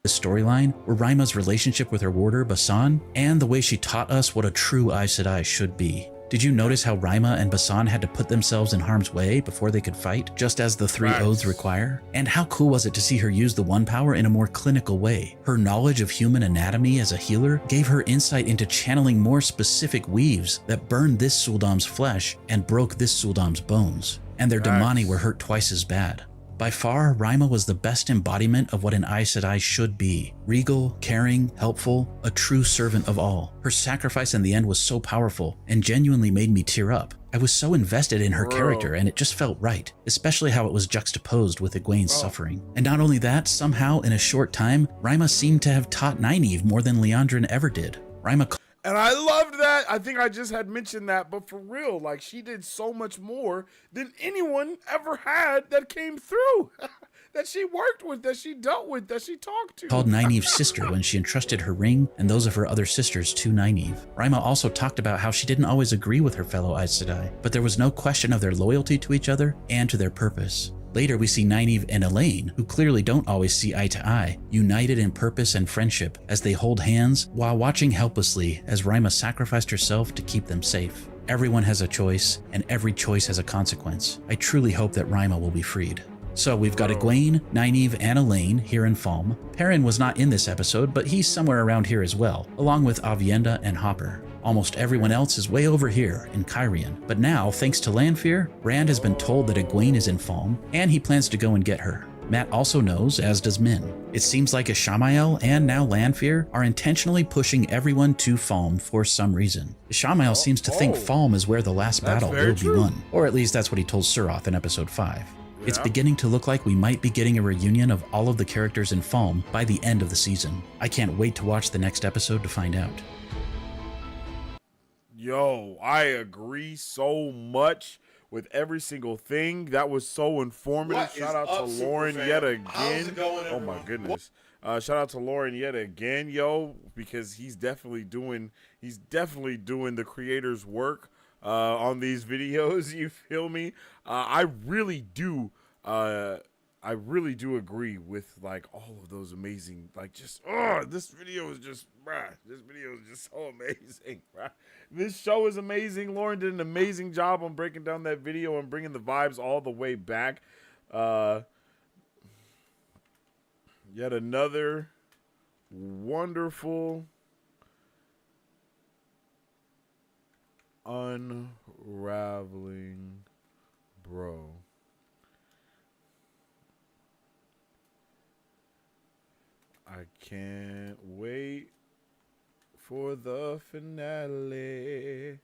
D: the storyline were Rima's relationship with her warder, Basan, and the way she taught us what a true Aes Sedai should be. Did you notice how Rima and Basan had to put themselves in harm's way before they could fight, just as the three oaths require? And how cool was it to see her use the One Power in a more clinical way? Her knowledge of human anatomy as a healer gave her insight into channeling more specific weaves that burned this Suldam's flesh and broke this Suldam's bones. And their Damani were hurt twice as bad. By far, Rima was the best embodiment of what an Aes Sedai should be. Regal, caring, helpful, a true servant of all. Her sacrifice in the end was so powerful and genuinely made me tear up. I was so invested in her character and it just felt right, especially how it was juxtaposed with Egwene's suffering. And not only that, somehow in a short time, Rima seemed to have taught Nynaeve more than Liandrin ever did. Rima
A: And I loved that. I think I just had mentioned that, but for real, like she did so much more than anyone ever had that came through, that she worked with, that she dealt with, that she talked to.
D: Called Nynaeve's sister when she entrusted her ring and those of her other sisters to Nynaeve. Rima also talked about how she didn't always agree with her fellow Aes Sedai, but there was no question of their loyalty to each other and to their purpose. Later, we see Nynaeve and Elaine, who clearly don't always see eye to eye, united in purpose and friendship as they hold hands while watching helplessly as Rima sacrificed herself to keep them safe. Everyone has a choice, and every choice has a consequence. I truly hope that Rima will be freed. So we've got Egwene, Nynaeve, and Elaine here in Falm. Perrin was not in this episode, but he's somewhere around here as well, along with Avienda and Hopper. Almost everyone else is way over here in Cairhien, but now, thanks to Lanfear, Rand has been told that Egwene is in Falm, and he plans to go and get her. Matt also knows, as does Min. It seems like Ishamael and now Lanfear are intentionally pushing everyone to Falm for some reason. Ishamael seems to think Falm is where the last battle will be won, or at least that's what he told Suroth in episode 5. It's beginning to look like we might be getting a reunion of all of the characters in Falm by the end of the season. I can't wait to watch the next episode to find out.
A: Yo, I agree so much with every single thing. That was so informative. Shout out to Lauren yet again.
B: How's it going,
A: oh my goodness. Shout out to Lauren yet again, yo, because he's definitely doing the creator's work on these videos. You feel me? I really do I really do agree with like all of those amazing, like just this video is just this video is just so amazing, bruh. This show is amazing. Lauren did an amazing job on breaking down that video and bringing the vibes all the way back. Yet another wonderful unraveling, bro. I can't wait for the finale.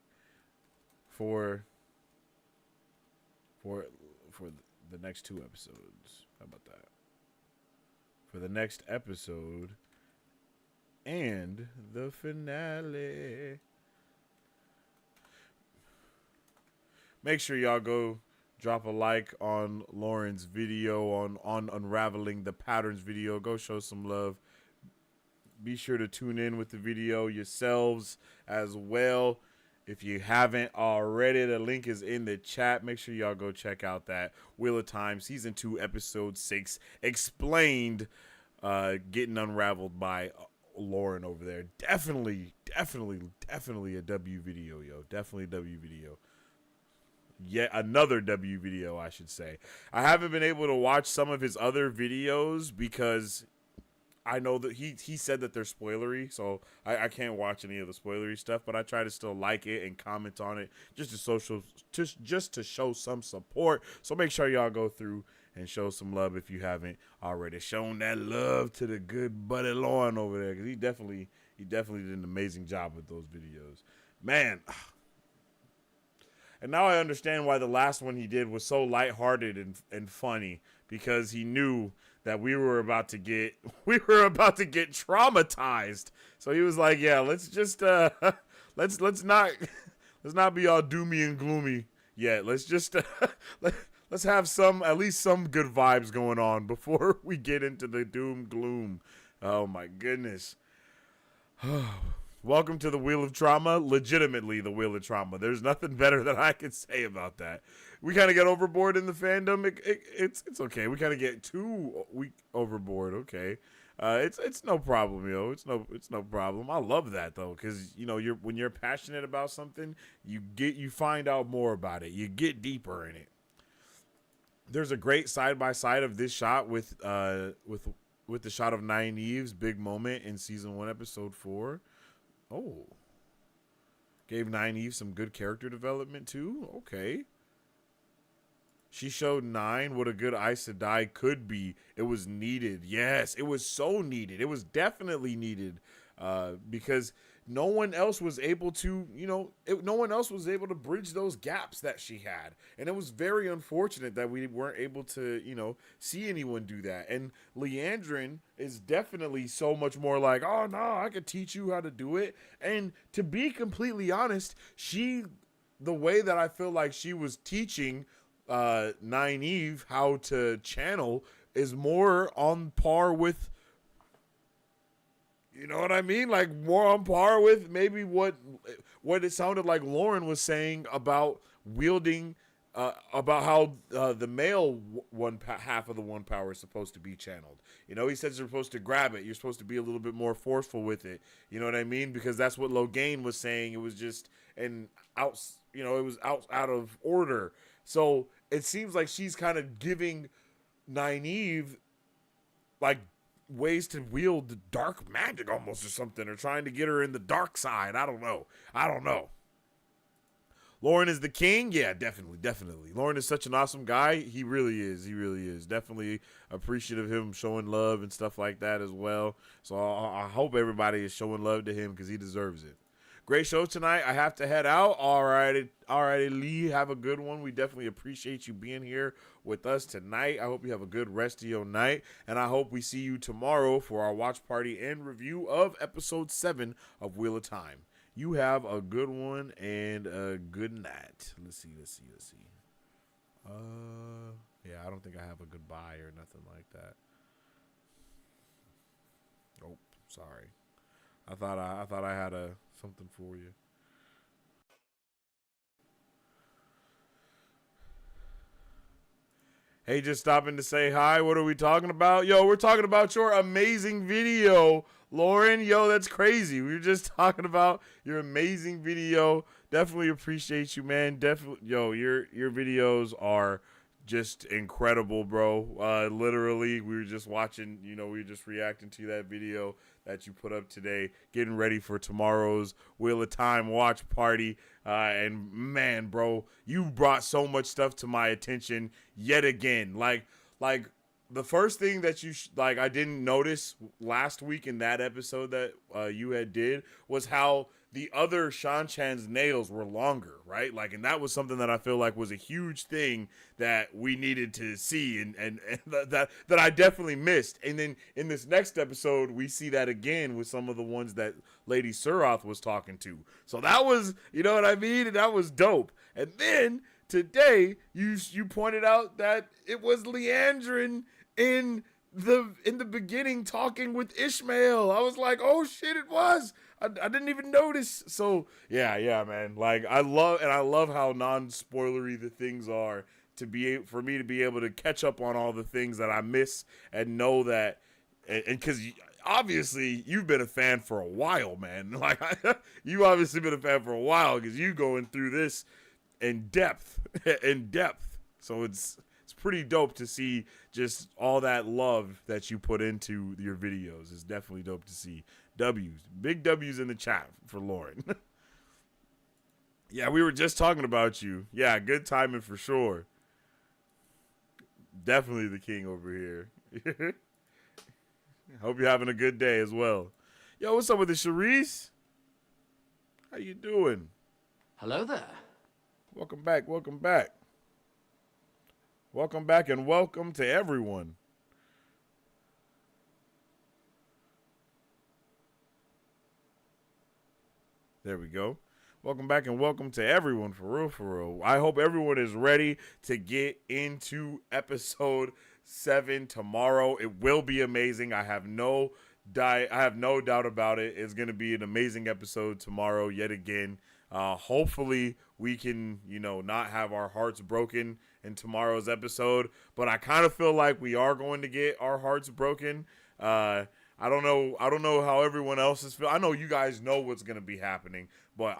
A: For the next 2 episodes. How about that? For the next episode and the finale. Make sure y'all go drop a like on Lauren's video on unraveling the patterns video. Go show some love. Be sure to tune in with the video yourselves as well. If you haven't already, the link is in the chat. Make sure y'all go check out that Wheel of Time Season 2 Episode 6 Explained, getting unraveled by Lauren over there. Definitely a W video, yo. Definitely a W video. Yet another W video, I should say. I haven't been able to watch some of his other videos because I know that he said that they're spoilery, so I can't watch any of the spoilery stuff, but I try to still like it and comment on it just to show some support. So make sure y'all go through and show some love if you haven't already shown that love to the good buddy Lauren over there, because he definitely did an amazing job with those videos. Man. And now I understand why the last one he did was so lighthearted and funny, because he knew that we were about to get traumatized. So he was like, "Yeah, let's just let's not be all doomy and gloomy yet. Let's just let's have at least some good vibes going on before we get into the doom gloom." Oh my goodness. Welcome to the Wheel of Trauma. Legitimately the Wheel of Trauma. There's nothing better that I can say about that. We kind of get overboard in the fandom. It's okay. We kind of get too overboard. Okay. It's no problem, yo. It's no problem. I love that though, because when you're passionate about something, you find out more about it. You get deeper in it. There's a great side by side of this shot with the shot of Nynaeve's big moment in season 1, episode 4. Oh, gave Nynaeve some good character development too. Okay. She showed 9 what a good Aes Sedai could be. It was needed. Yes, it was so needed. It was definitely needed because no one else was able to, no one else was able to bridge those gaps that she had. And it was very unfortunate that we weren't able to, see anyone do that. And Leandrin is definitely so much more like, oh, no, I could teach you how to do it. And to be completely honest, the way that I feel like she was teaching Nynaeve how to channel is more on par with, you know what I mean? Like more on par with maybe what it sounded like Lauren was saying about wielding, about how the male half of the one power is supposed to be channeled. He says you're supposed to grab it. You're supposed to be a little bit more forceful with it. You know what I mean? Because that's what Logain was saying. It was just it was out of order. So it seems like she's kind of giving Nynaeve like ways to wield dark magic almost or something, or trying to get her in the dark side. I don't know. Lauren is the king. Yeah, definitely. Lauren is such an awesome guy. He really is. Definitely appreciative of him showing love and stuff like that as well. So I hope everybody is showing love to him because he deserves it. Great show tonight. I have to head out. All righty, Lee. Have a good one. We definitely appreciate you being here with us tonight. I hope you have a good rest of your night, and I hope we see you tomorrow for our watch party and review of episode 7 of Wheel of Time. You have a good one and a good night. Let's see. Yeah, I don't think I have a goodbye or nothing like that. Oh, sorry. I thought I had something for you. Hey, just stopping to say hi. What are we talking about? Yo, we're talking about your amazing video, Lauren. Yo, that's crazy. We were just talking about your amazing video. Definitely appreciate you, man. Definitely, yo, your videos are just incredible, bro. Literally, we were just watching, we were just reacting to that video that you put up today, getting ready for tomorrow's Wheel of Time watch party. And man, bro, you brought so much stuff to my attention yet again. Like the first thing that I didn't notice last week in that episode that you had did was how the other Shan-chan's nails were longer, right? And that was something that I feel like was a huge thing that we needed to see and that I definitely missed. And then in this next episode, we see that again with some of the ones that Lady Suroth was talking to. So that was, you know what I mean? And that was dope. And then today, you pointed out that it was Leandrin in the beginning talking with Ishmael. I was like, oh shit, it was. I didn't even notice. So yeah, man. I love how non-spoilery the things are for me to be able to catch up on all the things that I miss and know that, and because obviously you've been a fan for a while, man. You obviously been a fan for a while because you going through this in depth. So it's pretty dope to see just all that love that you put into your videos. It's definitely dope to see. Big W's in the chat for Lauren. Yeah, we were just talking about you. Yeah, good timing for sure. Definitely the king over here. Hope you're having a good day as well. Yo, what's up with the Charisse? How you doing?
E: Hello there.
A: Welcome back. Welcome back and welcome to everyone. There we go. Welcome back and welcome to everyone, for real. I hope everyone is ready to get into episode 7 tomorrow. It will be amazing. I have no doubt about it. It's going to be an amazing episode tomorrow yet again. Hopefully we can, not have our hearts broken in tomorrow's episode, but I kind of feel like we are going to get our hearts broken. I don't know how everyone else is feeling. I know you guys know what's going to be happening, but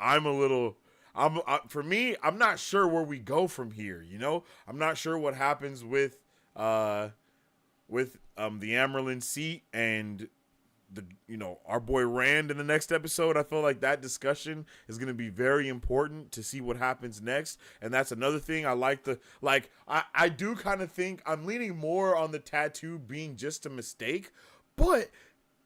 A: for me, I'm not sure where we go from here. I'm not sure what happens with the Amerlin seat and our boy Rand in the next episode. I feel like that discussion is going to be very important to see what happens next. And that's another thing I I do kind of think I'm leaning more on the tattoo being just a mistake, but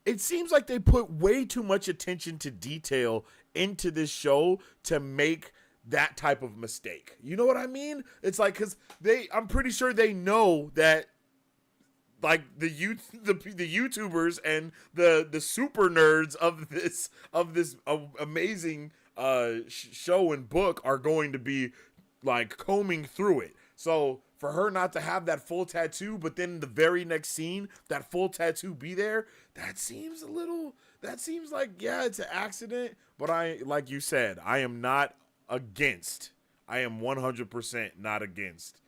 A: it seems like they put way too much attention to detail into this show to make that type of mistake. You know what I mean? It's because I'm pretty sure they know that the YouTubers and the super nerds of this amazing show and book are going to be combing through it. So for her not to have that full tattoo, but then the very next scene, that full tattoo be there, that seems like, yeah, it's an accident. But like you said, I am not against. I am 100% not against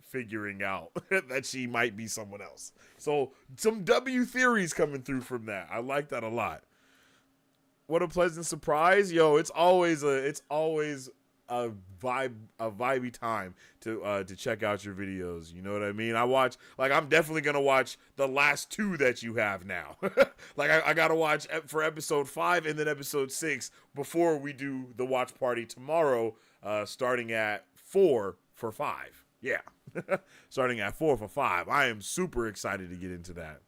A: figuring out that she might be someone else. So some W theories coming through from that. I like that a lot. What a pleasant surprise. Yo, it's always a vibey time to check out your videos. You know what I mean? I'm definitely gonna watch the last 2 that you have now. I gotta watch for episode 5 and then episode 6 before we do the watch party tomorrow, starting at 4 for 5. Yeah. Starting at 4 for 5. I am super excited to get into that.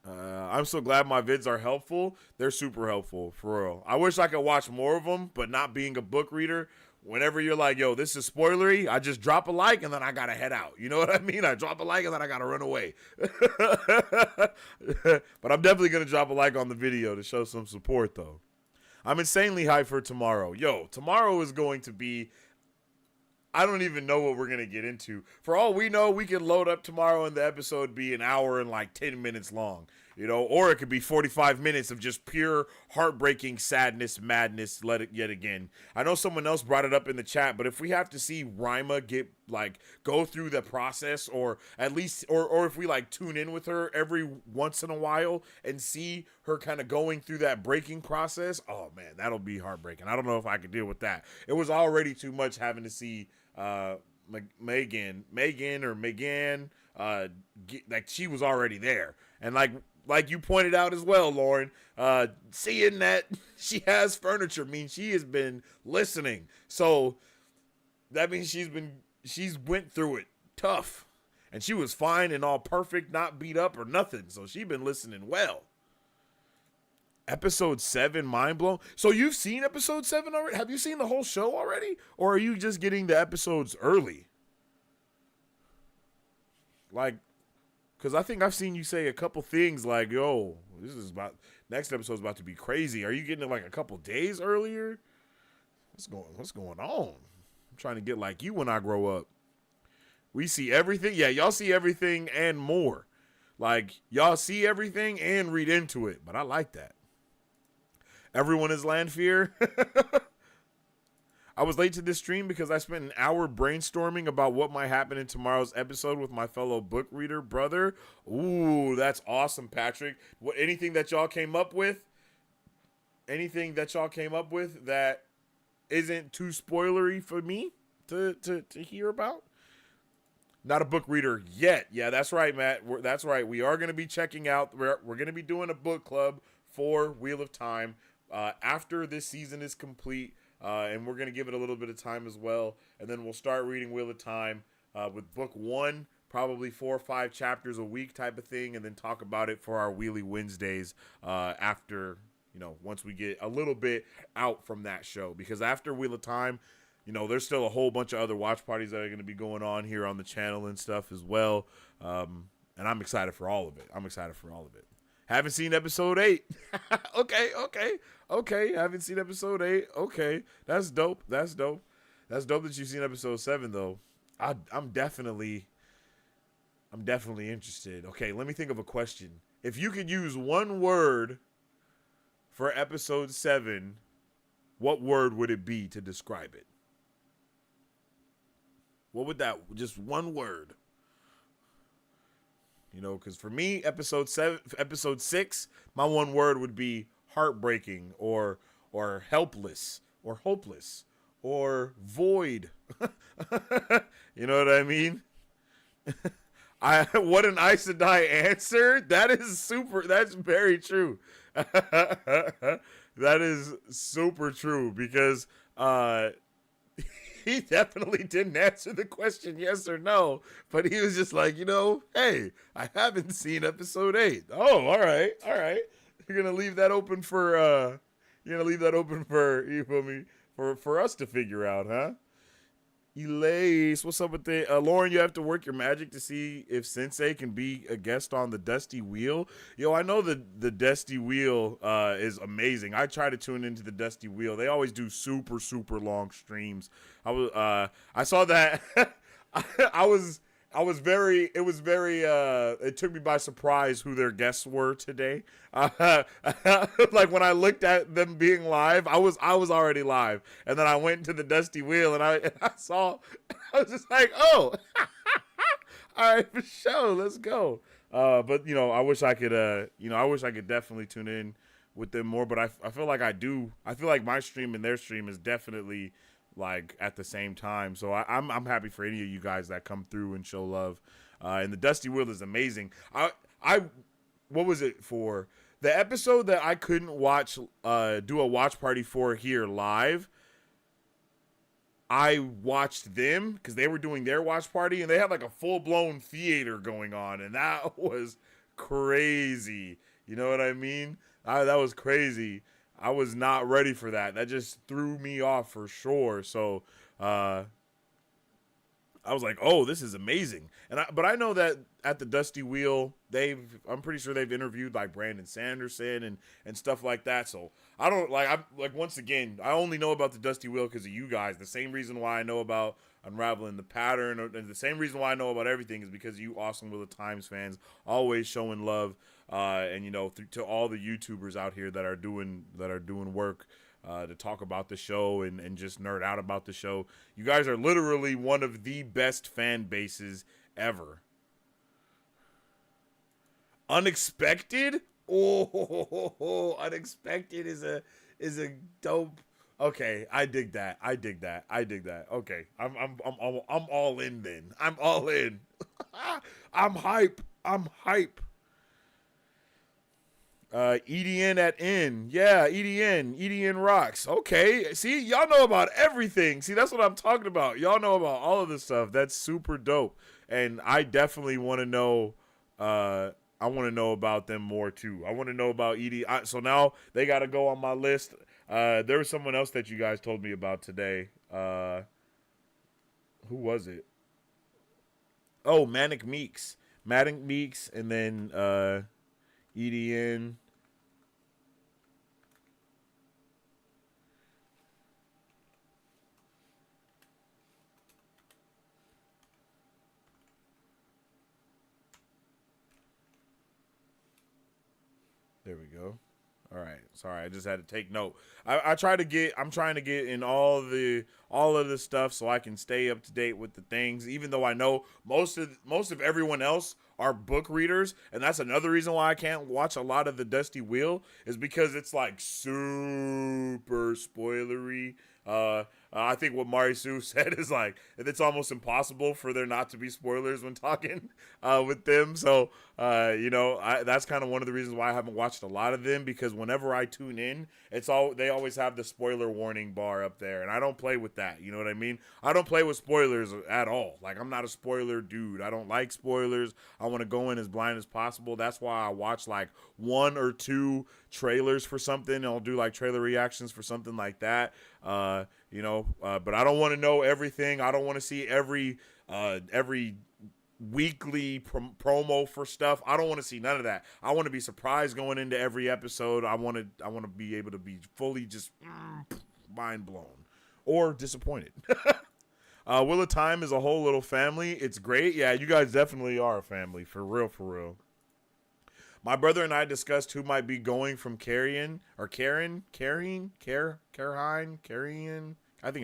A: I'm so glad my vids are helpful. They're super helpful, for real. I wish I could watch more of them, but not being a book reader, whenever you're like, yo, this is spoilery, I just drop a like and then I gotta head out. You know what I mean? I drop a like and then I gotta run away. But I'm definitely gonna drop a like on the video to show some support, though. I'm insanely hyped for tomorrow. Yo, tomorrow is going to be... I don't even know what we're going to get into. For all we know, we can load up tomorrow and the episode be an hour and 10 minutes long. you know, or it could be 45 minutes of just pure heartbreaking sadness, madness, let it yet again. I know someone else brought it up in the chat, but if we have to see Rima go through the process, or at least, or if we like tune in with her every once in a while and see her kind of going through that breaking process, oh man, that'll be heartbreaking. I don't know if I could deal with that. It was already too much having to see Megan, like she was already there, and like you pointed out as well, Lauren, seeing that she has furniture means she has been listening, so that means she's went through it tough, and she was fine and all perfect, not beat up or nothing, so she been listening well. Episode 7, mind blown. So you've seen episode 7 already? Have you seen the whole show already? Or are you just getting the episodes early? Like, because I think I've seen you say a couple things like, yo, next episode's about to be crazy. Are you getting it like a couple days earlier? What's going on? I'm trying to get like you when I grow up. We see everything. Yeah, y'all see everything and more. Like, y'all see everything and read into it. But I like that. Everyone is Landfear. I was late to this stream because I spent an hour brainstorming about what might happen in tomorrow's episode with my fellow book reader brother. Ooh, that's awesome, Patrick. Anything that y'all came up with? Anything that y'all came up with that isn't too spoilery for me to hear about? Not a book reader yet. Yeah, that's right, Matt. That's right. We are going to be checking out. We're going to be doing a book club for Wheel of Time after this season is complete. And we're going to give it a little bit of time as well. And then we'll start reading Wheel of Time with book 1, probably 4 or 5 chapters a week type of thing. And then talk about it for our Wheelie Wednesdays after, once we get a little bit out from that show. Because after Wheel of Time, there's still a whole bunch of other watch parties that are going to be going on here on the channel and stuff as well. And I'm excited for all of it. Haven't seen episode 8. Okay. Haven't seen episode 8. Okay. That's dope. That's dope that you've seen episode 7 though. I'm definitely interested. Okay, let me think of a question. If you could use one word for episode 7, what word would it be to describe it? What would just one word? Because for me, episode 6, my one word would be heartbreaking or helpless or hopeless or void. You know what I mean? What an Aes Sedai answer. That's very true. That is super true because he definitely didn't answer the question yes or no, but he was just like, hey, I haven't seen episode 8. Oh, all right. You're gonna leave that open for you feel me, for us to figure out, huh? Elace, what's up with the Lauren? You have to work your magic to see if Sensei can be a guest on the Dusty Wheel. Yo, I know the Dusty Wheel is amazing. I try to tune into the Dusty Wheel. They always do super long streams. I saw that. It took me by surprise who their guests were today. Like when I looked at them being live, I was already live. And then I went to the Dusty Wheel and I was just like, oh, all right, for sure. Let's go. But I wish I could definitely tune in with them more, but I feel like I do. I feel like my stream and their stream is definitely like at the same time, so I'm happy for any of you guys that come through and show love. And the Dusty Wheel is amazing. What was it for? The episode that I couldn't watch, do a watch party for here live, I watched them because they were doing their watch party and they had like a full-blown theater going on, and that was crazy. You know what I mean? That was crazy. I was not ready for that. That just threw me off for sure. So I was like, oh, this is amazing. But I know that at the Dusty Wheel, I'm pretty sure they've interviewed like Brandon Sanderson and stuff like that. So I don't once again, I only know about the Dusty Wheel because of you guys. The same reason why I know about Unraveling the Pattern, and the same reason why I know about everything is because you awesome Wheel of Times fans always showing love And you know, to all the YouTubers out here that are doing work to talk about the show and just nerd out about the show. You guys are literally one of the best fan bases ever. Unexpected? Oh, unexpected is a dope. Okay, I dig that. Okay, I'm all in then. I'm all in. I'm hype. EDN at N. Yeah, EDN rocks. Okay, see, y'all know about everything. See, that's what I'm talking about. Y'all know about all of this stuff. That's super dope. And I definitely want to know, I want to know about them more too. I want to know about so now they got to go on my list. There was someone else that you guys told me about today. Who was it? Oh, Manic Meeks, and then EDN. There we go. All right. Sorry, I just had to take note. I'm trying to get in all of the stuff so I can stay up to date with the things, even though I know most of everyone else are book readers, and that's another reason why I can't watch a lot of the Dusty Wheel, is because it's like super spoilery. I think what Mari Sue said is like, it's almost impossible for there not to be spoilers when talking with them. So, that's kind of one of the reasons why I haven't watched a lot of them, because whenever I tune in, they always have the spoiler warning bar up there, and I don't play with that. You know what I mean? I don't play with spoilers at all. Like, I'm not a spoiler dude. I don't like spoilers. I want to go in as blind as possible. That's why I watch like 1 or 2 trailers for something, and I'll do like trailer reactions for something like that. But I don't want to know everything. I don't want to see every weekly promo for stuff. I don't want to see none of that. I want to be surprised going into every episode. I want to be able to be fully just mind blown or disappointed. Wheel of Time is a whole little family. It's great. Yeah, you guys definitely are a family, for real. My brother and I discussed who might be going from Carrion. I think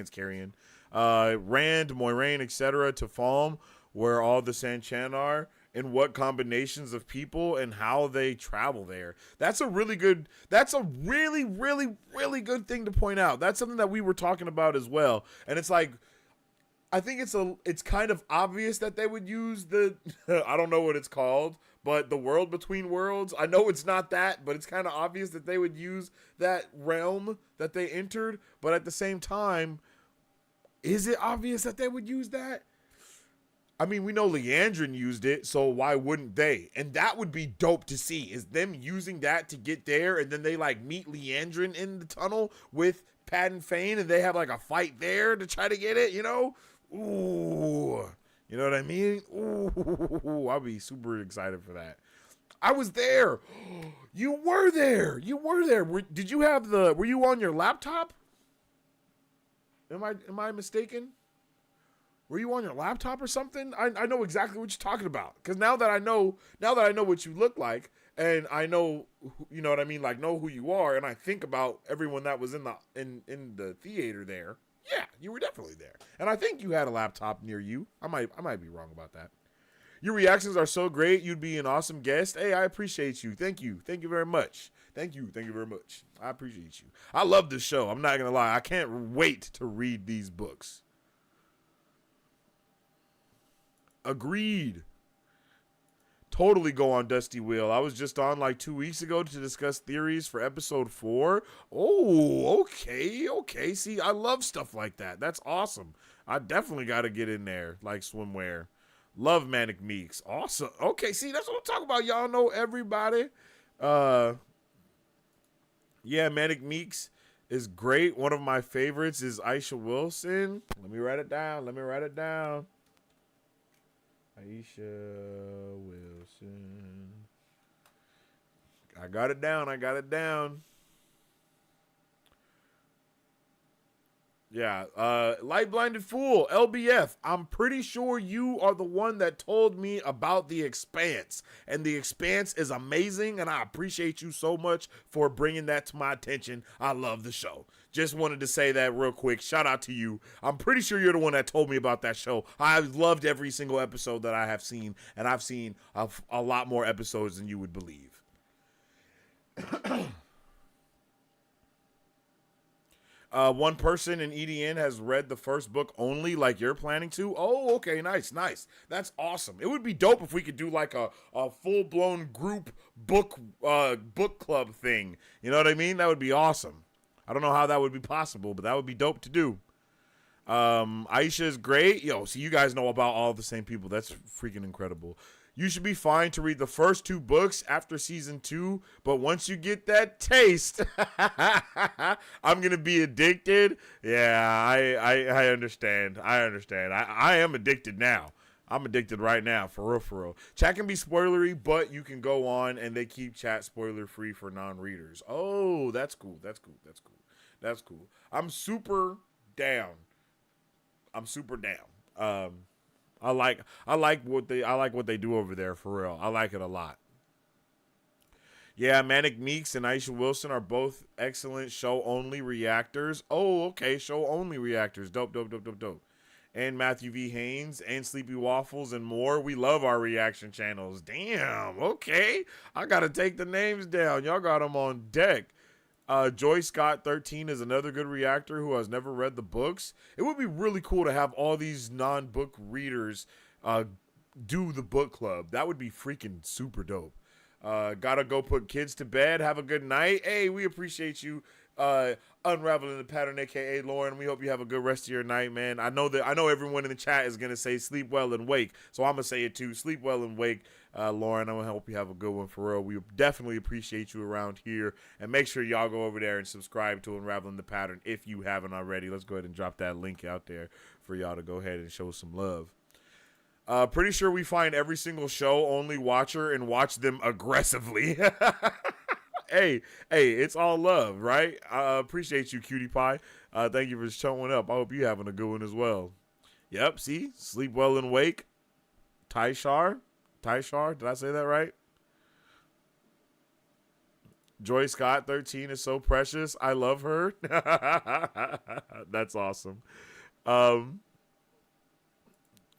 A: it's Carrion. Rand, Moiraine, etc. to Falm, where all the Sanchan are, and what combinations of people and how they travel there. That's a really, really good thing to point out. That's something that we were talking about as well. And it's like, I think it's kind of obvious that they would use the, I don't know what it's called, but the world between worlds. I know it's not that, but it's kind of obvious that they would use that realm that they entered. But at the same time, is it obvious that they would use that? I mean, we know Leandrin used it, so why wouldn't they? And that would be dope to see, is them using that to get there, and then they like meet Leandrin in the tunnel with Padden Fane, and they have like a fight there to try to get it, you know? Ooh, you know what I mean? Ooh, I'll be super excited for that. I was there. You were there. Did you have were you on your laptop? Am I mistaken? Were you on your laptop or something? I know exactly what you're talking about. Because now that I know what you look like, and I know, you know what I mean, like know who you are, and I think about everyone that was in the theater there. Yeah, you were definitely there. And I think you had a laptop near you. I might be wrong about that. Your reactions are so great. You'd be an awesome guest. Hey, I appreciate you. Thank you. Thank you very much. Thank you very much. I appreciate you. I love this show. I'm not going to lie. I can't wait to read these books. Agreed. Totally go on Dusty Wheel. I was just on like 2 weeks ago to discuss theories for episode 4. Oh, okay. See, I love stuff like that. That's awesome. I definitely got to get in there, like swimwear. Love Manic Meeks. Awesome. Okay, see, that's what I'm talking about. Y'all know everybody. Yeah, Manic Meeks is great. One of my favorites is Aisha Wilson. Let me write it down. Aisha Wilson. I got it down. Yeah, Light Blinded Fool, LBF. I'm pretty sure you are the one that told me about The Expanse. And The Expanse is amazing, and I appreciate you so much for bringing that to my attention. I love the show. Just wanted to say that real quick. Shout out to you. I'm pretty sure you're the one that told me about that show. I've loved every single episode that I have seen, and I've seen a lot more episodes than you would believe. One person in EDN has read the first book only, like you're planning to. Oh, okay, nice. That's awesome. It would be dope if we could do like a full-blown group book club thing. You know what I mean? That would be awesome. I don't know how that would be possible, but that would be dope to do. Aisha is great. Yo, so you guys know about all the same people. That's freaking incredible. You should be fine to read the first 2 books after season 2, but once you get that taste, I'm gonna be addicted. Yeah, I understand. I am addicted now. I'm addicted right now, for real. Chat can be spoilery, but you can go on and they keep chat spoiler free for non-readers. Oh, that's cool. I'm super down. I like what they do over there, for real. I like it a lot. Yeah, Manic Meeks and Aisha Wilson are both excellent show-only reactors. Oh, okay, show-only reactors. Dope. And Matthew V. Haynes and Sleepy Waffles and more. We love our reaction channels. Damn, okay. I got to take the names down. Y'all got them on deck. Joy Scott 13 is another good reactor who has never read the books. It would be really cool to have all these non-book readers do the book club. That would be freaking super dope. Gotta go put kids to bed. Have a good night. Hey, we appreciate you unraveling the pattern, aka Lauren. We hope you have a good rest of your night, man. I know everyone in the chat is gonna say sleep well and wake, so I'm gonna say it too. Sleep well and wake. Lauren, I want to hope you have a good one, for real. We definitely appreciate you around here. And make sure y'all go over there and subscribe to Unraveling the Pattern if you haven't already. Let's go ahead and drop that link out there for y'all to go ahead and show some love. Pretty sure we find every single show only watcher and watch them aggressively. Hey, it's all love, right? I appreciate you, Cutie Pie. Thank you for showing up. I hope you having a good one as well. Yep, see? Sleep well and wake. Tyshar, did I say that right? Joy Scott 13 is so precious. I love her. That's awesome. Yeah,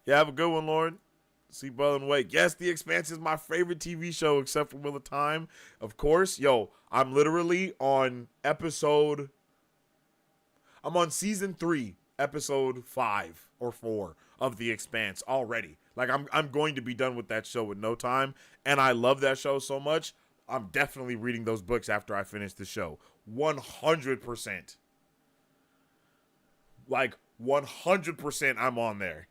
A: have a good one, Lauren. Sleep well and wake. Yes, The Expanse is my favorite TV show except for Wheel of Time. Of course. Yo, I'm literally on I'm on season 3, episode 5 or 4 of The Expanse already. Like, I'm going to be done with that show in no time, and I love that show so much, I'm definitely reading those books after I finish the show. 100%. Like, 100% I'm on there.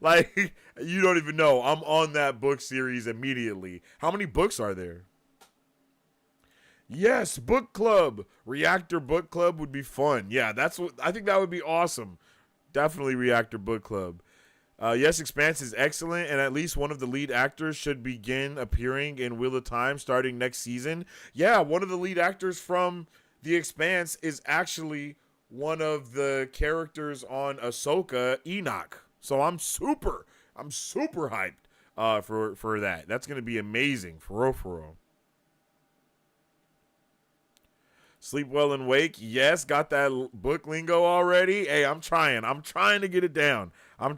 A: Like, you don't even know. I'm on that book series immediately. How many books are there? Yes, book club. Reactor book club would be fun. Yeah, I think that would be awesome. Definitely Reactor book club. Yes, Expanse is excellent, and at least one of the lead actors should begin appearing in Wheel of Time starting next season. Yeah, one of the lead actors from The Expanse is actually one of the characters on Ahsoka, Enoch. So I'm super hyped for that. That's going to be amazing, for real. Sleep well and wake. Yes, got that book lingo already. Hey, I'm trying to get it down. I'm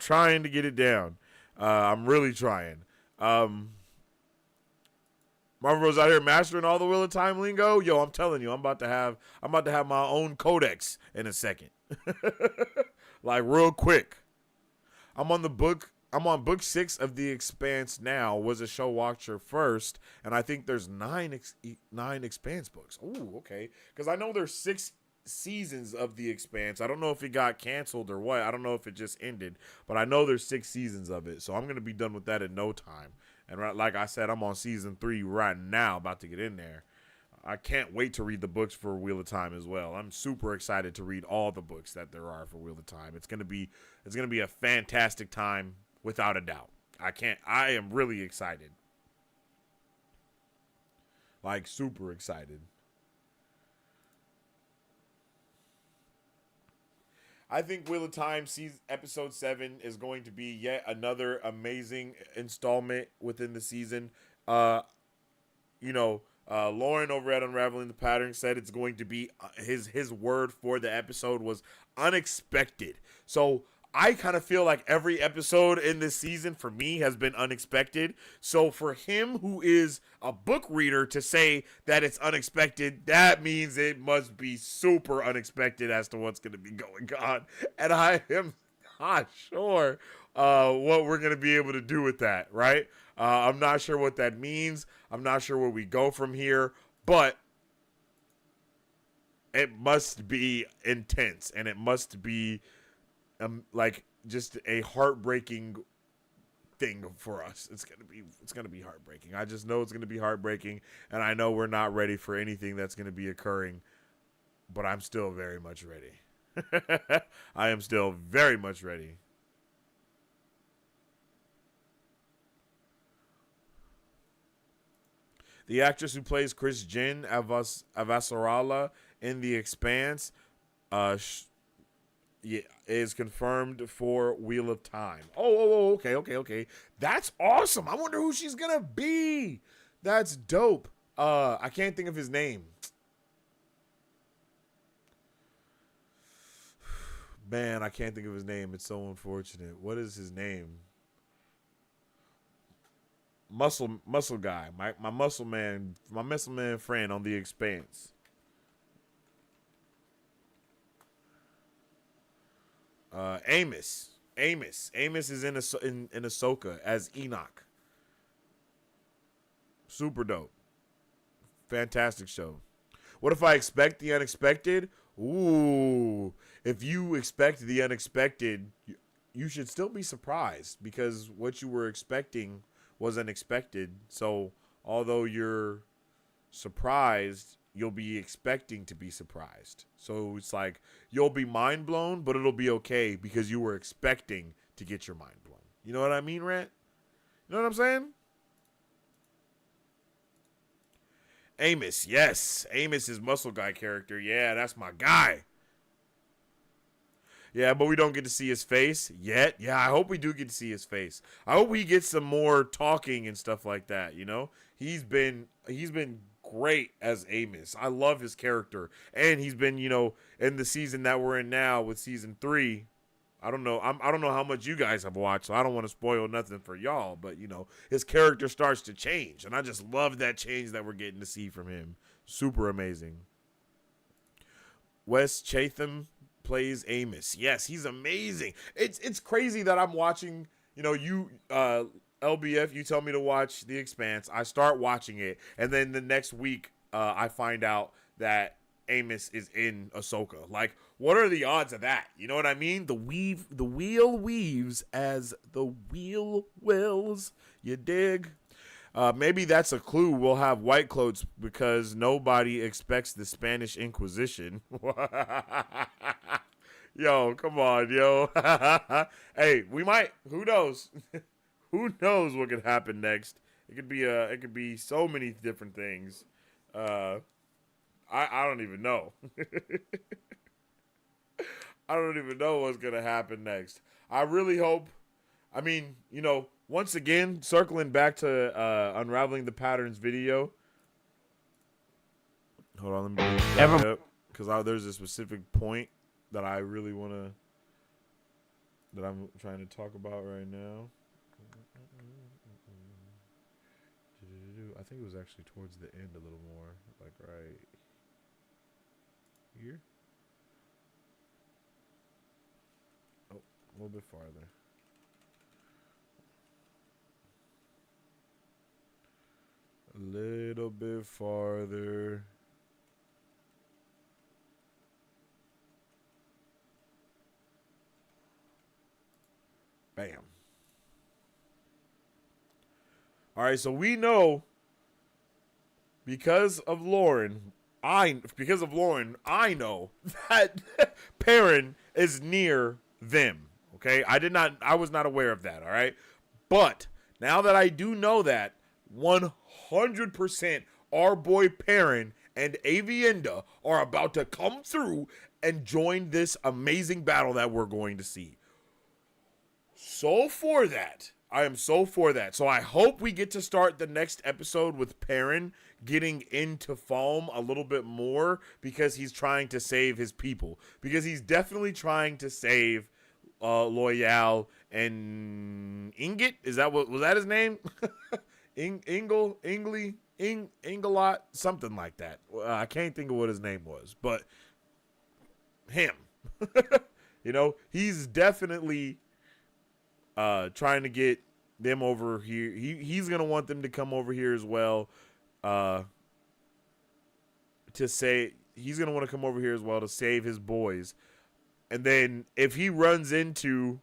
A: really trying. Marvel's out here mastering all the Wheel of Time lingo. Yo, I'm telling you, I'm about to have my own codex in a second. Like, real quick. I'm on book 6 of The Expanse now. Was a show watcher first, and I think there's 9 Expanse books. Ooh, okay. Because I know there's 6 seasons of The Expanse. I don't know if it got canceled or what. I don't know if it just ended, but I know there's 6 seasons of it. So I'm gonna be done with that in no time. And like I said, I'm on season 3 right now, about to get in there. I can't wait to read the books for Wheel of Time as well. I'm super excited to read all the books that there are for Wheel of Time. It's gonna be a fantastic time, without a doubt. I am really excited. Like, super excited. I think Wheel of Time episode 7 is going to be yet another amazing installment within the season. Lauren over at Unraveling the Pattern said it's going to be his word for the episode was unexpected. So I kind of feel like every episode in this season for me has been unexpected. So for him, who is a book reader, to say that it's unexpected, that means it must be super unexpected as to what's going to be going on. And I am not sure what we're going to be able to do with that, right? I'm not sure what that means. I'm not sure where we go from here, but it must be intense, and it must be like just a heartbreaking thing for us. It's gonna be heartbreaking. I just know it's gonna be heartbreaking, and I know we're not ready for anything that's gonna be occurring, but I'm still very much ready. I am still very much ready. The actress who plays Chris Jin Avasarala in The Expanse is confirmed for Wheel of Time. Okay. That's awesome. I wonder who she's going to be. That's dope. I can't think of his name. Man, I can't think of his name. It's so unfortunate. What is his name? Muscle guy, my muscle man friend on The Expanse. Amos is in Ahsoka as Enoch. Super dope, fantastic show. What if I expect the unexpected? Ooh, if you expect the unexpected, you should still be surprised, because what you were expecting was unexpected. So although you're surprised, you'll be expecting to be surprised. So it's like you'll be mind blown, but it'll be okay because you were expecting to get your mind blown. You know what I mean, Rant? You know what I'm saying? Amos, yes. Amos is Muscle Guy character. Yeah, that's my guy. Yeah, but we don't get to see his face yet. Yeah, I hope we do get to see his face. I hope he gets some more talking and stuff like that, you know? He's been great as Amos. I love his character. And he's been, in the season that we're in now with season 3. I don't know how much you guys have watched, so I don't want to spoil nothing for y'all, but his character starts to change, and I just love that change that we're getting to see from him. Super amazing. Wes Chatham plays Amos. Yes, he's amazing. It's crazy that I'm watching, LBF, you tell me to watch The Expanse. I start watching it, and then the next week I find out that Amos is in Ahsoka. Like, what are the odds of that? You know what I mean? The wheel weaves as the wheel wills. You dig? Maybe that's a clue. We'll have white clothes because nobody expects the Spanish Inquisition. Yo, come on, yo. Hey, we might. Who knows? Who knows what could happen next? It could be so many different things. I don't even know. I don't even know what's gonna happen next. I really hope. I mean, once again, circling back to Unraveling the Patterns video. Hold on, let me bring it back up, because there's a specific point that I really that I'm trying to talk about right now. I think it was actually towards the end a little more, like right here. Oh, a little bit farther. A little bit farther. Bam. All right, so we know because of Lauren, I know that Perrin is near them. Okay, I was not aware of that. All right, but now that I do know that, 100% our boy Perrin and Avienda are about to come through and join this amazing battle that we're going to see. So for that. I am so for that. So I hope we get to start the next episode with Perrin getting into Falm a little bit more because he's trying to save his people. Because he's definitely trying to save Loyal and Ingot. Is that was that his name? Ingley, Inglot, something like that. I can't think of what his name was, but him. You know, he's definitely trying to get them over here. He's gonna want them to come over here as well. He's gonna want to come over here as well to save his boys. And then if he runs into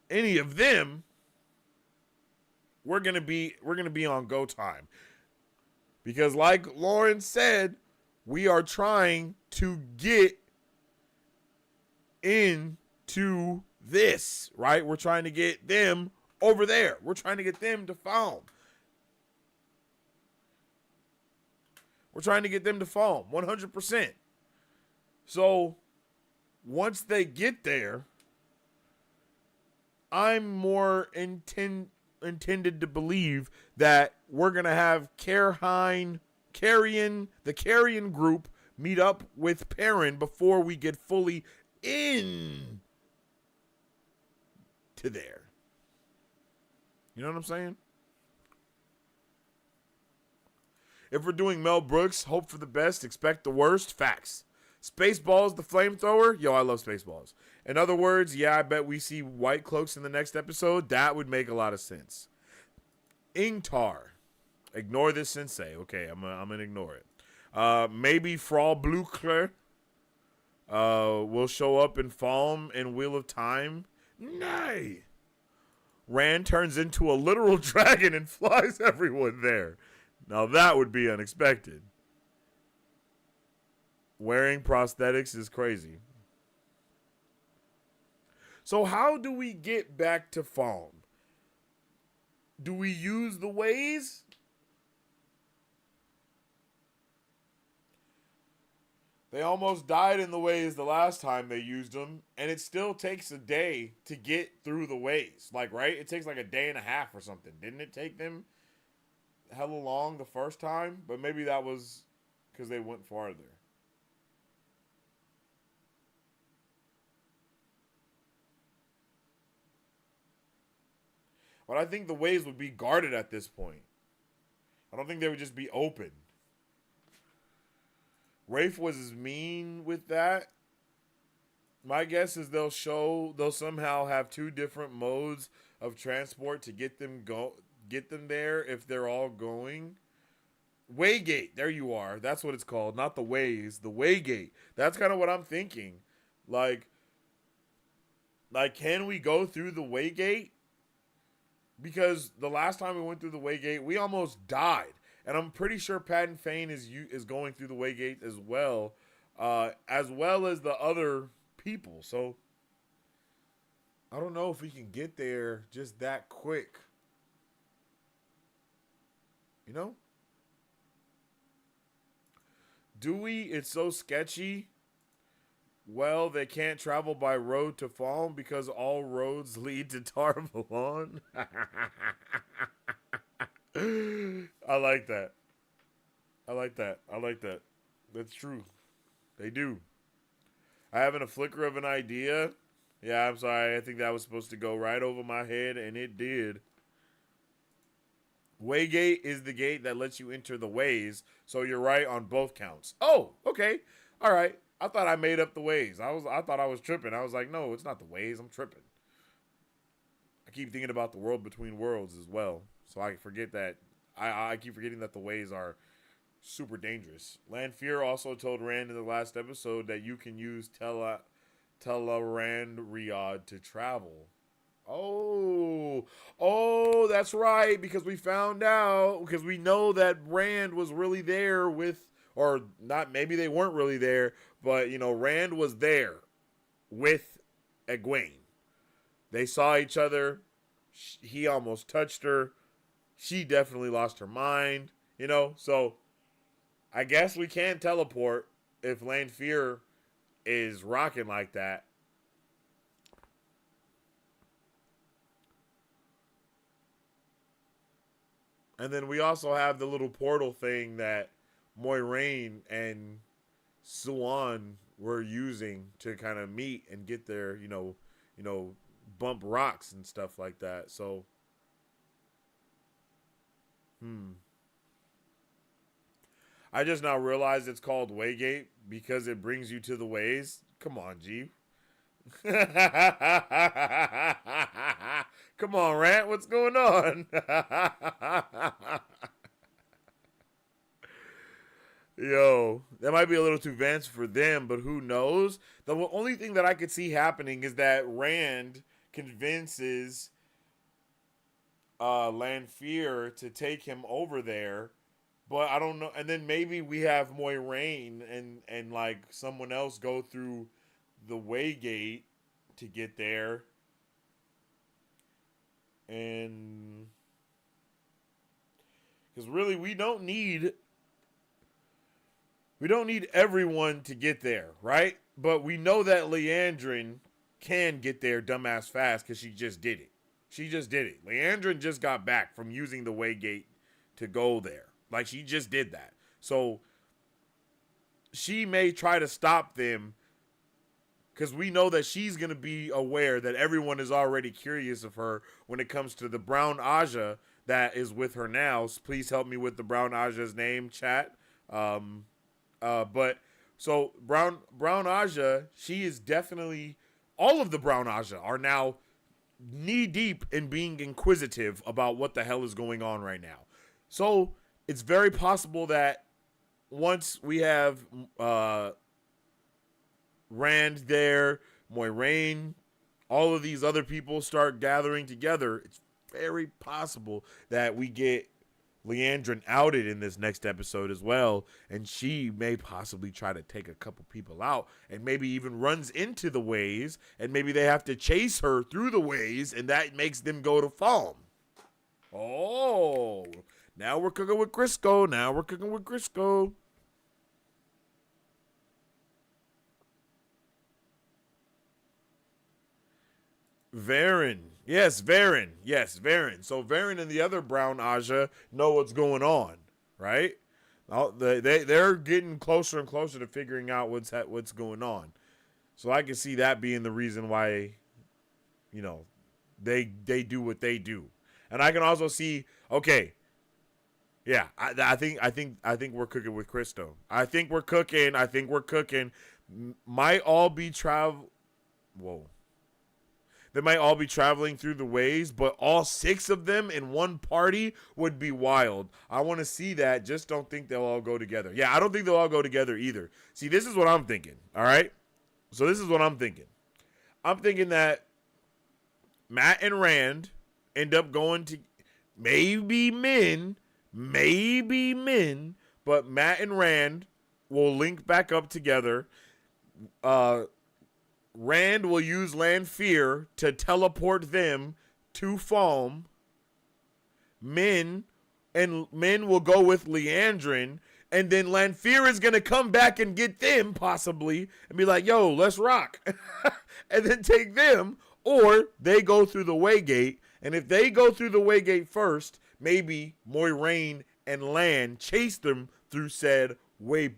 A: any of them, we're gonna be on go time. Because like Lauren said, we are trying to get into this, right? We're trying to get them over there. We're trying to get them to Falm. We're trying to get them to Falm, 100%. So, once they get there, I'm more intended to believe that we're going to have the Carrion group meet up with Perrin before we get fully in to there. You know what I'm saying? If we're doing Mel Brooks, hope for the best, expect the worst. Facts. Spaceballs, the flamethrower. Yo, I love Spaceballs. In other words, yeah, I bet we see White Cloaks in the next episode. That would make a lot of sense. Ingtar. Ignore this Sensei. Okay, I'm gonna ignore it. Maybe Frau Blucher will show up in Falm and Wheel of Time. Nay. Rand turns into a literal dragon and flies everyone there. Now that would be unexpected. Wearing prosthetics is crazy. So how do we get back to Falm? Do we use the ways? They almost died in the ways the last time they used them, and it still takes a day to get through the ways. Like, right? It takes like a day and a half or something. Didn't it take them hella long the first time? But maybe that was because they went farther. But I think the ways would be guarded at this point. I don't think they would just be open. Rafe was as mean with that. My guess is they'll somehow have two different modes of transport to get them there if they're all going. Waygate, there you are. That's what it's called, not the ways. The Waygate. That's kind of what I'm thinking. Like, can we go through the Waygate? Because the last time we went through the Waygate, we almost died. And I'm pretty sure Patton Fane is going through the Waygate as well as the other people. So, I don't know if we can get there just that quick. You know? Do we? It's so sketchy. Well, they can't travel by road to Falm because all roads lead to Tarvalon. I like that. I like that. That's true. They do. I having a flicker of an idea. Yeah, I'm sorry. I think that was supposed to go right over my head, and it did. Waygate is the gate that lets you enter the ways, so you're right on both counts. Oh, okay. All right. I thought I made up the ways. I thought I was tripping. I was like, no, it's not the ways. I'm tripping. I keep thinking about the world between worlds as well, so I forget that. I keep forgetting that the ways are super dangerous. Lanfear also told Rand in the last episode that you can use Telerand Riyadh to travel. Oh, that's right, because we found out, because we know that Rand was really there with, or not, maybe they weren't really there, but, you know, Rand was there with Egwene. They saw each other. He almost touched her. She definitely lost her mind. You know, so I guess we can teleport if Lanfear is rocking like that. And then we also have the little portal thing that Moiraine and Suan were using to kind of meet and get there, bump rocks and stuff like that. So, I just now realized it's called Waygate because it brings you to the ways. Come on, G. Come on, Rant. What's going on? Yo, that might be a little too advanced for them, but who knows? The only thing that I could see happening is that Rand convinces Lanfear to take him over there, but I don't know. And then maybe we have Moiraine and like someone else go through the Waygate to get there. And because really we don't need everyone to get there, right? But we know that Leandrin can get there dumbass fast because she just did it. Leandrin just got back from using the Waygate to go there. Like, she just did that. So she may try to stop them because we know that she's going to be aware that everyone is already curious of her when it comes to the brown Aja that is with her now. Please help me with the brown Aja's name, chat. But so brown Aja, she is definitely, all of the brown Aja are now knee deep in being inquisitive about what the hell is going on right now. So it's very possible that once we have Rand there, Moiraine, all of these other people start gathering together, it's very possible that we get Leandrin outed in this next episode as well, and she may possibly try to take a couple people out and maybe even runs into the ways, and maybe they have to chase her through the ways, and that makes them go to Falm. Oh, now we're cooking with Crisco. Varen. Yes, Varen. So Varen and the other brown Aja know what's going on, right? They're getting closer and closer to figuring out what's going on. So I can see that being the reason why, they do what they do. And I can also see, okay, yeah, I think we're cooking with Cristo. I think we're cooking. Might all be They might all be traveling through the ways, but all 6 of them in one party would be wild. I want to see that. Just don't think they'll all go together. Yeah, I don't think they'll all go together either. See, this is what I'm thinking, all right? So this is what I'm thinking. I'm thinking that Matt and Rand end up going to maybe men, but Matt and Rand will link back up together. Rand will use Lanfear to teleport them to Falm. Men will go with Leandrin, and then Lanfear is gonna come back and get them possibly and be like, "Yo, let's rock," and then take them, or they go through the Waygate. And if they go through the Waygate first, maybe Moiraine and Lan chase them through said Waygate.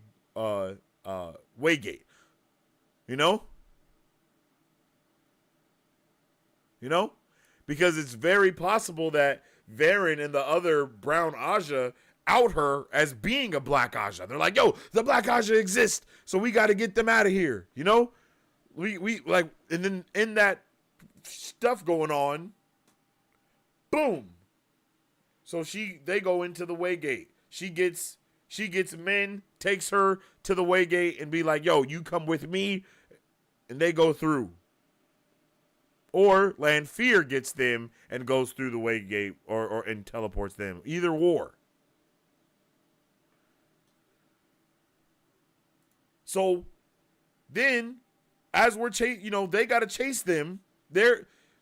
A: Because it's very possible that Varen and the other brown Aja out her as being a black Aja. They're like, yo, the black Aja exists, so we got to get them out of here. We like, and then in that stuff going on, boom. So they go into the Waygate. She gets men, takes her to the Waygate and be like, yo, you come with me, and they go through. Or Lanfear gets them and goes through the Waygate and teleports them. Either or. So then, as we're they got to chase them.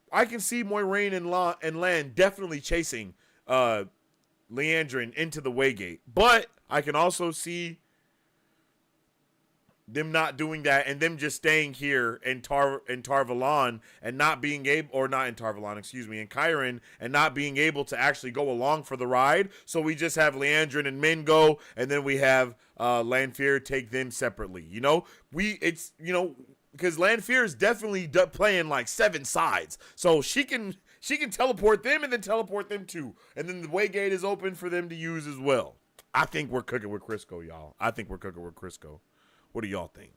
A: I can see Moiraine and Lan definitely chasing Leandrin into the Waygate. But I can also see them not doing that and them just staying here in Tarvalon and not being able, or not in Tarvalon, excuse me, in Chiron, and not being able to actually go along for the ride. So we just have Leandrin and Min go, and then we have Lanfear take them separately. You know, because Lanfear is definitely playing like 7 sides, so she can teleport them and then teleport them too, and then the Waygate is open for them to use as well. I think we're cooking with Crisco, y'all. I think we're cooking with Crisco. What do y'all think?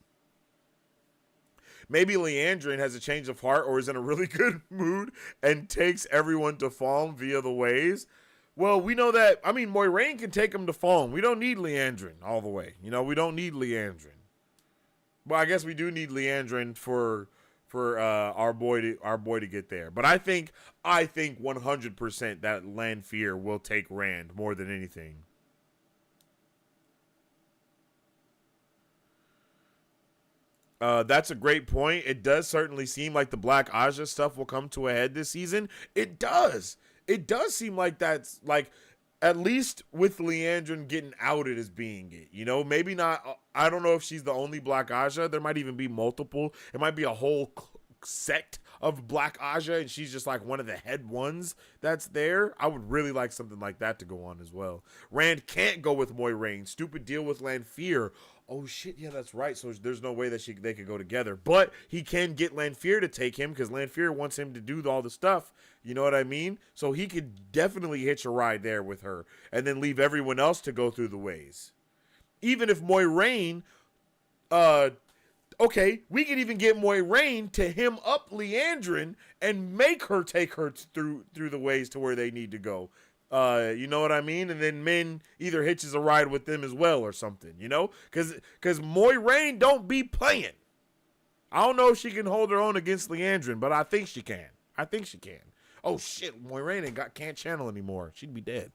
A: Maybe Leandrin has a change of heart or is in a really good mood and takes everyone to Falm via the ways. Well, we know that, I mean, Moiraine can take them to Falm. We don't need Leandrin all the way. You know, we don't need Leandrin. Well, I guess we do need Leandrin for our boy to get there. But I think 100% that Lanfear will take Rand more than anything. That's a great point. It does certainly seem like the Black Aja stuff will come to a head this season. It does. It does seem like that's like, at least with Leandrin getting outed as being it. You know, maybe not. I don't know if she's the only Black Aja. There might even be multiple. It might be a whole sect of Black Aja, and she's just like one of the head ones that's there. I would really like something like that to go on as well. Rand can't go with Moiraine. Stupid deal with Lanfear. Oh shit, yeah, that's right. So there's no way that they could go together. But he can get Lanfear to take him because Lanfear wants him to do all the stuff. You know what I mean? So he could definitely hitch a ride there with her and then leave everyone else to go through the ways. Even if Moiraine, okay, we could even get Moiraine to hem up Leandrin and make her take her through the ways to where they need to go. You know what I mean? And then Min either hitches a ride with them as well or something, you know? Because Moiraine don't be playing. I don't know if she can hold her own against Leandrin, but I think she can. Oh, shit, Moiraine can't channel anymore. She'd be dead.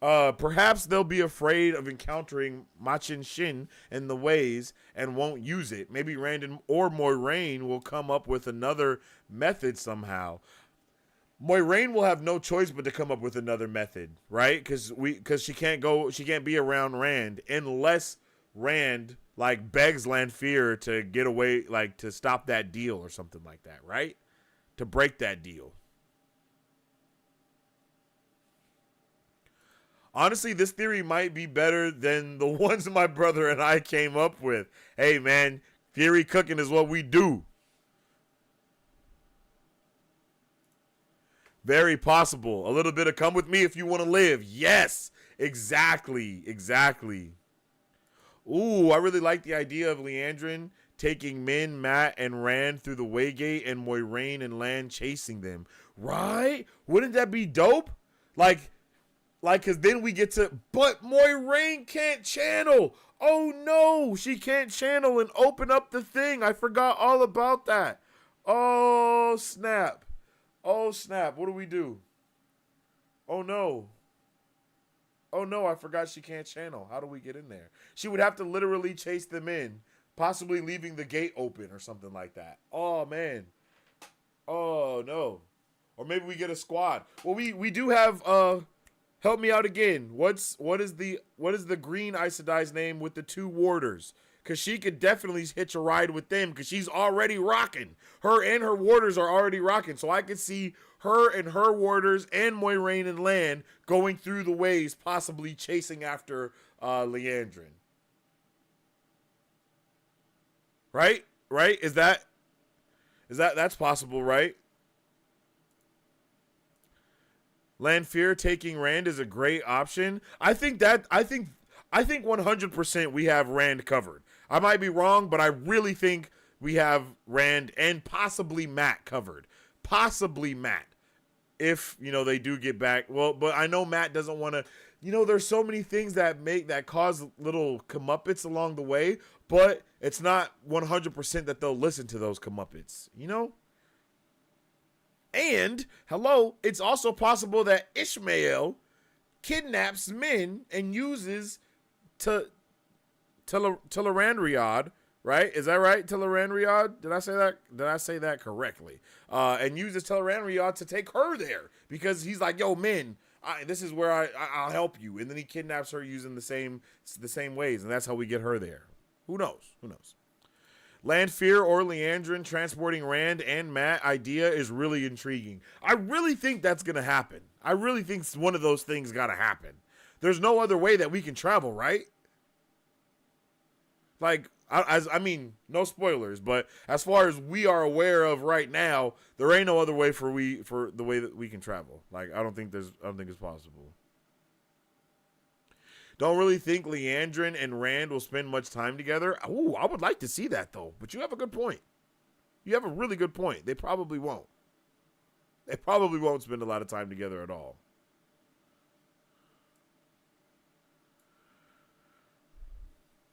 A: Perhaps they'll be afraid of encountering Machin Shin in the ways and won't use it. Maybe Rand or Moiraine will come up with another method somehow. Moiraine will have no choice but to come up with another method, right? Because she can't be around Rand unless Rand like begs Lanfear to get away, like to stop that deal or something like that, right? To break that deal. Honestly, this theory might be better than the ones my brother and I came up with. Hey man, theory cooking is what we do. Very possible. A little bit of come with me if you want to live. Yes, exactly. Ooh, I really like the idea of Leandrin taking Min, Matt, and Rand through the Waygate and Moiraine and Lan chasing them. Right? Wouldn't that be dope? Like, because then we get to... But Moiraine can't channel. Oh, no. She can't channel and open up the thing. I forgot all about that. Oh, snap. Oh, snap. What do we do? Oh, no. Oh, no. I forgot she can't channel. How do we get in there? She would have to literally chase them in, possibly leaving the gate open or something like that. Oh, man. Oh, no. Or maybe we get a squad. Well, we do have... Help me out again. What is the green Aes Sedai's name with the 2 warders? Because she could definitely hitch a ride with them because she's already rocking. Her and her warders are already rocking. So I could see her and her warders and Moiraine and Lan going through the ways, possibly chasing after Leandrin. Right? Right? That's possible, right? Lanfear taking Rand is a great option. I think 100% we have Rand covered. I might be wrong, but I really think we have Rand and possibly Matt covered. Possibly Matt. If, they do get back. Well, but I know Matt doesn't want to, there's so many things that cause little comeuppets along the way, but it's not 100% that they'll listen to those comeuppets, And, hello, it's also possible that Ishmael kidnaps Min and uses Tel'aran'rhiod, right? Is that right? Tel'aran'rhiod? Did I say that correctly? And uses Tel'aran'rhiod to take her there because he's like, yo, Min, this is where I'll help you. And then he kidnaps her using the same ways, and that's how we get her there. Who knows? Who knows? Lanfear or Leandrin transporting Rand and Matt idea is really intriguing. I really think that's going to happen. I really think one of those things got to happen. There's no other way that we can travel, right? Like, I mean, no spoilers, but as far as we are aware of right now, there ain't no other way for the way that we can travel. Like, I don't think it's possible. Don't really think Leandrin and Rand will spend much time together. Ooh, I would like to see that, though. But you have a good point. You have a really good point. They probably won't. They probably won't spend a lot of time together at all.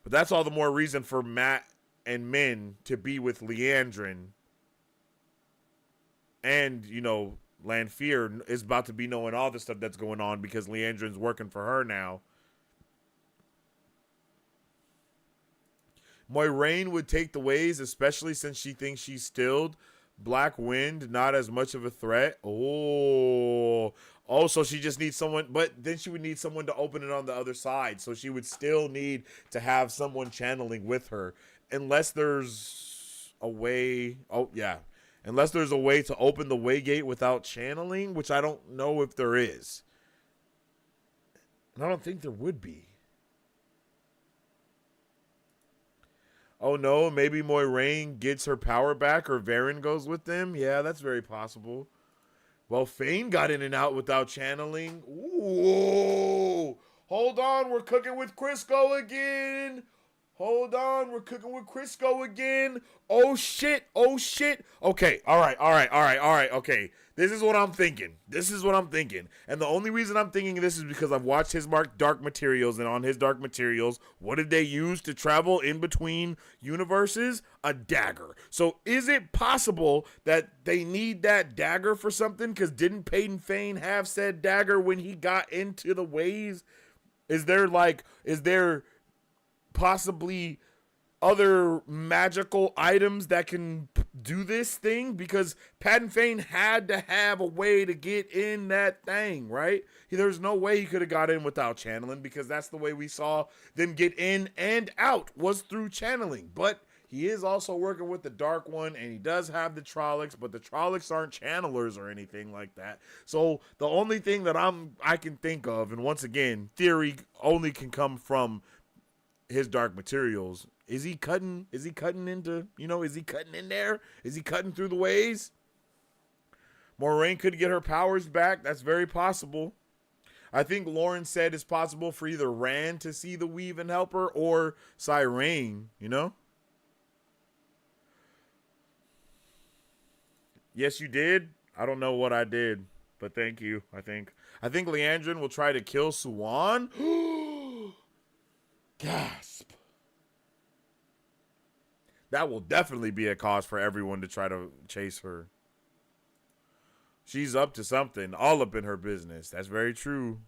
A: But that's all the more reason for Matt and Min to be with Leandrin. And, you know, Lanfear is about to be knowing all the stuff that's going on because Leandrin's working for her now. Moiraine would take the ways, especially since she thinks she's stilled. Black Wind, not as much of a threat. Oh, so she just needs someone, but then she would need someone to open it on the other side. So she would still need to have someone channeling with her. Unless there's a way, unless there's a way to open the Waygate without channeling, which I don't know if there is. And I don't think there would be. Oh no, maybe Moiraine gets her power back or Varen goes with them. Yeah, that's very possible. Well, Fane got in and out without channeling. Ooh, hold on, we're cooking with Crisco again. Hold on, we're cooking with Crisco again. Oh shit, Okay, all right, okay. This is what I'm thinking. And the only reason I'm thinking this is because I've watched his Dark Materials, and on his Dark Materials, what did they use to travel in between universes? A dagger. So is it possible that they need that dagger for something? Because didn't Peyton Fane have said dagger when he got into the ways? Is there possibly other magical items that can do this thing? Because Peyton Fane had to have a way to get in that thing, right? There's no way he could have got in without channeling, because that's the way we saw them get in and out, was through channeling. But he is also working with the Dark One, and he does have the Trollocs, but the Trollocs aren't channelers or anything like that. So the only thing that I can think of, and once again, theory only can come from his Dark Materials. Is he cutting into, is he cutting in there? Is he cutting through the ways? Moiraine could get her powers back. That's very possible. I think Lauren said it's possible for either Rand to see the weave and help her, or Moiraine, Yes, you did. I don't know what I did, but thank you. I think Leandrin will try to kill Suwan. Gasp. That will definitely be a cause for everyone to try to chase her. She's up to something, all up in her business. That's very true.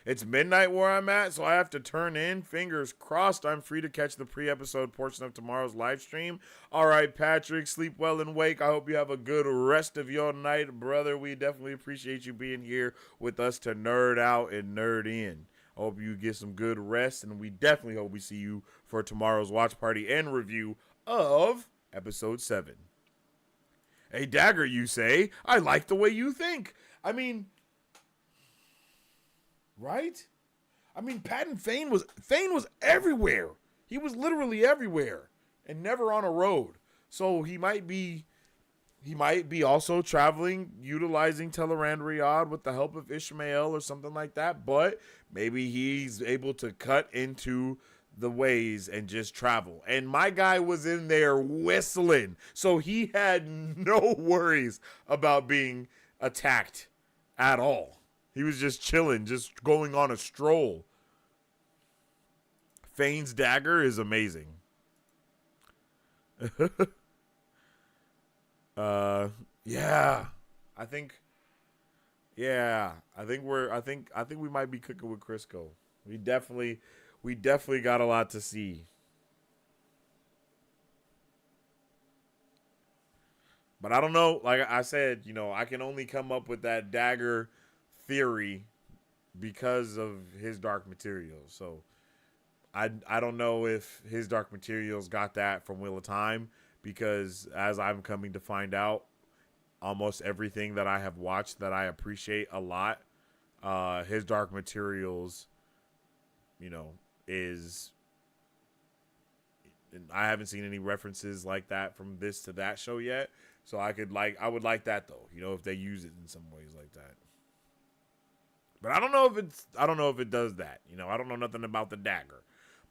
A: It's midnight where I'm at, so I have to turn in. Fingers crossed I'm free to catch the pre-episode portion of tomorrow's live stream. All right, Patrick, sleep well and wake. I hope you have a good rest of your night, brother. We definitely appreciate you being here with us to nerd out and nerd in. I hope you get some good rest, and we definitely hope we see you for tomorrow's watch party and review of episode 7. A dagger, you say? I like the way you think. I mean, right? I mean, Peyton Fane was everywhere. He was literally everywhere and never on a road. So he might be also traveling, utilizing Teleran Riyadh with the help of Ishmael or something like that. But maybe he's able to cut into the ways and just travel. And my guy was in there whistling, so he had no worries about being attacked at all. He was just chilling, just going on a stroll. Fane's dagger is amazing. Yeah. I think we might be cooking with Crisco. We definitely got a lot to see. But I don't know. Like I said, you know, I can only come up with that dagger theory because of his dark materials. So I don't know if his dark materials got that from Wheel of Time, because as I'm coming to find out, almost everything that I have watched that I appreciate a lot, his dark materials, you know, is, I haven't seen any references like that from this to that show yet. So I would like that though, you know, if they use it in some ways like that. But I don't know if it does that. You know, I don't know nothing about the dagger.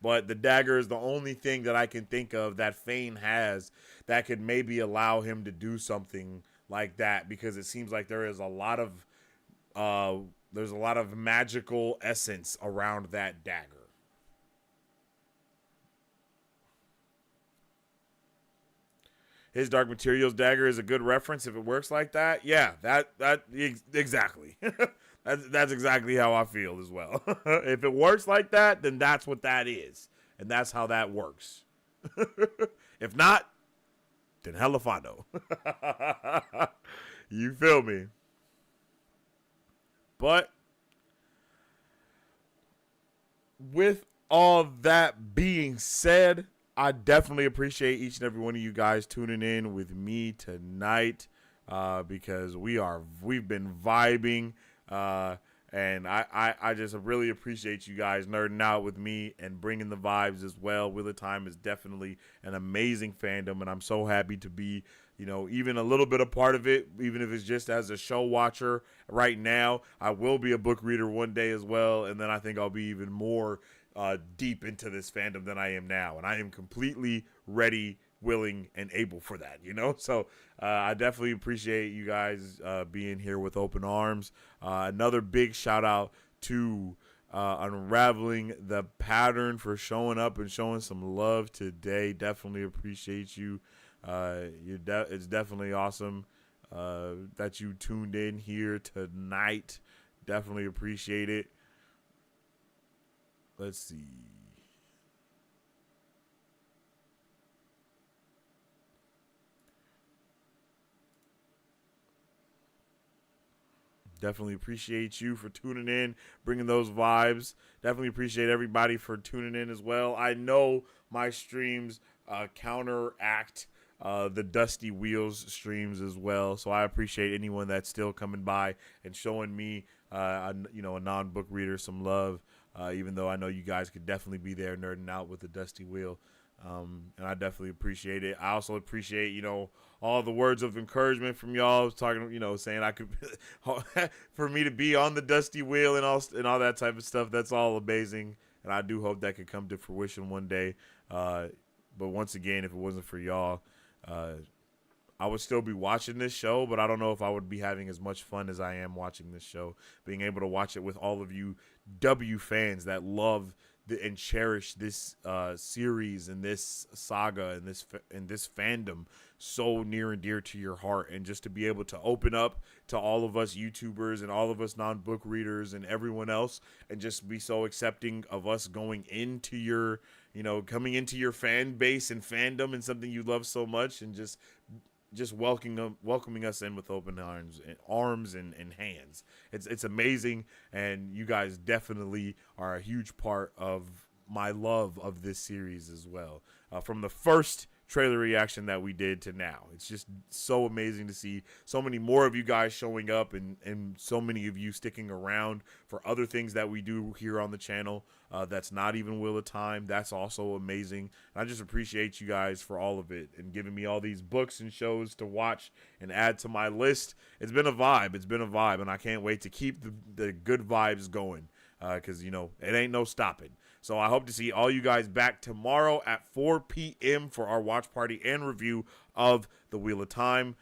A: But the dagger is the only thing that I can think of that Fane has that could maybe allow him to do something like that, because it seems like there is a lot of magical essence around that dagger. His Dark Materials dagger is a good reference if it works like that. Yeah, exactly. That's exactly how I feel as well. If it works like that, then that's what that is. And that's how that works. If not, then hell if I know. You feel me? But with all that being said, I definitely appreciate each and every one of you guys tuning in with me tonight, because we've been vibing, and I just really appreciate you guys nerding out with me and bringing the vibes as well. Wheel of Time is definitely an amazing fandom, and I'm so happy to be, you know, even a little bit a part of it, even if it's just as a show watcher right now. I will be a book reader one day as well, and then I think I'll be even more deep into this fandom than I am now, and I am completely ready, willing, and able for that, you know. So I definitely appreciate you guys being here with open arms. Another big shout out to Unraveling the Pattern for showing up and showing some love today. Definitely appreciate you. It's definitely awesome that you tuned in here tonight. Definitely appreciate it. Let's see. Definitely appreciate you for tuning in, bringing those vibes. Definitely appreciate everybody for tuning in as well. I know my streams counteract the Dusty Wheels streams as well, so I appreciate anyone that's still coming by and showing me, a non-book reader some love. Even though I know you guys could definitely be there nerding out with the Dusty Wheel. And I definitely appreciate it. I also appreciate, you know, all the words of encouragement from y'all, talking, you know, saying I could, for me to be on the Dusty Wheel and all that type of stuff. That's all amazing. And I do hope that could come to fruition one day. But once again, if it wasn't for y'all, I would still be watching this show, but I don't know if I would be having as much fun as I am watching this show. Being able to watch it with all of you W fans that love and cherish this series and this saga and this fandom so near and dear to your heart, and just to be able to open up to all of us YouTubers and all of us non-book readers and everyone else, and just be so accepting of us going into your, you know, coming into your fan base and fandom and something you love so much, and just welcoming us in with open arms and hands. It's amazing, and you guys definitely are a huge part of my love of this series as well. From the first trailer reaction that we did to now, it's just so amazing to see so many more of you guys showing up, and so many of you sticking around for other things that we do here on the channel. That's not even Wheel of Time. That's also amazing. And I just appreciate you guys for all of it and giving me all these books and shows to watch and add to my list. It's been a vibe. And I can't wait to keep the good vibes going, because, you know, it ain't no stopping. So I hope to see all you guys back tomorrow at 4 p.m. for our watch party and review of the Wheel of Time.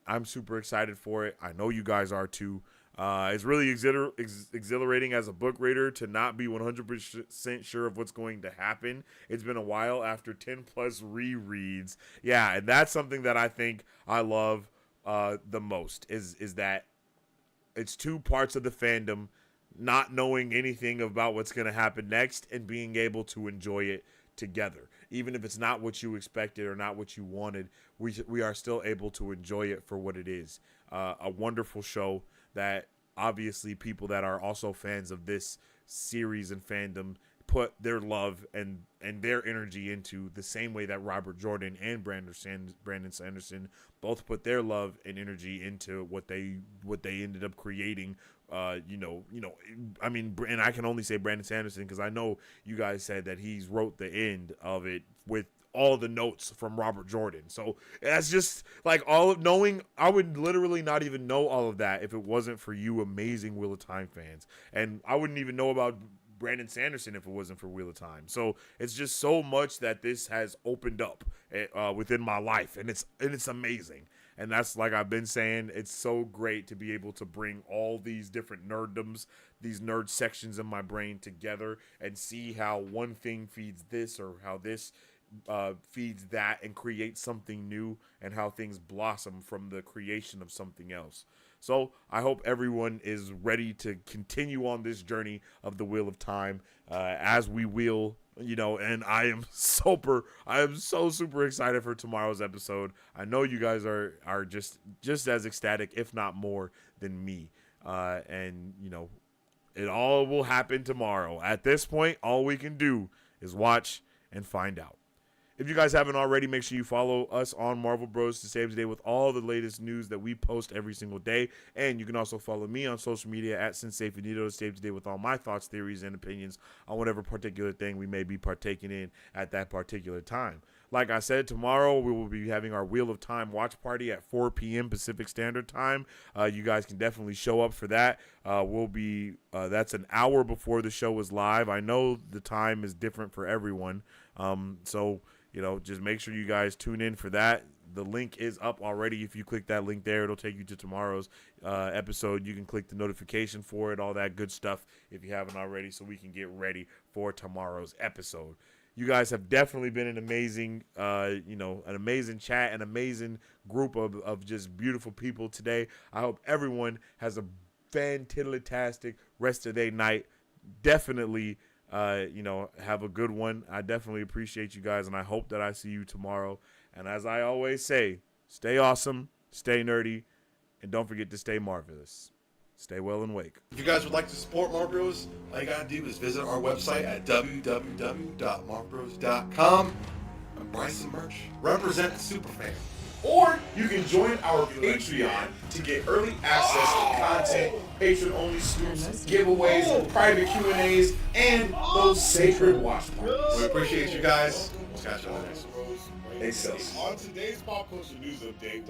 A: I'm super excited for it. I know you guys are too. It's really exhilarating as a book reader to not be 100% sure of what's going to happen. It's been a while after 10 plus rereads. Yeah, and that's something that I think I love the most is that it's two parts of the fandom not knowing anything about what's going to happen next and being able to enjoy it together. Even if it's not what you expected or not what you wanted, we are still able to enjoy it for what it is. A wonderful show that obviously people that are also fans of this series and fandom put their love and their energy into, the same way that Robert Jordan and Brandon Sanderson both put their love and energy into what they ended up creating. I mean, and I can only say Brandon Sanderson because I know you guys said that he's wrote the end of it with all the notes from Robert Jordan. So that's just like all of knowing. I would literally not even know all of that if it wasn't for you amazing Wheel of Time fans. And I wouldn't even know about Brandon Sanderson if it wasn't for Wheel of Time. So it's just so much that this has opened up within my life, and it's amazing. And that's, like I've been saying, it's so great to be able to bring all these different nerddoms, these nerd sections in my brain together and see how one thing feeds this or how this feeds that and creates something new, and how things blossom from the creation of something else. So I hope everyone is ready to continue on this journey of the Wheel of Time as we will, and I am so super excited for tomorrow's episode. I know you guys are just as ecstatic, if not more, than me. And it all will happen tomorrow. At this point, all we can do is watch and find out. If you guys haven't already, make sure you follow us on Marvel Bros to stay up to date with all the latest news that we post every single day. And you can also follow me on social media at Sensei Finito to stay up to date with all my thoughts, theories, and opinions on whatever particular thing we may be partaking in at that particular time. Like I said, tomorrow we will be having our Wheel of Time watch party at 4 p.m. Pacific Standard Time. You guys can definitely show up for that. That's an hour before the show is live. I know the time is different for everyone. So just make sure you guys tune in for that. The link is up already. If you click that link there, it'll take you to tomorrow's episode. You can click the notification for it, all that good stuff if you haven't already, so we can get ready for tomorrow's episode. You guys have definitely been an amazing, an amazing chat, an amazing group of just beautiful people today. I hope everyone has a fantastic rest of their night. Definitely have a good one. I definitely appreciate you guys, and I hope that I see you tomorrow. And as I always say, stay awesome, stay nerdy, and don't forget to stay marvelous. Stay well and wake.
B: If you guys would like to support Marv Bros, all you gotta do is visit our website at www.marvbros.com and buy some merch. Represent a superfan. Or you can join our Patreon to get early access to content, patron-only scoops, giveaways, private Q&As, and those sacred watch parties. We appreciate you guys. We'll catch you on the next one. On today's pop culture news update.